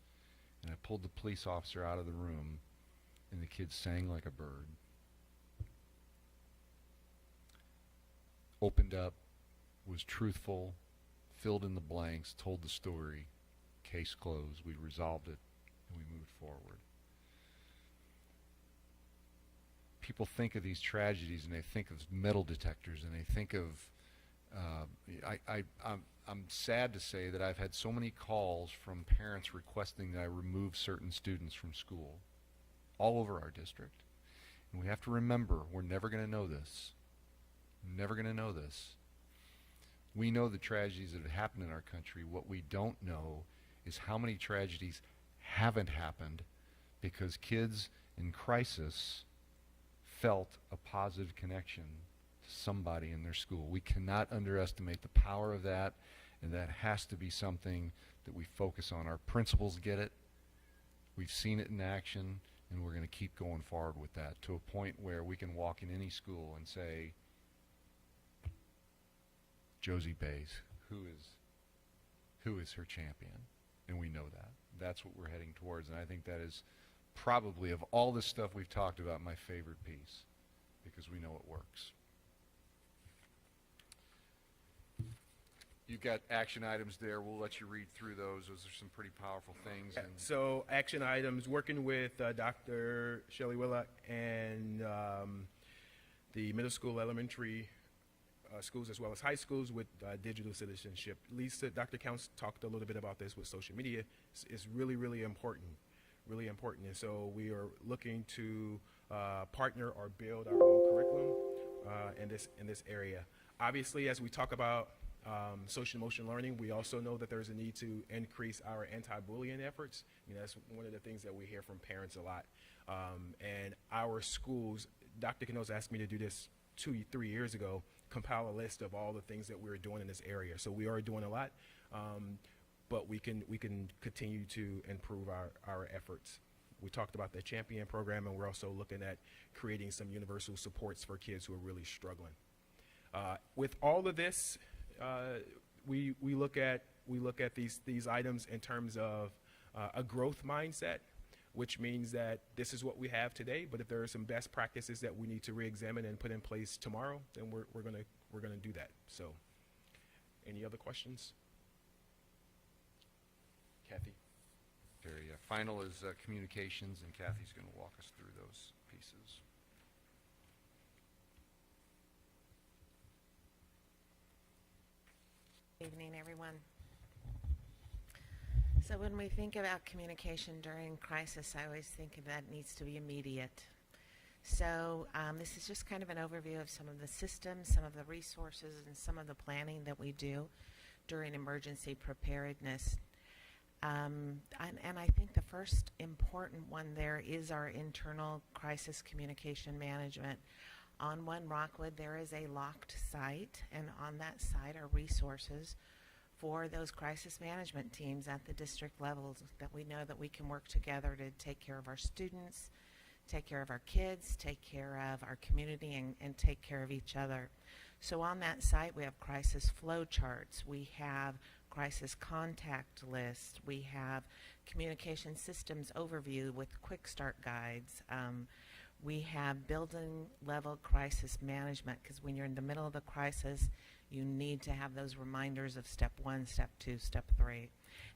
and I pulled the police officer out of the room, and the kid sang like a bird. Opened up, was truthful, filled in the blanks, told the story, case closed. We resolved it, and we moved forward. People think of these tragedies, and they think of metal detectors, and they think of I'm sad to say that I've had so many calls from parents requesting that I remove certain students from school all over our district. And we have to remember, we're never going to know this. Never going to know this. We know the tragedies that have happened in our country. What we don't know is how many tragedies haven't happened because kids in crisis felt a positive connection to somebody in their school. We cannot underestimate the power of that, And that has to be something that we focus on. Our principals get it. We've seen it in action, and we're going to keep going forward with that to a point where we can walk in any school and say, Josie Bays, who is her champion? And we know that. That's what we're heading towards, and I think that is probably, of all this stuff we've talked about, my favorite piece, because we know it works. You've got action items there. We'll let you read through those. Those are some pretty powerful things. And So action items, working with Dr. Shelley Willock and the middle school, elementary schools, as well as high schools with digital citizenship. Lisa, Dr. Counts talked a little bit about this with social media. It's really, really important, really important. And so we are looking to partner or build our own curriculum in this area. Obviously, as we talk about social emotional learning, we also know that there's a need to increase our anti-bullying efforts. You know, that's one of the things that we hear from parents a lot. And our schools, Dr. Canosa asked me to do this 2-3 years ago, compile a list of all the things that we're doing in this area. So we are doing a lot, but we can continue to improve our efforts. We talked about the champion program, and we're also looking at creating some universal supports for kids who are really struggling. With all of this, we look at these items in terms of a growth mindset, which means that this is what we have today, but if there are some best practices that we need to re-examine and put in place tomorrow, then we're gonna do that. So, any other questions? Kathy? very final is communications, and Kathy's going to walk us through those pieces. Evening, everyone. So when we think about communication during crisis, I always think that needs to be immediate. So this is just kind of an overview of some of the systems, some of the resources, and some of the planning that we do during emergency preparedness. And I think the first important one there is our internal crisis communication management. On One Rockwood, there is a locked site, and on that site are resources for those crisis management teams at the district levels that we know that we can work together to take care of our students, take care of our kids, take care of our community, and take care of each other. So on that site, we have crisis flow charts, we have crisis contact list, we have communication systems overview with quick start guides. We have building level crisis management, because when you're in the middle of the crisis, you need to have those reminders of step 1, step 2, step 3.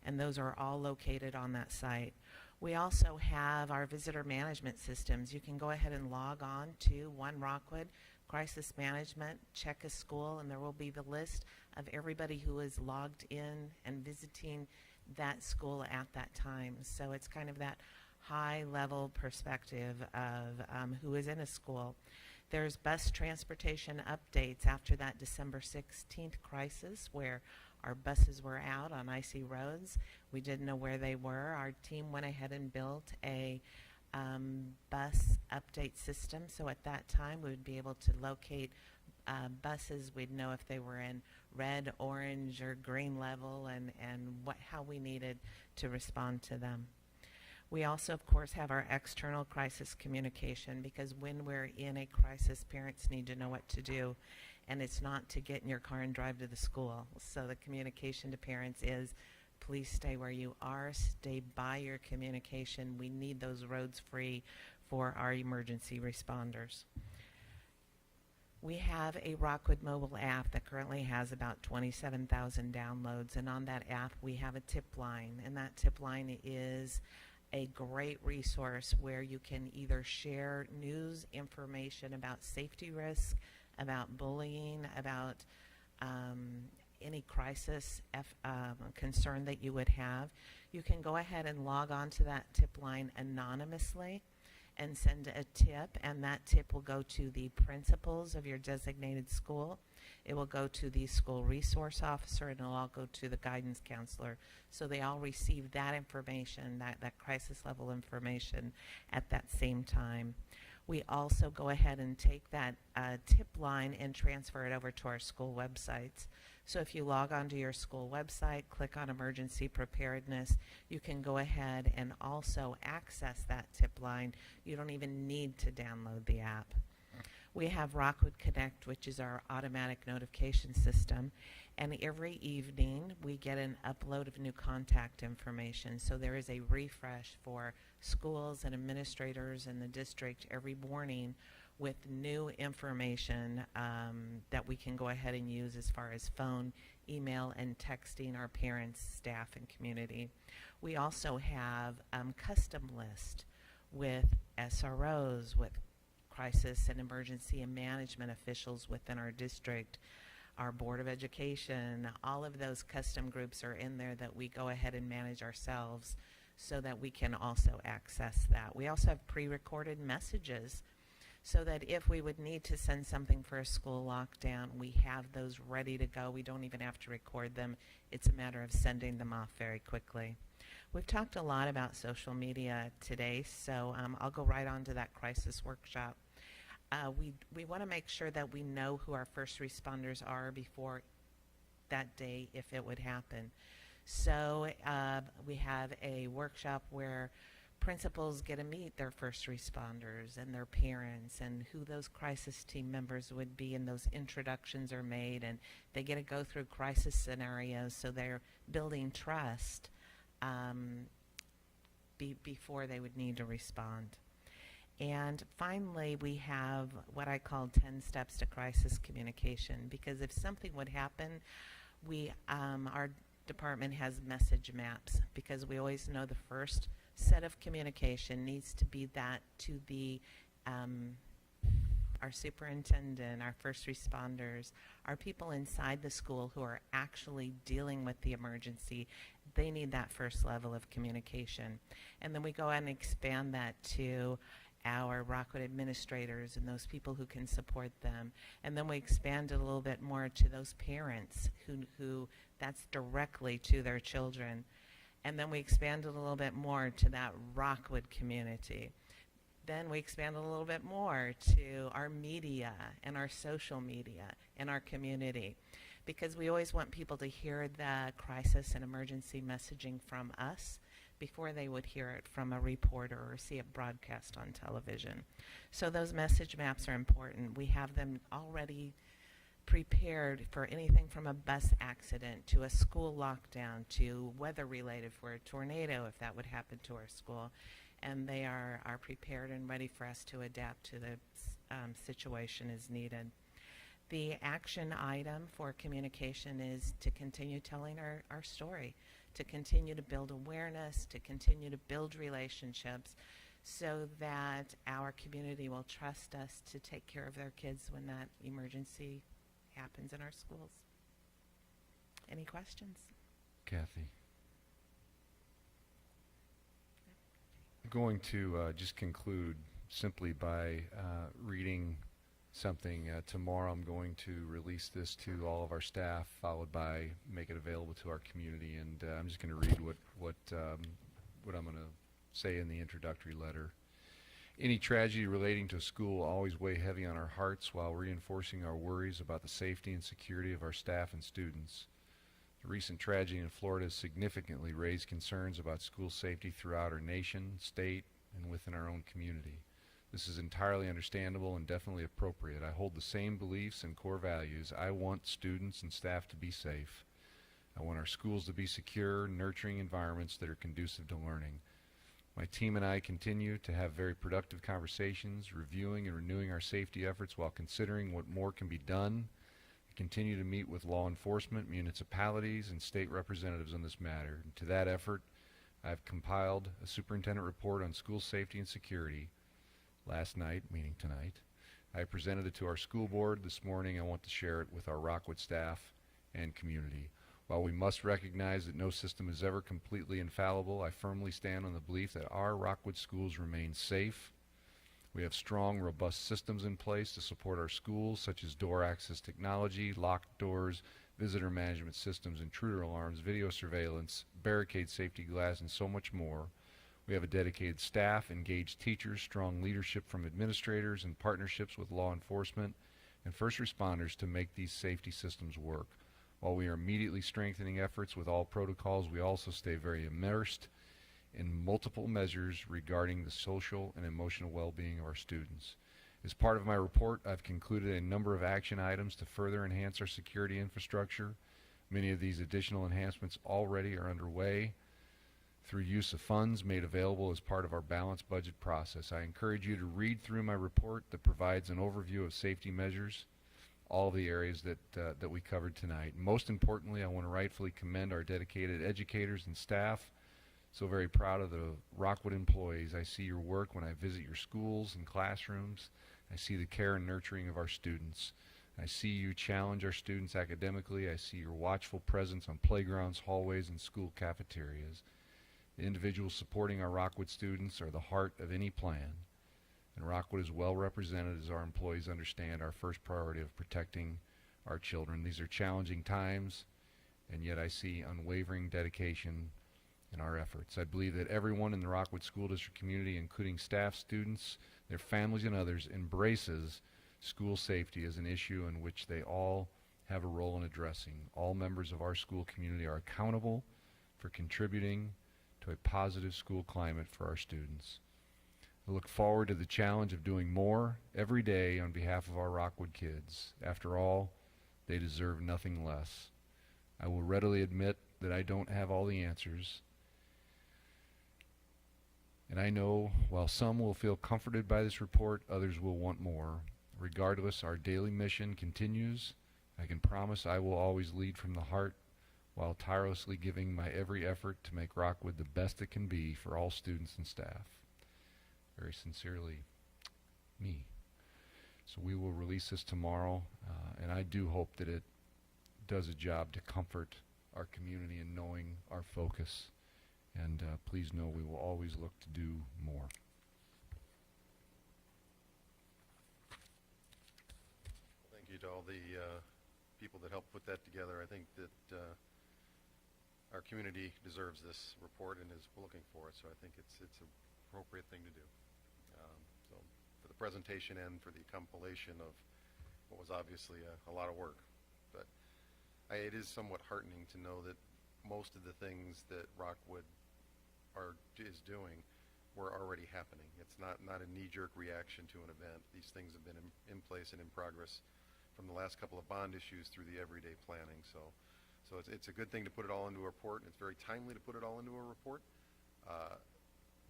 And those are all located on that site. We also have our visitor management systems. You can go ahead and log on to One Rockwood Crisis Management, check a school, and there will be the list of everybody who is logged in and visiting that school at that time. So it's kind of that high-level perspective of who is in a school. There's bus transportation updates after that December 16th crisis where our buses were out on icy roads. We didn't know where they were. Our team went ahead and built a bus update system. So at that time, we would be able to locate buses. We'd know if they were in red, orange, or green level, and how we needed to respond to them. We also, of course, have our external crisis communication, because when we're in a crisis, parents need to know what to do, and it's not to get in your car and drive to the school. So the communication to parents is, please stay where you are, stay by your communication. We need those roads free for our emergency responders. We have a Rockwood mobile app that currently has about 27,000 downloads, and on that app we have a tip line, and that tip line is a great resource where you can either share news information about safety risk, about bullying, about any crisis concern that you would have. You can go ahead and log on to that tip line anonymously and send a tip, and that tip will go to the principals of your designated school. It will go to the school resource officer, and it'll all go to the guidance counselor. So they all receive that information, that crisis level information at that same time. We also go ahead and take that tip line and transfer it over to our school websites. So if you log onto your school website, click on emergency preparedness, you can go ahead and also access that tip line. You don't even need to download the app. We have Rockwood Connect, which is our automatic notification system, and every evening we get an upload of new contact information. So there is a refresh for schools and administrators in the district every morning with new information that we can go ahead and use as far as phone, email, and texting our parents, staff, and community. We also have custom list with SROs, with crisis and emergency and management officials within our district, our Board of Education. All of those custom groups are in there that we go ahead and manage ourselves so that we can also access that. We also have pre-recorded messages so that if we would need to send something for a school lockdown, we have those ready to go. We don't even have to record them. It's a matter of sending them off very quickly. We've talked a lot about social media today, so I'll go right on to that crisis workshop. We want to make sure that we know who our first responders are before that day if it would happen. So we have a workshop where principals get to meet their first responders and their parents and who those crisis team members would be, and those introductions are made, and they get to go through crisis scenarios, so they're building trust before they would need to respond. And finally, we have what I call 10 steps to crisis communication, because if something would happen, our department has message maps, because we always know the first set of communication needs to be that to the our superintendent, our first responders, our people inside the school who are actually dealing with the emergency. They need that first level of communication. And then we go ahead and expand that to our Rockwood administrators and those people who can support them. And then we expand it a little bit more to those parents who that's directly to their children. And then we expand it a little bit more to that Rockwood community. Then we expand it a little bit more to our media and our social media and our community, because we always want people to hear the crisis and emergency messaging from us before they would hear it from a reporter or see it broadcast on television. So those message maps are important. We have them already prepared for anything from a bus accident to a school lockdown to weather-related for a tornado if that would happen to our school. And they are prepared and ready for us to adapt to the situation as needed. The action item for communication is to continue telling our story, to continue to build awareness, to continue to build relationships so that our community will trust us to take care of their kids when that emergency happens in our schools. Any questions? Kathy. I'm going to just conclude simply by reading something. Tomorrow I'm going to release this to all of our staff, followed by make it available to our community. And I'm just going to read what I'm going to say in the introductory letter. Any tragedy relating to a school will always weigh heavy on our hearts while reinforcing our worries about the safety and security of our staff and students. The recent tragedy in Florida has significantly raised concerns about school safety throughout our nation, state, and within our own community. This is entirely understandable and definitely appropriate. I hold the same beliefs and core values. I want students and staff to be safe. I want our schools to be secure, nurturing environments that are conducive to learning. My team and I continue to have very productive conversations, reviewing and renewing our safety efforts while considering what more can be done. We continue to meet with law enforcement, municipalities, and state representatives on this matter. And to that effort, I have compiled a superintendent report on school safety and security. Last night, meaning tonight, I presented it to our school board. This morning, I want to share it with our Rockwood staff and community. While we must recognize that no system is ever completely infallible, I firmly stand on the belief that our Rockwood schools remain safe. We have strong, robust systems in place to support our schools, such as door access technology, locked doors, visitor management systems, intruder alarms, video surveillance, barricade safety glass, and so much more. We have a dedicated staff, engaged teachers, strong leadership from administrators, and partnerships with law enforcement and first responders to make these safety systems work. While we are immediately strengthening efforts with all protocols, we also stay very immersed in multiple measures regarding the social and emotional well-being of our students. As part of my report, I've concluded a number of action items to further enhance our security infrastructure. Many of these additional enhancements already are underway through use of funds made available as part of our balanced budget process. I encourage you to read through my report that provides an overview of safety measures, all of the areas that we covered tonight. Most importantly, I want to rightfully commend our dedicated educators and staff. So very proud of the Rockwood employees. I see your work when I visit your schools and classrooms. I see the care and nurturing of our students. I see you challenge our students academically. I see your watchful presence on playgrounds, hallways, and school cafeterias. The individuals supporting our Rockwood students are the heart of any plan, and Rockwood is well represented as our employees understand our first priority of protecting our children. These are challenging times, and yet I see unwavering dedication in our efforts. I believe that everyone in the Rockwood School District community, including staff, students, their families, and others, embraces school safety as an issue in which they all have a role in addressing. All members of our school community are accountable for contributing to a positive school climate for our students. I look forward to the challenge of doing more every day on behalf of our Rockwood kids. After all, they deserve nothing less. I will readily admit that I don't have all the answers, and I know while some will feel comforted by this report, others will want more. Regardless, our daily mission continues. I can promise I will always lead from the heart while tirelessly giving my every effort to make Rockwood the best it can be for all students and staff. Very sincerely, me. So we will release this tomorrow, and I do hope that it does a job to comfort our community in knowing our focus. And please know we will always look to do more. Thank you to all the people that helped put that together. I think that our community deserves this report and is looking for it, so I think it's an appropriate thing to do. So for the presentation and for the compilation of what was obviously a lot of work. But it is somewhat heartening to know that most of the things that Rockwood is doing were already happening. It's not a knee-jerk reaction to an event. These things have been in place and in progress from the last couple of bond issues through the everyday planning. So it's a good thing to put it all into a report. It's very timely to put it all into a report,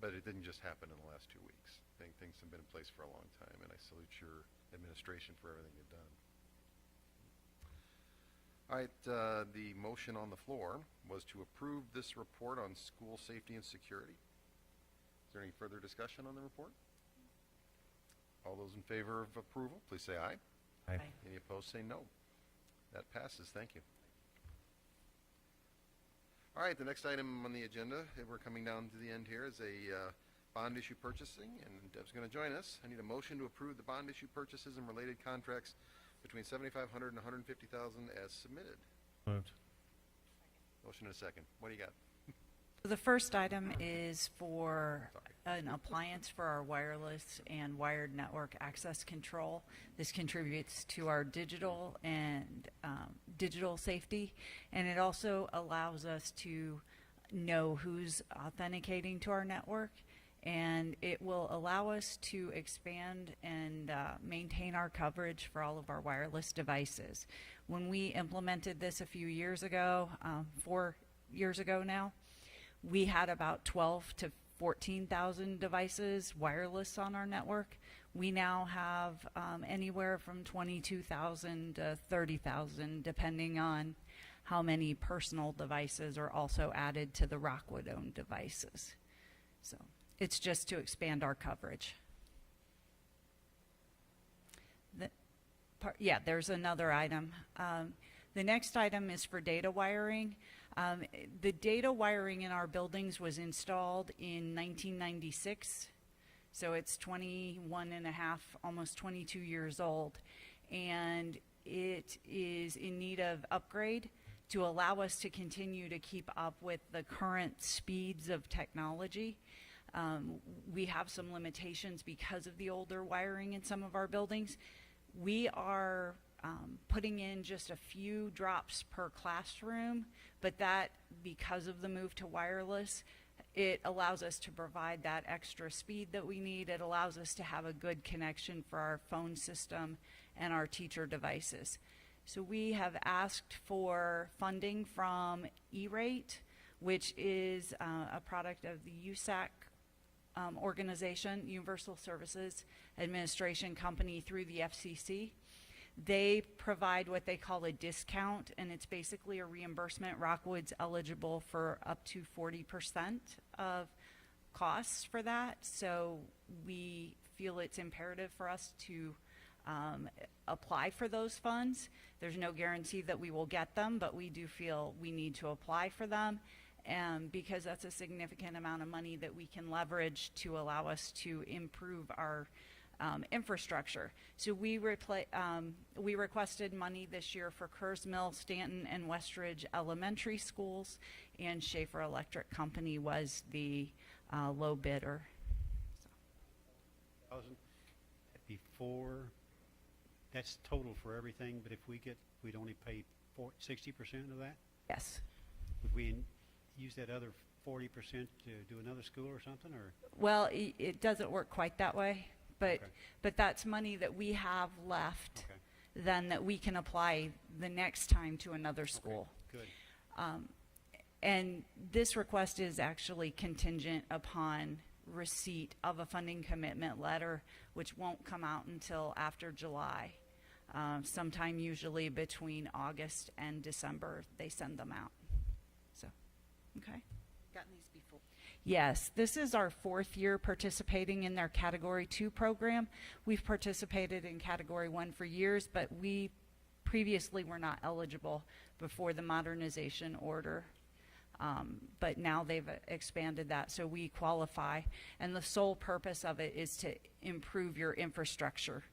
but it didn't just happen in the last 2 weeks. Things have been in place for a long time, and I salute your administration for everything you've done. All right, the motion on the floor was to approve this report on school safety and security. Is there any further discussion on the report? All those in favor of approval, please say aye. Aye. Any opposed, say no. That passes. Thank you. All right, the next item on the agenda, we're coming down to the end here, is a bond issue purchasing, and Deb's going to join us. I need a motion to approve the bond issue purchases and related contracts between $7,500 and $150,000 as submitted. Moved. Motion and a second. What do you got? The first item is for an appliance for our wireless and wired network access control. This contributes to our digital and digital safety, and it also allows us to know who's authenticating to our network, and it will allow us to expand and maintain our coverage for all of our wireless devices. When we implemented this a few years ago, 4 years ago now, we had about 12 to 14,000 devices wireless on our network. We now have anywhere from 22,000 to 30,000, depending on how many personal devices are also added to the Rockwood-owned devices. So it's just to expand our coverage. There's another item. The next item is for data wiring. The data wiring in our buildings was installed in 1996, so it's 21 and a half, almost 22 years old, and it is in need of upgrade to allow us to continue to keep up with the current speeds of technology. We have some limitations because of the older wiring in some of our buildings. We are putting in just a few drops per classroom, but that, because of the move to wireless, it allows us to provide that extra speed that we need. It allows us to have a good connection for our phone system and our teacher devices. So we have asked for funding from E-Rate, which is a product of the USAC organization, Universal Services Administration Company, through the FCC. They provide what they call a discount, and it's basically a reimbursement. Rockwood's eligible for up to 40% of costs for that, so we feel it's imperative for us to apply for those funds. There's no guarantee that we will get them, but we do feel we need to apply for them, because that's a significant amount of money that we can leverage to allow us to improve our infrastructure. So we requested money this year for Kerrs Mill, Stanton, and Westridge elementary schools, and Schaefer Electric Company was the low bidder. Before, that's total for everything, but if we'd only pay 60% of that? Yes. Would we use that other 40% to do another school or something, or? Well, it doesn't work quite that way, but Okay. but that's money that we have left, then that we can apply the next time to another school. Good. And this request is actually contingent upon receipt of a funding commitment letter, which won't come out until after July. Sometime usually between August and December, they send them out. So, okay. Gotten these before? Yes, this is our 4th year participating in their Category 2 program. We've participated in Category 1 for years, but we previously were not eligible before the modernization order. But now they've expanded that, so we qualify. And the sole purpose of it is to improve your infrastructure.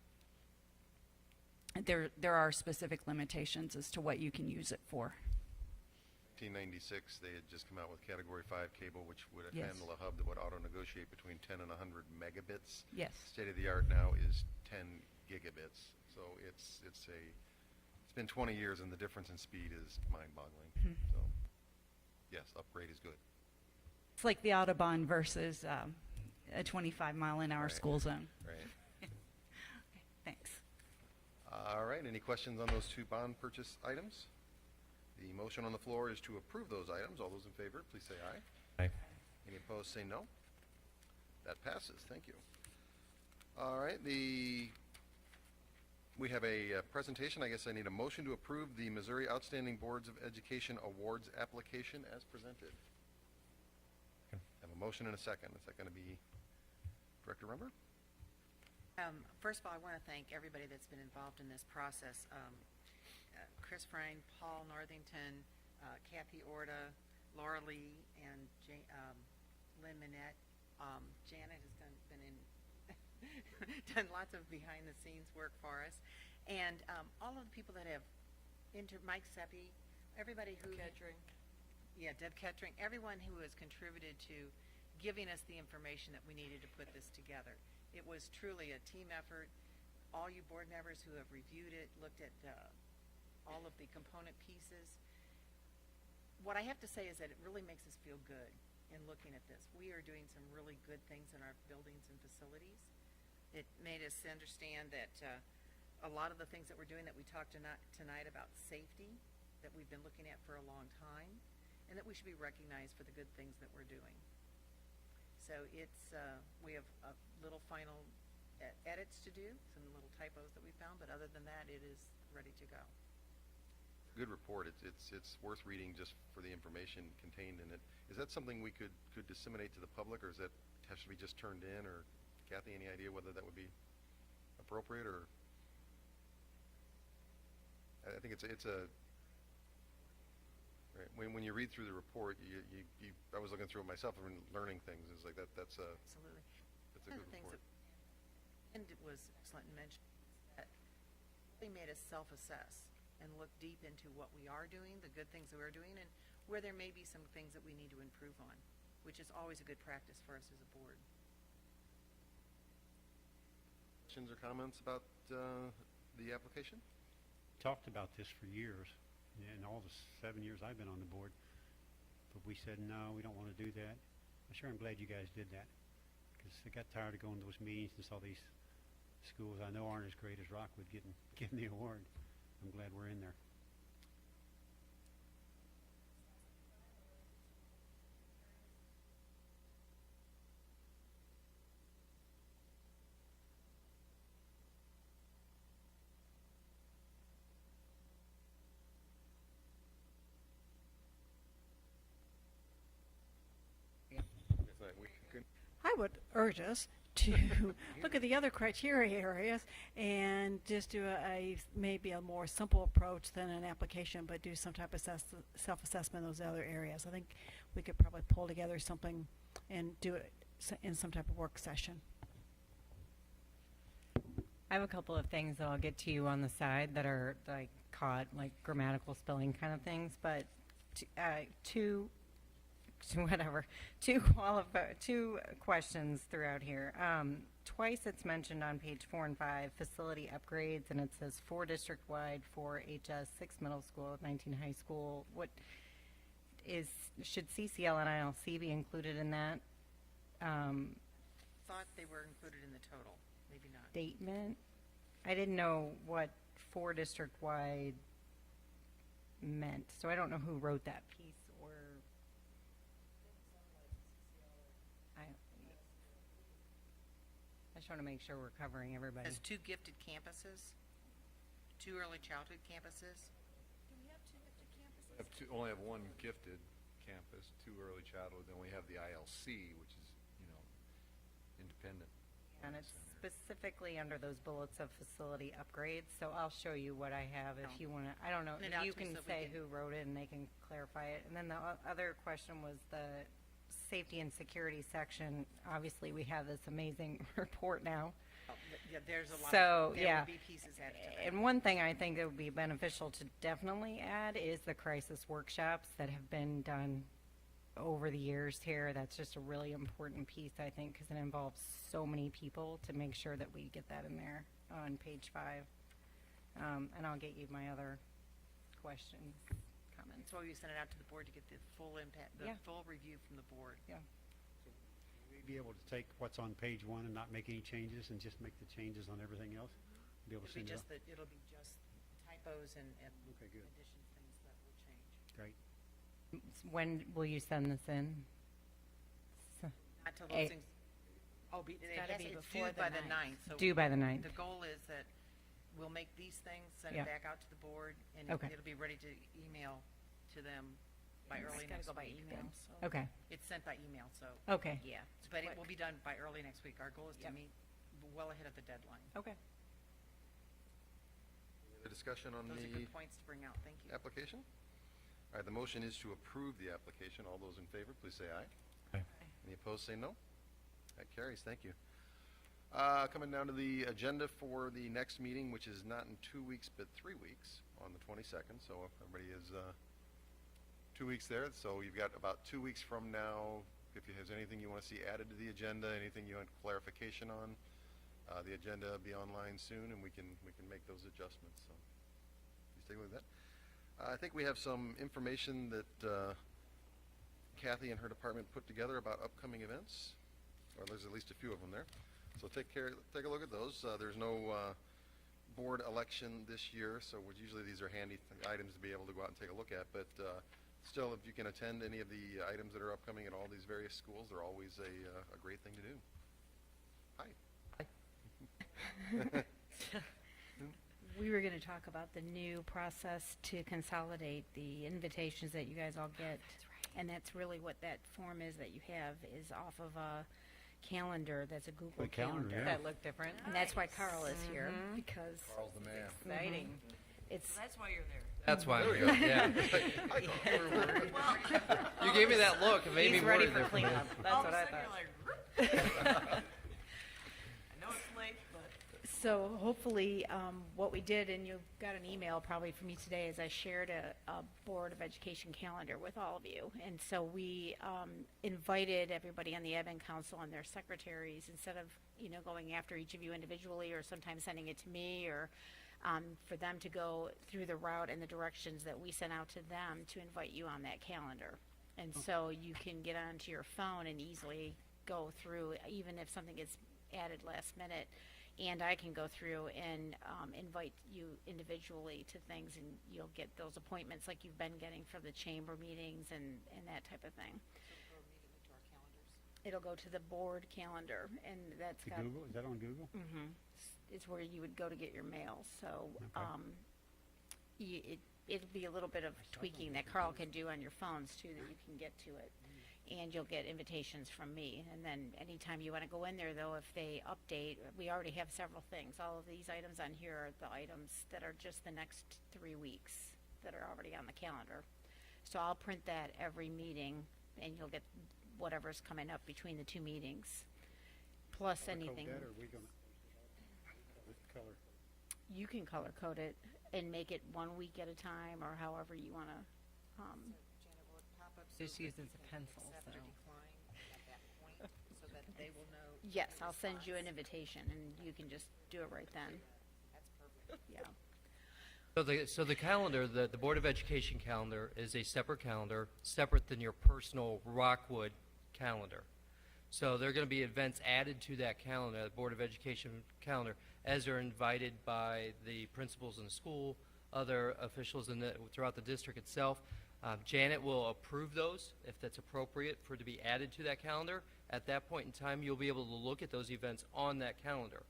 There are specific limitations as to what you can use it for. 1996, they had just come out with Category 5 cable, which would Yes. handle a hub that would auto-negotiate between 10 and 100 megabits. Yes. State-of-the-art now is 10 gigabits. So it's been 20 years, and the difference in speed is mind-boggling. So, yes, upgrade is good. It's like the Autobahn versus a 25-mile-an-hour school zone. Right. Okay, thanks. All right, any questions on those two bond purchase items? The motion on the floor is to approve those items. All those in favor, please say aye. Aye. Any opposed, say no. That passes. Thank you. All right, we have a presentation. I guess I need a motion to approve the Missouri Outstanding Boards of Education Awards application as presented. Okay. Have a motion and a second. Is that going to be Director Rumber? First of all, I want to thank everybody that's been involved in this process. Chris Frine, Paul Northington, Kathy Orta, Laura Lee, and Lynn Minette. Janet has done lots of behind-the-scenes work for us. And all of the people that have Mike Seppi, everybody who... Kettering. Yeah, Deb Kettering, everyone who has contributed to giving us the information that we needed to put this together. It was truly a team effort. All you board members who have reviewed it, looked at all of the component pieces. What I have to say is that it really makes us feel good in looking at this. We are doing some really good things in our buildings and facilities. It made us understand that a lot of the things that we're doing that we talked tonight about safety, that we've been looking at for a long time, and that we should be recognized for the good things that we're doing. So it's, we have a little final edits to do, some little typos that we found, but other than that, it is ready to go. Good report. It's worth reading just for the information contained in it. Is that something we could disseminate to the public, or is that has to be just turned in? Or Kathy, any idea whether that would be appropriate? Or I think it's a right. When you read through the report, I was looking through it myself and learning things. It's like that's a Absolutely. that's a One good of the things report. and it was excellent to mention that they made us self-assess and look deep into what we are doing, the good things that we're doing, and where there may be some things that we need to improve on, which is always a good practice for us as a board. Questions or comments about the application? talked about this for years, in all the 7 years I've been on the board. But we said, no, we don't want to do that. I'm glad you guys did that, because I got tired of going to those meetings and saw these schools I know aren't as great as Rockwood getting the award. I'm glad we're in there. I would urge us to look at the other criteria areas and just do maybe a more simple approach than an application, but do some type of self-assessment in those other areas. I think we could probably pull together something and do it in some type of work session. I have a couple of things that I'll get to you on the side that are like caught, like grammatical spelling kind of things, but two questions throughout here. Twice it's mentioned on page 4 and 5, facility upgrades, and it says 4 district-wide, 4 HS, 6 middle school, 19 high school. Should CCL and ILC be included in that? Thought they were included in the total, maybe not. Statement? I didn't know what 4 district-wide meant, so I don't know who wrote that piece. I just want to make sure we're covering everybody. Has 2 gifted campuses, 2 early childhood campuses. Do we have 2 gifted campuses? Only have 1 gifted campus, 2 early childhood, then we have the ILC, which is, independent. And it's specifically under those bullets of facility upgrades, so I'll show you what I have if you want to. I don't know, Print it out you to me can so we say can- who wrote it and they can clarify it. And then the other question was the safety and security section. Obviously, we have this amazing report now. Yeah, there's a lot. So, there yeah. would be pieces added to that. And one thing I think that would be beneficial to definitely add is the crisis workshops that have been done over the years here. That's just a really important piece, I think, because it involves so many people, to make sure that we get that in there on page 5. And I'll get you my other questions, comments. That's why we sent it out to the board, to get the full impact, the Yeah. full review from the board. Yeah. We'd be able to take what's on page 1 and not make any changes and just make the changes on everything else? Be able to send it out? It'll be just typos and Okay, good. additions, things that will change. Great. When will you send this in? Not till Eh. those things, it gotta has, be it's before due the by the 9th. 9th. So Due by the 9th. The goal is that we'll make these things, send Yeah. it back out to the board, and Okay. it'll be ready to email to them by It's early gotta next go by week. email, So Okay. It's sent by email, so. Okay. Yeah, It's but it quick. will be done by early next week. Our goal is to Yep. meet well ahead of the deadline. Okay. The discussion on Those are the good points to bring out. Thank you. application? All right, the motion is to approve the application. All those in favor, please say aye. Aye. Any opposed, say no. That carries. Thank you. Coming down to the agenda for the next meeting, which is not in 2 weeks, but 3 weeks, on the 22nd. So everybody is 2 weeks there. So you've got about 2 weeks from now. If you have anything you want to see added to the agenda, anything you want clarification on, the agenda will be online soon, and we can make those adjustments. So please take a look at that. I think we have some information that Kathy and her department put together about upcoming events, or there's at least a few of them there. So take a look at those. There's no board election this year, so usually these are handy items to be able to go out and take a look at. But still, if you can attend any of the items that are upcoming at all these various schools, they're always a great thing to do. Hi. We were going to talk about the new process to consolidate the invitations that you guys all get. And that's really what that form is that you have, is off of a calendar that's a Google A calendar, calendar. yeah. That look different. And that's why Carl is here, Mhm. because Carl's the man. Exciting. it's, That's why you're there. That's why I'm There we here, go. yeah. I thought we were worried. You gave me that look, and made He's me ready worried for there for a minute. cleanup. That's All of what a I sudden thought. you're like, I know it's late, but. so hopefully, what we did, and you got an email probably from me today, is I shared a Board of Education calendar with all of you. And so we invited everybody on the Admin Council and their secretaries, instead of, going after each of you individually, or sometimes sending it to me, or for them to go through the route and the directions that we sent out to them to invite you on that calendar. And so you can get onto your phone and easily go through, even if something gets added last minute, and I can go through and invite you individually to things, and you'll get those appointments like you've been getting for the chamber meetings and that type of thing. It'll go to the board calendar, and that's To got... Google? Is that on Google? Mm-hmm. It's where you would go to get your mail, so it'll be a little bit of tweaking that Carl can do on your phones, too, that you can get to it. And you'll get invitations from me. And then anytime you want to go in there, though, if they update, we already have several things. All of these items on here are the items that are just the next 3 weeks that are already on the calendar. So I'll print that every meeting, and you'll get whatever's coming up between the 2 meetings, plus anything. Color code that, or are we gonna with color? You can color code it and make it 1 week at a time, or however you want to. Just uses a pencil, so. So that they will know. Yes, I'll send you an invitation, and you can just do it right then. That's perfect. Yeah. So the calendar, the Board of Education calendar is a separate calendar, separate than your personal Rockwood calendar. So there are going to be events added to that calendar, the Board of Education calendar, as they're invited by the principals in the school, other officials throughout the district itself. Janet will approve those if that's appropriate for it to be added to that calendar. At that point in time, you'll be able to look at those events on that calendar.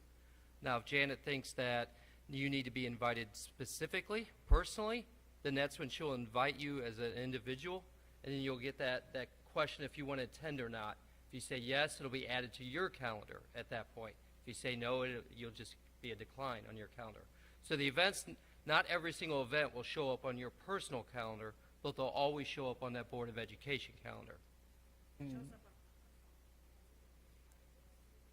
Now, if Janet thinks that you need to be invited specifically, personally, then that's when she'll invite you as an individual, and then you'll get that question if you want to attend or not. If you say yes, it'll be added to your calendar at that point. If you say no, you'll just be a decline on your calendar. So the events, not every single event will show up on your personal calendar, but they'll always show up on that Board of Education calendar.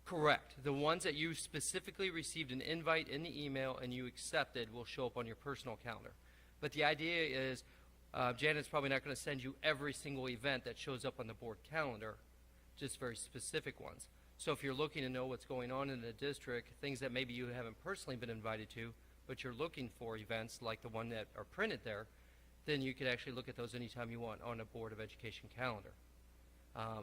Correct. The ones that you specifically received an invite in the email and you accepted will show up on your personal calendar. But the idea is Janet's probably not going to send you every single event that shows up on the board calendar, just very specific ones. So if you're looking to know what's going on in the district, things that maybe you haven't personally been invited to, but you're looking for events like the one that are printed there, then you could actually look at those anytime you want on a Board of Education calendar.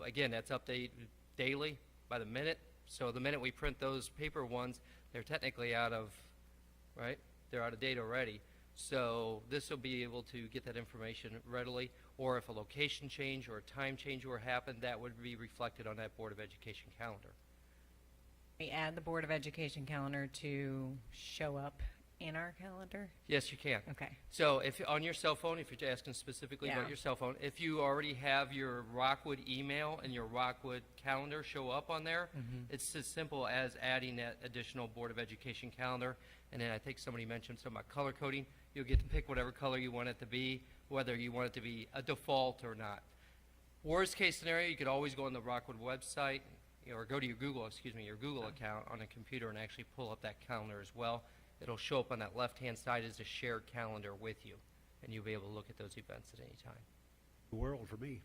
Again, that's updated daily by the minute. So the minute we print those paper ones, they're technically out of, right? They're out of date already. So this will be able to get that information readily, or if a location change or a time change were happen, that would be reflected on that Board of Education calendar. We add the Board of Education calendar to show up in our calendar? Yes, you can. Okay. So if on your cell phone, if you're asking specifically about your cell phone, if you already have your Rockwood email and your Rockwood calendar show up on there, it's as simple as adding that additional Board of Education calendar. And then I think somebody mentioned something about color coding. You'll get to pick whatever color you want it to be, whether you want it to be a default or not. Worst case scenario, you could always go on the Rockwood website, or go to your Google account on a computer and actually pull up that calendar as well. It'll show up on that left-hand side as a shared calendar with you, and you'll be able to look at those events at any time. The world for me.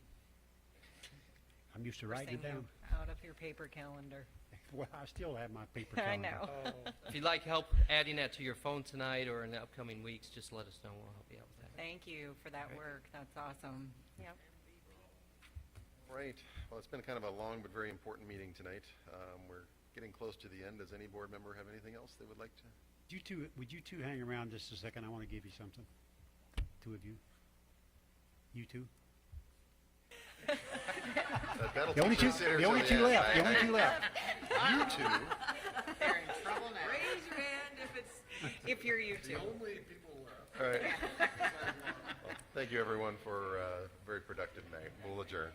I'm used to writing it down. Out of your paper calendar. Well, I still have my paper I calendar. know. If you'd like help adding that to your phone tonight or in the upcoming weeks, just let us know. We'll help you out with that. Thank you for that work. That's awesome. Yep. Right. Well, it's been kind of a long but very important meeting tonight. We're getting close to the end. Does any board member have anything else they would like to? Would you two hang around just a second? I want to give you something. Two of you. You two. That'll The only teach two- us here, the only so two yeah, left, the only two left. You two. They're in trouble now. Raise your hand if you're you two. only people left. All right. Well, thank you, everyone, for a very productive night. We'll adjourn.